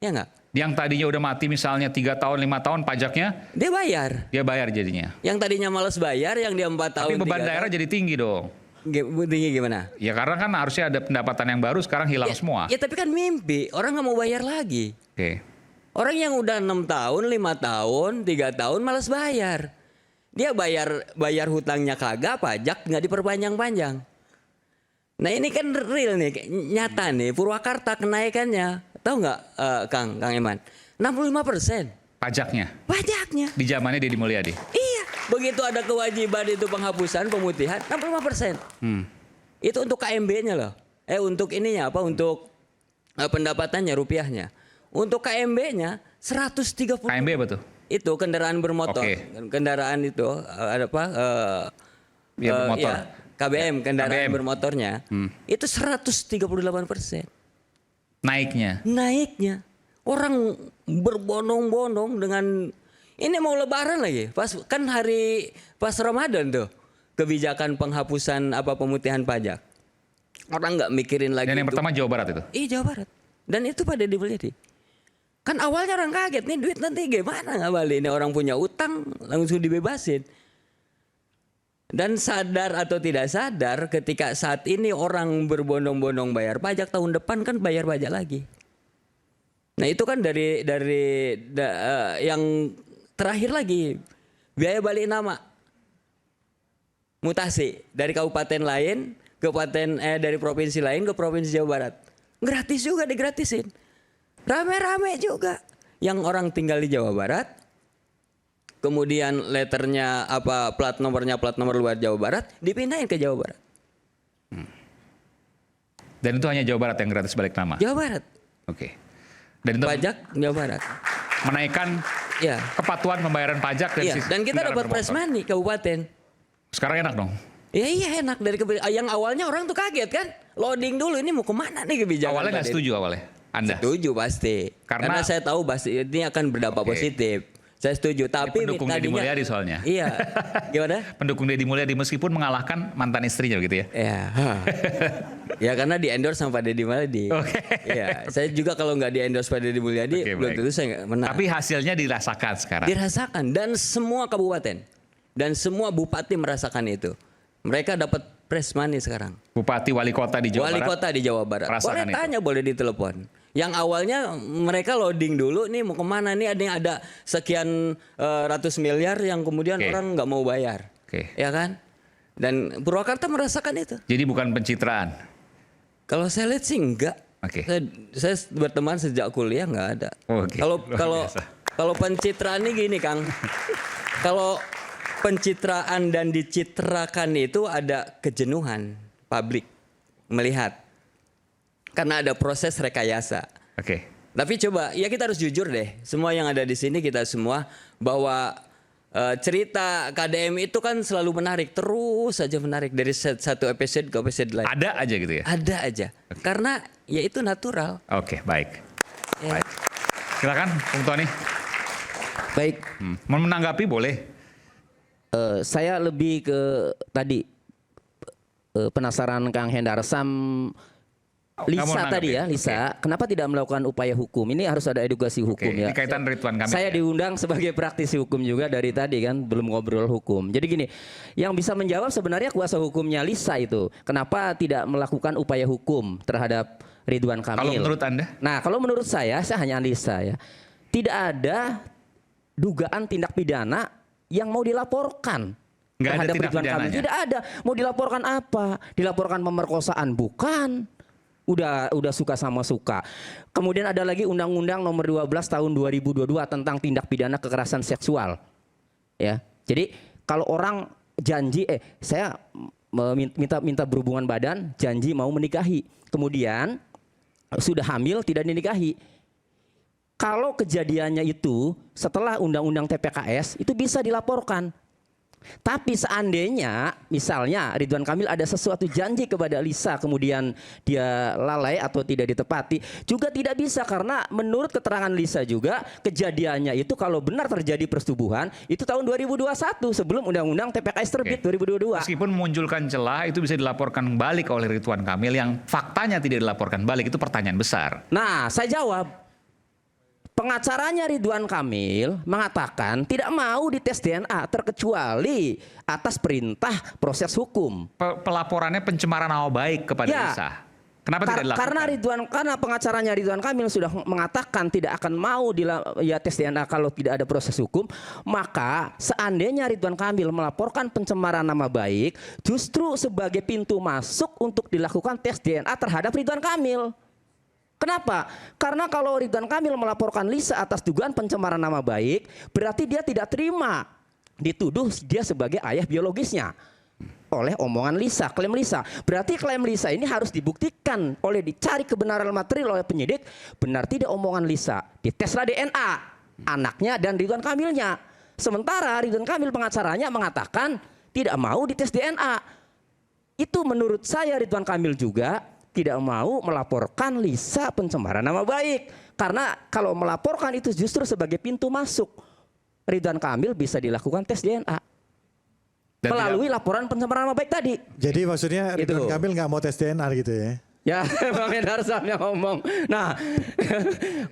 Speaker 13: Ya enggak?
Speaker 2: Yang tadinya udah mati misalnya 3 tahun, 5 tahun pajaknya.
Speaker 13: Dia bayar.
Speaker 2: Dia bayar jadinya.
Speaker 13: Yang tadinya malas bayar, yang dia 4 tahun.
Speaker 2: Tapi beban daerah jadi tinggi dong.
Speaker 13: Tinggi gimana?
Speaker 2: Ya karena kan harusnya ada pendapatan yang baru, sekarang hilang semua.
Speaker 13: Ya tapi kan mimpi. Orang nggak mau bayar lagi.
Speaker 2: Oke.
Speaker 13: Orang yang udah 6 tahun, 5 tahun, 3 tahun malas bayar. Dia bayar hutangnya kagak, pajak nggak diperpanjang-panjang. Nah ini kan real nih, nyata nih. Purwakarta kenaikannya, tahu nggak Kang Iman? 65%.
Speaker 2: Pajaknya?
Speaker 13: Pajaknya.
Speaker 2: Di zamannya Deddy Mulyadi?
Speaker 13: Iya, begitu ada kewajiban itu penghapusan, pemutihan, 65%. Itu untuk KMB-nya loh. Untuk ininya apa? Untuk pendapatannya, rupiahnya. Untuk KMB-nya 130.
Speaker 2: KMB apa tuh?
Speaker 13: Itu kendaraan bermotor. Kendaraan itu ada apa?
Speaker 2: Bermotor.
Speaker 13: KBM, kendaraan bermotornya. Itu 138%. Naiknya. Orang berbondong-bondong dengan ini mau lebaran lagi. Pas Ramadan tuh kebijakan penghapusan pemutihan pajak. Orang nggak mikirin lagi.
Speaker 2: Dan yang pertama Jawa Barat itu?
Speaker 13: Iya Jawa Barat. Dan itu pada Mulyadi. Kan awalnya orang kaget nih duit nanti gimana nggak balik. Ini orang punya utang langsung dibebasin. Dan sadar atau tidak sadar ketika saat ini orang berbondong-bondong bayar pajak, tahun depan kan bayar pajak lagi. Nah itu kan dari yang terakhir lagi biaya balik nama mutasi dari kabupaten lain dari provinsi lain ke provinsi Jawa Barat gratis juga digratisin, rame-rame juga yang orang tinggal di Jawa Barat. Kemudian letternya plat nomor luar Jawa Barat dipindahin ke Jawa Barat.
Speaker 2: Dan itu hanya Jawa Barat yang gratis balik nama?
Speaker 13: Jawa Barat.
Speaker 2: Oke. Dan itu
Speaker 13: pajak Jawa Barat.
Speaker 2: Menaikkan kepatuhan pembayaran pajak dari sisi
Speaker 13: dan kita dapat press money kabupaten.
Speaker 2: Sekarang enak dong?
Speaker 13: Iya enak dari yang awalnya orang tuh kaget kan, loading dulu ini mau kemana nih kebijakan.
Speaker 2: Awalnya nggak setuju Anda?
Speaker 13: Setuju pasti. Karena saya tahu pasti ini akan berdampak positif. Saya setuju, tapi
Speaker 2: pendukung Deddy Mulyadi soalnya.
Speaker 13: Iya. Gimana?
Speaker 2: Pendukung Deddy Mulyadi meskipun mengalahkan mantan istrinya begitu ya.
Speaker 13: Iya. Ya karena di endorse sama Pak Deddy Mulyadi. Iya. Saya juga kalau nggak di endorse Pak Deddy Mulyadi belum tentu saya nggak menang.
Speaker 2: Tapi hasilnya dirasakan sekarang.
Speaker 13: Dirasakan dan semua kabupaten dan semua bupati merasakan itu. Mereka dapat press money sekarang.
Speaker 2: Bupati wali kota di Jawa Barat.
Speaker 13: Wali kota di Jawa Barat. Boleh tanya, boleh ditelepon. Yang awalnya mereka loading dulu nih mau kemana nih, ada sekian ratus miliar yang kemudian orang nggak mau bayar, ya kan? Dan Purwakarta merasakan itu.
Speaker 2: Jadi bukan pencitraan.
Speaker 13: Kalau saya lihat sih enggak. Saya berteman sejak kuliah nggak ada. Kalau pencitraan ini gini Kang. Kalau pencitraan dan dicitrakan itu ada kejenuhan publik melihat. Karena ada proses rekayasa. Tapi coba ya kita harus jujur deh. Semua yang ada di sini kita semua bahwa cerita KDM itu kan selalu menarik, terus saja menarik dari satu episode ke episode lain.
Speaker 2: Ada aja gitu ya?
Speaker 13: Ada aja. Karena ya itu natural.
Speaker 2: Oke, baik. Baik. Silakan, Bung Tony.
Speaker 14: Baik.
Speaker 2: Mau menanggapi boleh.
Speaker 14: Saya lebih ke tadi penasaran Kang Hendar Sam. Lisa tadi ya, Lisa, kenapa tidak melakukan upaya hukum? Ini harus ada edukasi hukum ya.
Speaker 2: Ini kaitan Ridwan Kamil.
Speaker 14: Saya diundang sebagai praktisi hukum juga dari tadi kan, belum ngobrol hukum. Jadi gini, yang bisa menjawab sebenarnya kuasa hukumnya Lisa itu. Kenapa tidak melakukan upaya hukum terhadap Ridwan Kamil?
Speaker 2: Kalau menurut Anda?
Speaker 14: Nah, kalau menurut saya hanya analisa ya. Tidak ada dugaan tindak pidana yang mau dilaporkan.
Speaker 2: Nggak ada
Speaker 14: terhadap
Speaker 2: tindak
Speaker 14: Ridwan Kamil.
Speaker 2: pidananya?
Speaker 14: Tidak ada. Mau dilaporkan apa? Dilaporkan pemerkosaan bukan. Udah suka sama suka. Kemudian ada lagi Undang-Undang Nomor 12 Tahun 2022 tentang tindak pidana kekerasan seksual. Ya. Jadi kalau orang janji saya minta berhubungan badan, janji mau menikahi. Kemudian sudah hamil tidak dinikahi. Kalau kejadiannya itu setelah Undang-Undang TPKS itu bisa dilaporkan. Tapi seandainya misalnya Ridwan Kamil ada sesuatu janji kepada Lisa kemudian dia lalai atau tidak ditepati juga tidak bisa karena menurut keterangan Lisa juga kejadiannya itu kalau benar terjadi persetubuhan itu tahun 2021 sebelum Undang-Undang TPKS terbit 2022.
Speaker 2: Meskipun memunculkan celah itu bisa dilaporkan balik oleh Ridwan Kamil yang faktanya tidak dilaporkan balik itu pertanyaan besar.
Speaker 14: Nah, saya jawab. Pengacaranya Ridwan Kamil mengatakan tidak mau dites DNA terkecuali atas perintah proses hukum.
Speaker 2: Pelaporannya pencemaran nama baik kepada Lisa. Kenapa tidak dilakukan?
Speaker 14: Karena pengacaranya Ridwan Kamil sudah mengatakan tidak akan mau tes DNA kalau tidak ada proses hukum, maka seandainya Ridwan Kamil melaporkan pencemaran nama baik justru sebagai pintu masuk untuk dilakukan tes DNA terhadap Ridwan Kamil. Kenapa? Karena kalau Ridwan Kamil melaporkan Lisa atas dugaan pencemaran nama baik, berarti dia tidak terima dituduh dia sebagai ayah biologisnya oleh omongan Lisa, klaim Lisa. Berarti klaim Lisa ini harus dibuktikan oleh dicari kebenaran material oleh penyidik, benar tidak omongan Lisa. Diteslah DNA anaknya dan Ridwan Kamilnya. Sementara Ridwan Kamil pengacaranya mengatakan tidak mau dites DNA. Itu menurut saya Ridwan Kamil juga tidak mau melaporkan Lisa pencemaran nama baik. Karena kalau melaporkan itu justru sebagai pintu masuk. Ridwan Kamil bisa dilakukan tes DNA. Melalui laporan pencemaran nama baik tadi.
Speaker 12: Jadi maksudnya Ridwan Kamil nggak mau tes DNA gitu ya?
Speaker 14: Ya, Bang Hendar yang ngomong. Nah,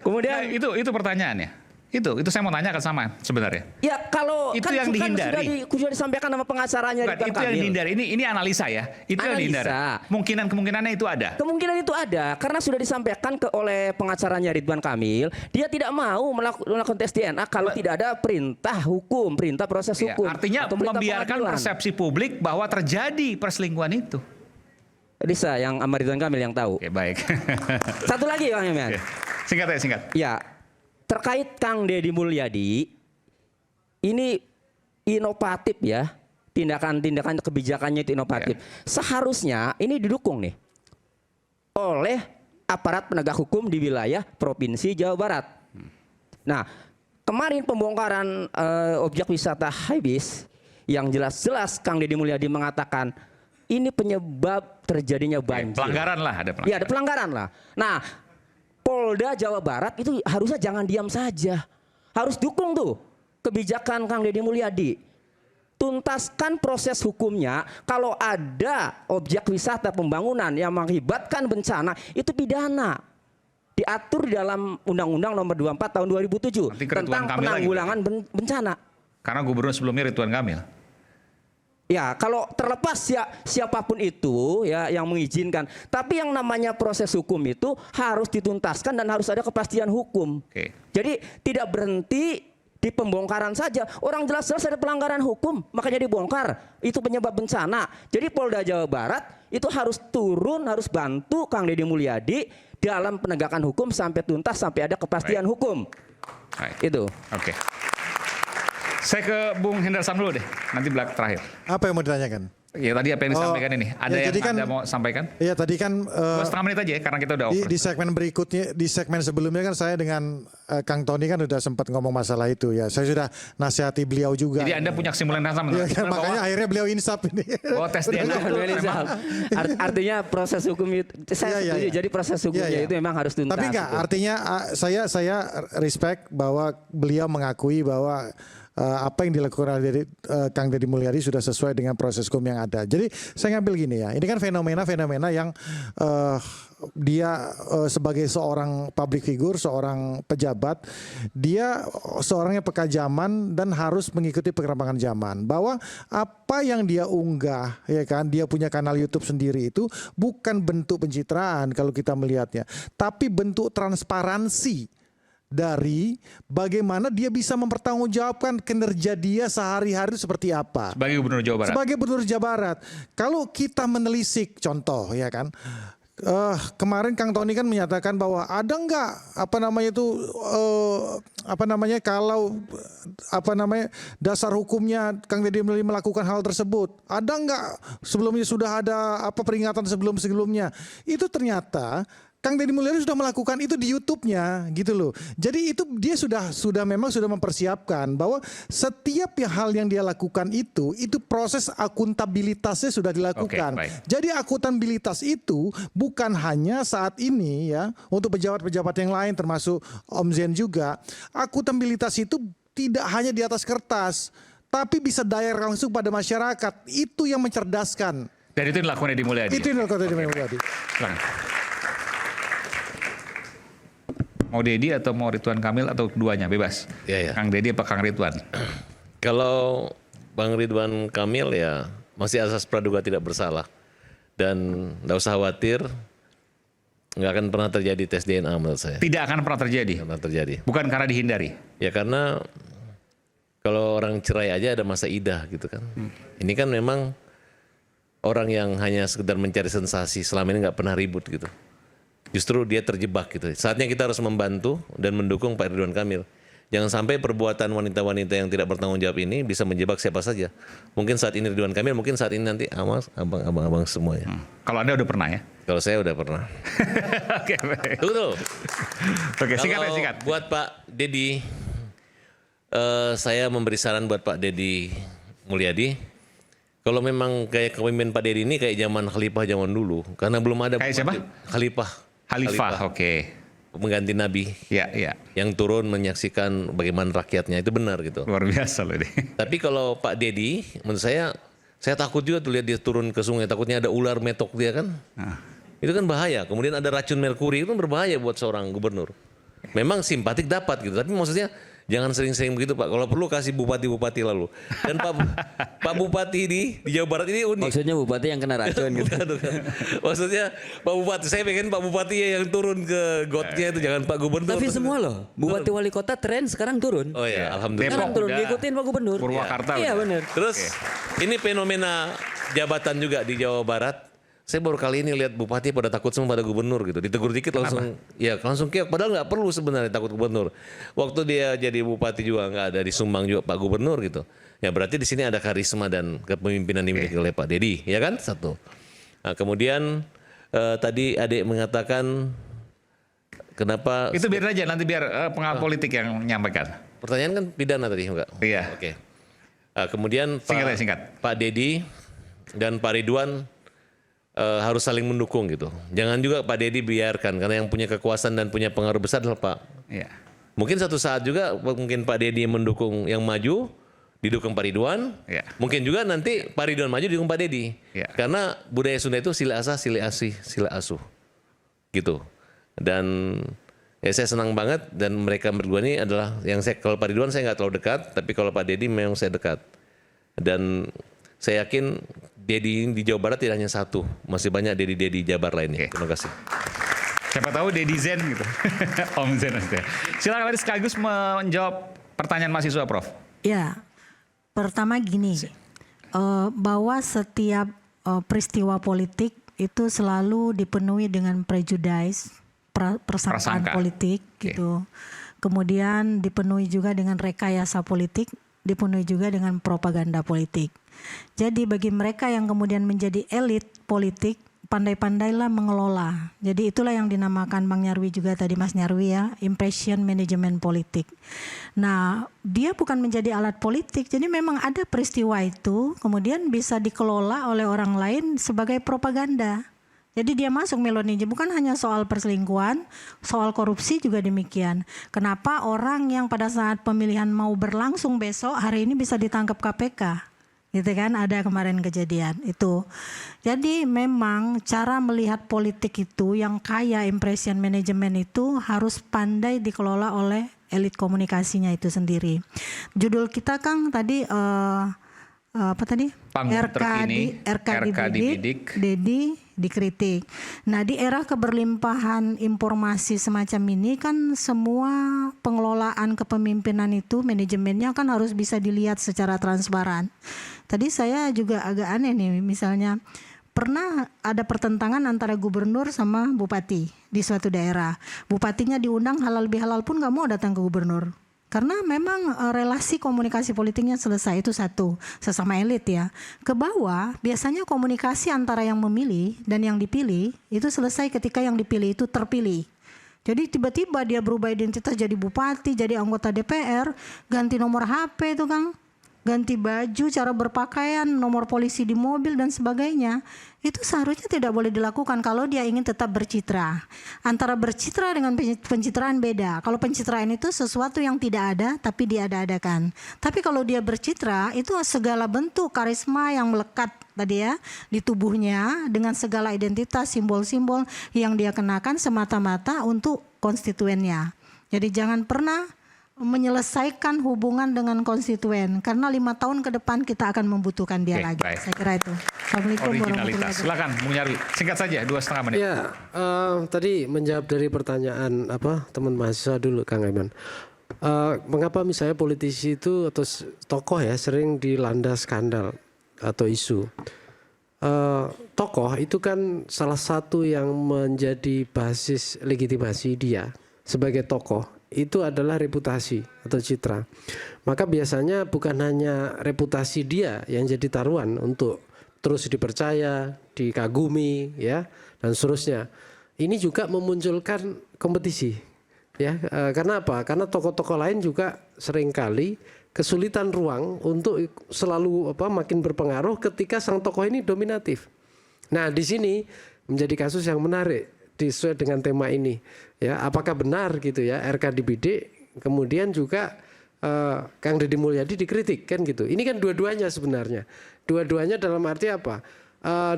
Speaker 14: kemudian
Speaker 2: itu pertanyaannya. Itu saya mau tanyakan sama sebenarnya.
Speaker 14: Ya kalau
Speaker 2: itu
Speaker 14: kan
Speaker 2: yang dihindari.
Speaker 14: Sudah disampaikan sama pengacaranya Ridwan Kamil.
Speaker 2: Itu yang dihindari. Ini analisa ya. Itu yang dihindari. Kemungkinannya itu ada.
Speaker 14: Kemungkinan itu ada karena sudah disampaikan oleh pengacaranya Ridwan Kamil, dia tidak mau melakukan tes DNA kalau tidak ada perintah hukum, perintah proses hukum.
Speaker 2: Artinya membiarkan persepsi publik bahwa terjadi perselingkuhan itu.
Speaker 14: Lisa yang sama Ridwan Kamil yang tahu.
Speaker 2: Oke, baik.
Speaker 14: Satu lagi Bang Yaman.
Speaker 2: Singkat.
Speaker 14: Ya. Terkait Kang Deddy Mulyadi, ini inovatif ya, tindakan kebijakannya itu inovatif. Seharusnya ini didukung nih oleh aparat penegak hukum di wilayah Provinsi Jawa Barat. Nah, kemarin pembongkaran objek wisata Haibis yang jelas-jelas Kang Deddy Mulyadi mengatakan ini penyebab terjadinya banjir.
Speaker 2: Pelanggaran lah, ada pelanggaran.
Speaker 14: Iya, ada pelanggaran lah. Nah, Polda Jawa Barat itu harusnya jangan diam saja. Harus dukung tuh kebijakan Kang Deddy Mulyadi. Tuntaskan proses hukumnya. Kalau ada objek wisata pembangunan yang mengakibatkan bencana, itu pidana. Diatur di dalam Undang-Undang Nomor 24 Tahun 2007 tentang penanggulangan bencana.
Speaker 2: Karena gubernur sebelumnya Ridwan Kamil.
Speaker 14: Ya, kalau terlepas siapapun itu ya yang mengizinkan. Tapi yang namanya proses hukum itu harus dituntaskan dan harus ada kepastian hukum. Jadi tidak berhenti
Speaker 17: Di pembongkaran saja, orang jelas-jelas ada pelanggaran hukum, makanya dibongkar. Itu penyebab bencana. Jadi Polda Jawa Barat itu harus turun, harus bantu Kang Deddy Mulyadi dalam penegakan hukum sampai tuntas, sampai ada kepastian hukum. Itu.
Speaker 2: Oke. Saya ke Bung Hendra Sam dulu deh, nanti belakang terakhir.
Speaker 12: Apa yang mau ditanyakan?
Speaker 2: Ya tadi apa yang disampaikan ini? Ada
Speaker 12: ya,
Speaker 2: yang
Speaker 12: kan,
Speaker 2: Anda mau sampaikan?
Speaker 12: Iya tadi kan
Speaker 2: 2,5 menit aja ya, karena kita udah over.
Speaker 12: Di segmen berikutnya, di segmen sebelumnya kan saya dengan Kang Tony kan udah sempat ngomong masalah itu ya. Saya sudah nasihati beliau juga.
Speaker 2: Jadi Anda punya kesimpulan yang sama?
Speaker 12: Ya, kan, makanya akhirnya beliau insaf ini.
Speaker 2: Oh tes DNA.
Speaker 17: Artinya proses hukum itu, saya setuju. Jadi proses hukumnya itu memang harus tuntas.
Speaker 12: Tapi enggak, artinya saya respect bahwa beliau mengakui bahwa apa yang dilakukan oleh Kang Deddy Mulyadi sudah sesuai dengan proses hukum yang ada. Jadi saya ngambil gini ya, ini kan fenomena-fenomena yang dia sebagai seorang public figure, seorang pejabat, dia seorang yang peka zaman dan harus mengikuti perkembangan zaman. Bahwa apa yang dia unggah, ya kan, dia punya kanal YouTube sendiri itu bukan bentuk pencitraan kalau kita melihatnya, tapi bentuk transparansi dari bagaimana dia bisa mempertanggungjawabkan kinerja dia sehari-hari seperti apa.
Speaker 2: Sebagai Gubernur Jawa Barat.
Speaker 12: Sebagai Gubernur Jawa Barat. Kalau kita menelisik contoh ya kan, kemarin Kang Tony kan menyatakan bahwa ada nggak kalau dasar hukumnya Kang Deddy Mulyadi melakukan hal tersebut, ada nggak sebelumnya sudah ada peringatan sebelumnya. Itu ternyata Kang Deddy Mulyadi sudah melakukan itu di YouTube-nya gitu loh. Jadi itu dia sudah mempersiapkan bahwa setiap hal yang dia lakukan itu proses akuntabilitasnya sudah dilakukan.
Speaker 2: Okay,
Speaker 12: jadi akuntabilitas itu bukan hanya saat ini ya untuk pejabat-pejabat yang lain termasuk Om Zen juga. Akuntabilitas itu tidak hanya di atas kertas, tapi bisa direct langsung pada masyarakat. Itu yang mencerdaskan.
Speaker 2: Dan itu dilakukan Deddy Mulyadi.
Speaker 12: Itu yang dilakukan Deddy Mulyadi.
Speaker 2: Mau Deddy atau mau Ridwan Kamil atau keduanya bebas.
Speaker 1: Ya.
Speaker 2: Kang Deddy apa Kang Ridwan?
Speaker 1: Kalau Bang Ridwan Kamil ya masih asas praduga tidak bersalah. Dan nggak usah khawatir, nggak akan pernah terjadi tes DNA menurut saya.
Speaker 2: Tidak akan pernah terjadi?
Speaker 1: Tidak pernah terjadi.
Speaker 2: Bukan karena dihindari?
Speaker 1: Ya karena kalau orang cerai aja ada masa idah gitu kan. Ini kan memang orang yang hanya sekedar mencari sensasi, selama ini nggak pernah ribut gitu. Justru dia terjebak gitu. Saatnya kita harus membantu dan mendukung Pak Ridwan Kamil. Jangan sampai perbuatan wanita-wanita yang tidak bertanggung jawab ini bisa menjebak siapa saja. Mungkin saat ini Ridwan Kamil, mungkin saat ini nanti abang-abang semuanya.
Speaker 2: Kalau Anda udah pernah ya?
Speaker 1: Kalau saya udah pernah.
Speaker 2: Oke, baik.
Speaker 1: Tunggu.
Speaker 2: Oke, singkat.
Speaker 1: Buat Pak Deddy, saya memberi saran buat Pak Deddy Mulyadi. Kalau memang kayak kepemimpinan Pak Deddy ini kayak zaman Khalifah zaman dulu, karena belum ada.
Speaker 2: Kayak siapa? Khalifah, oke.
Speaker 1: Mengganti Nabi.
Speaker 2: Ya.
Speaker 1: Yang turun menyaksikan bagaimana rakyatnya, itu benar gitu.
Speaker 2: Luar biasa loh ini.
Speaker 1: Tapi kalau Pak Deddy, menurut saya takut juga tuh lihat dia turun ke sungai, takutnya ada ular metok dia kan. Itu kan bahaya. Kemudian ada racun merkuri, itu berbahaya buat seorang gubernur. Memang simpatik dapat gitu, tapi maksudnya jangan sering-sering begitu Pak. Kalau perlu kasih bupati-bupati lalu. Dan Pak Bupati di Jawa Barat ini unik.
Speaker 13: Maksudnya bupati yang kena racun gitu.
Speaker 1: Bukan. Maksudnya Pak Bupati, saya pengen Pak Bupati yang turun ke gotnya itu, jangan Pak Gubernur.
Speaker 13: Tapi semua loh, bupati wali kota tren sekarang turun.
Speaker 1: Oh ya, alhamdulillah.
Speaker 13: Sekarang turun, diikutin Pak Gubernur.
Speaker 2: Purwakarta.
Speaker 13: Iya benar.
Speaker 1: Terus ini fenomena jabatan juga di Jawa Barat. Saya baru kali ini lihat bupati pada takut semua pada gubernur gitu. Ditegur dikit langsung, langsung keok. Padahal nggak perlu sebenarnya takut gubernur. Waktu dia jadi bupati juga nggak ada disumbang juga Pak Gubernur gitu. Ya berarti di sini ada karisma dan kepemimpinan dimiliki oleh Pak Deddy, ya kan? Satu. Nah, kemudian tadi adik mengatakan kenapa?
Speaker 2: Itu biar aja nanti biar pengawal politik yang menyampaikan.
Speaker 1: Pertanyaan kan pidana tadi enggak?
Speaker 2: Iya.
Speaker 1: Oke. Kemudian
Speaker 2: singkat.
Speaker 1: Pak Deddy dan Pak Ridwan harus saling mendukung gitu. Jangan juga Pak Deddy biarkan, karena yang punya kekuasaan dan punya pengaruh besar adalah Pak.
Speaker 2: Iya.
Speaker 1: Mungkin satu saat juga mungkin Pak Deddy mendukung yang maju, didukung Pak Ridwan.
Speaker 2: Iya.
Speaker 1: Mungkin juga nanti Pak Ridwan maju didukung Pak Deddy.
Speaker 2: Iya.
Speaker 1: Karena budaya Sunda itu sila asah, sila asih, sila asuh. Gitu. Dan saya senang banget, dan mereka berdua ini adalah yang kalau Pak Ridwan saya nggak terlalu dekat, tapi kalau Pak Deddy memang saya dekat. Dan saya yakin Deddy di Jawa Barat tidak hanya satu, masih banyak Deddy Jabar lainnya. Terima kasih.
Speaker 2: Siapa tahu Deddy Zen gitu. Om Zen. Silakan tadi sekaligus menjawab Pertanyaan mahasiswa, Prof.
Speaker 11: Ya, pertama gini, bahwa setiap peristiwa politik itu selalu dipenuhi dengan prejudice, persangkaan politik gitu. Kemudian dipenuhi juga dengan rekayasa politik, dipenuhi juga dengan propaganda politik. Jadi bagi mereka yang kemudian menjadi elit politik, pandai-pandailah mengelola. Jadi itulah yang dinamakan Bang Nyarwi juga tadi, Mas Nyarwi ya, impression management politik. Nah, dia bukan menjadi alat politik, jadi memang ada peristiwa itu kemudian bisa dikelola oleh orang lain sebagai propaganda. Jadi dia masuk melonisnya, bukan hanya soal perselingkuhan, soal korupsi juga demikian. Kenapa orang yang pada saat pemilihan mau berlangsung besok, hari ini bisa ditangkap KPK? Gitu kan, ada kemarin kejadian itu. Jadi memang cara melihat politik itu yang kaya impression management itu harus pandai dikelola oleh elit komunikasinya itu sendiri. Judul kita Kang tadi apa tadi? RK dibidik, Dedi dikritik. Nah, di era keberlimpahan informasi semacam ini kan semua pengelolaan kepemimpinan itu manajemennya kan harus bisa dilihat secara transparan. Tadi saya juga agak aneh nih, misalnya pernah ada pertentangan antara gubernur sama bupati di suatu daerah. Bupatinya diundang halal bihalal pun nggak mau datang ke gubernur. Karena memang relasi komunikasi politiknya selesai, itu satu, sesama elit ya. Ke bawah biasanya komunikasi antara yang memilih dan yang dipilih itu selesai ketika yang dipilih itu terpilih. Jadi tiba-tiba dia berubah identitas jadi bupati, jadi anggota DPR, ganti nomor HP itu Kang, ganti baju, cara berpakaian, nomor polisi di mobil dan sebagainya. Itu seharusnya tidak boleh dilakukan kalau dia ingin tetap bercitra. Antara bercitra dengan pencitraan beda. Kalau pencitraan itu sesuatu yang tidak ada tapi diada-adakan. Tapi kalau dia bercitra itu segala bentuk karisma yang melekat tadi ya di tubuhnya dengan segala identitas, simbol-simbol yang dia kenakan semata-mata untuk konstituennya. Jadi jangan pernah menyelesaikan hubungan dengan konstituen karena 5 tahun ke depan kita akan membutuhkan dia lagi. Baik. Saya kira itu. Assalamualaikum warahmatullahi wabarakatuh.
Speaker 2: Silakan Bung Nyarwi, singkat saja 2,5 menit.
Speaker 15: Ya, tadi menjawab dari pertanyaan teman mahasiswa dulu Kang Aiman. Mengapa misalnya politisi itu atau tokoh ya sering dilanda skandal atau isu? Tokoh itu kan salah satu yang menjadi basis legitimasi dia sebagai tokoh itu adalah reputasi atau citra. Maka biasanya bukan hanya reputasi dia yang jadi taruhan untuk terus dipercaya, dikagumi ya dan seterusnya. Ini juga memunculkan kompetisi ya. Karena apa? Karena tokoh-tokoh lain juga seringkali kesulitan ruang untuk selalu makin berpengaruh ketika sang tokoh ini dominatif. Nah, di sini menjadi kasus yang menarik sesuai dengan tema ini ya, apakah benar gitu ya RK dibidik kemudian juga Kang Deddy Mulyadi dikritik kan gitu. Ini kan dua-duanya sebenarnya, dua-duanya dalam arti apa,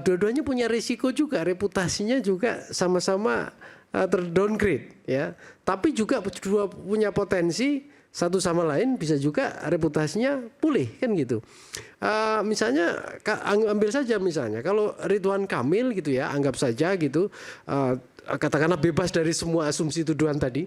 Speaker 15: dua-duanya punya risiko juga, reputasinya juga sama-sama terdowngrade ya, tapi juga punya potensi satu sama lain bisa juga reputasinya pulih kan gitu. Misalnya ambil saja misalnya kalau Ridwan Kamil gitu ya, anggap saja gitu katakanlah bebas dari semua asumsi tuduhan tadi.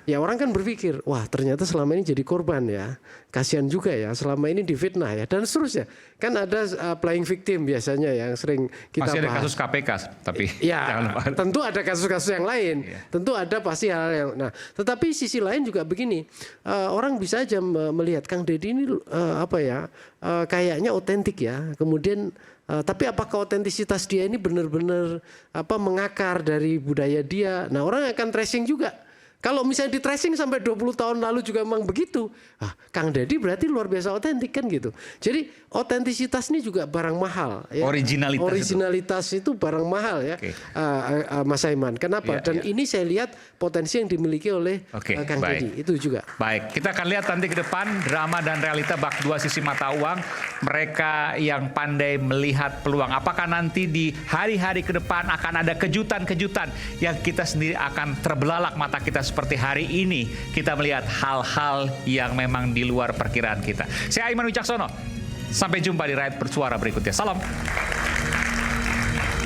Speaker 15: Ya orang kan berpikir, wah ternyata selama ini jadi korban ya, kasihan juga ya, selama ini difitnah ya, dan seterusnya. Kan ada playing victim biasanya yang sering kita
Speaker 2: masih ada
Speaker 15: bahas.
Speaker 2: kasus KPK, tapi
Speaker 15: ya tentu ada kasus-kasus yang lain, tentu ada pasti hal yang. Nah, tetapi sisi lain juga begini, orang bisa aja melihat Kang Deddy ini kayaknya otentik ya, kemudian tapi apakah otentisitas dia ini benar-benar mengakar dari budaya dia? Nah, orang akan tracing juga. Kalau misalnya di tracing sampai 20 tahun lalu juga memang begitu, Kang Deddy berarti luar biasa otentik kan gitu. Jadi otentisitas ini juga barang mahal. Ya. Originalitas itu barang mahal ya, Mas Aiman. Kenapa? Dan ini saya lihat potensi yang dimiliki oleh Kang Deddy itu juga.
Speaker 2: Baik, kita akan lihat nanti ke depan drama dan realita bak dua sisi mata uang. Mereka yang pandai melihat peluang. Apakah nanti di hari-hari ke depan akan ada kejutan-kejutan yang kita sendiri akan terbelalak mata kita seperti hari ini kita melihat hal-hal yang memang di luar perkiraan kita. Saya Aiman Wicaksono. Sampai jumpa di Rakyat Bersuara berikutnya. Salam.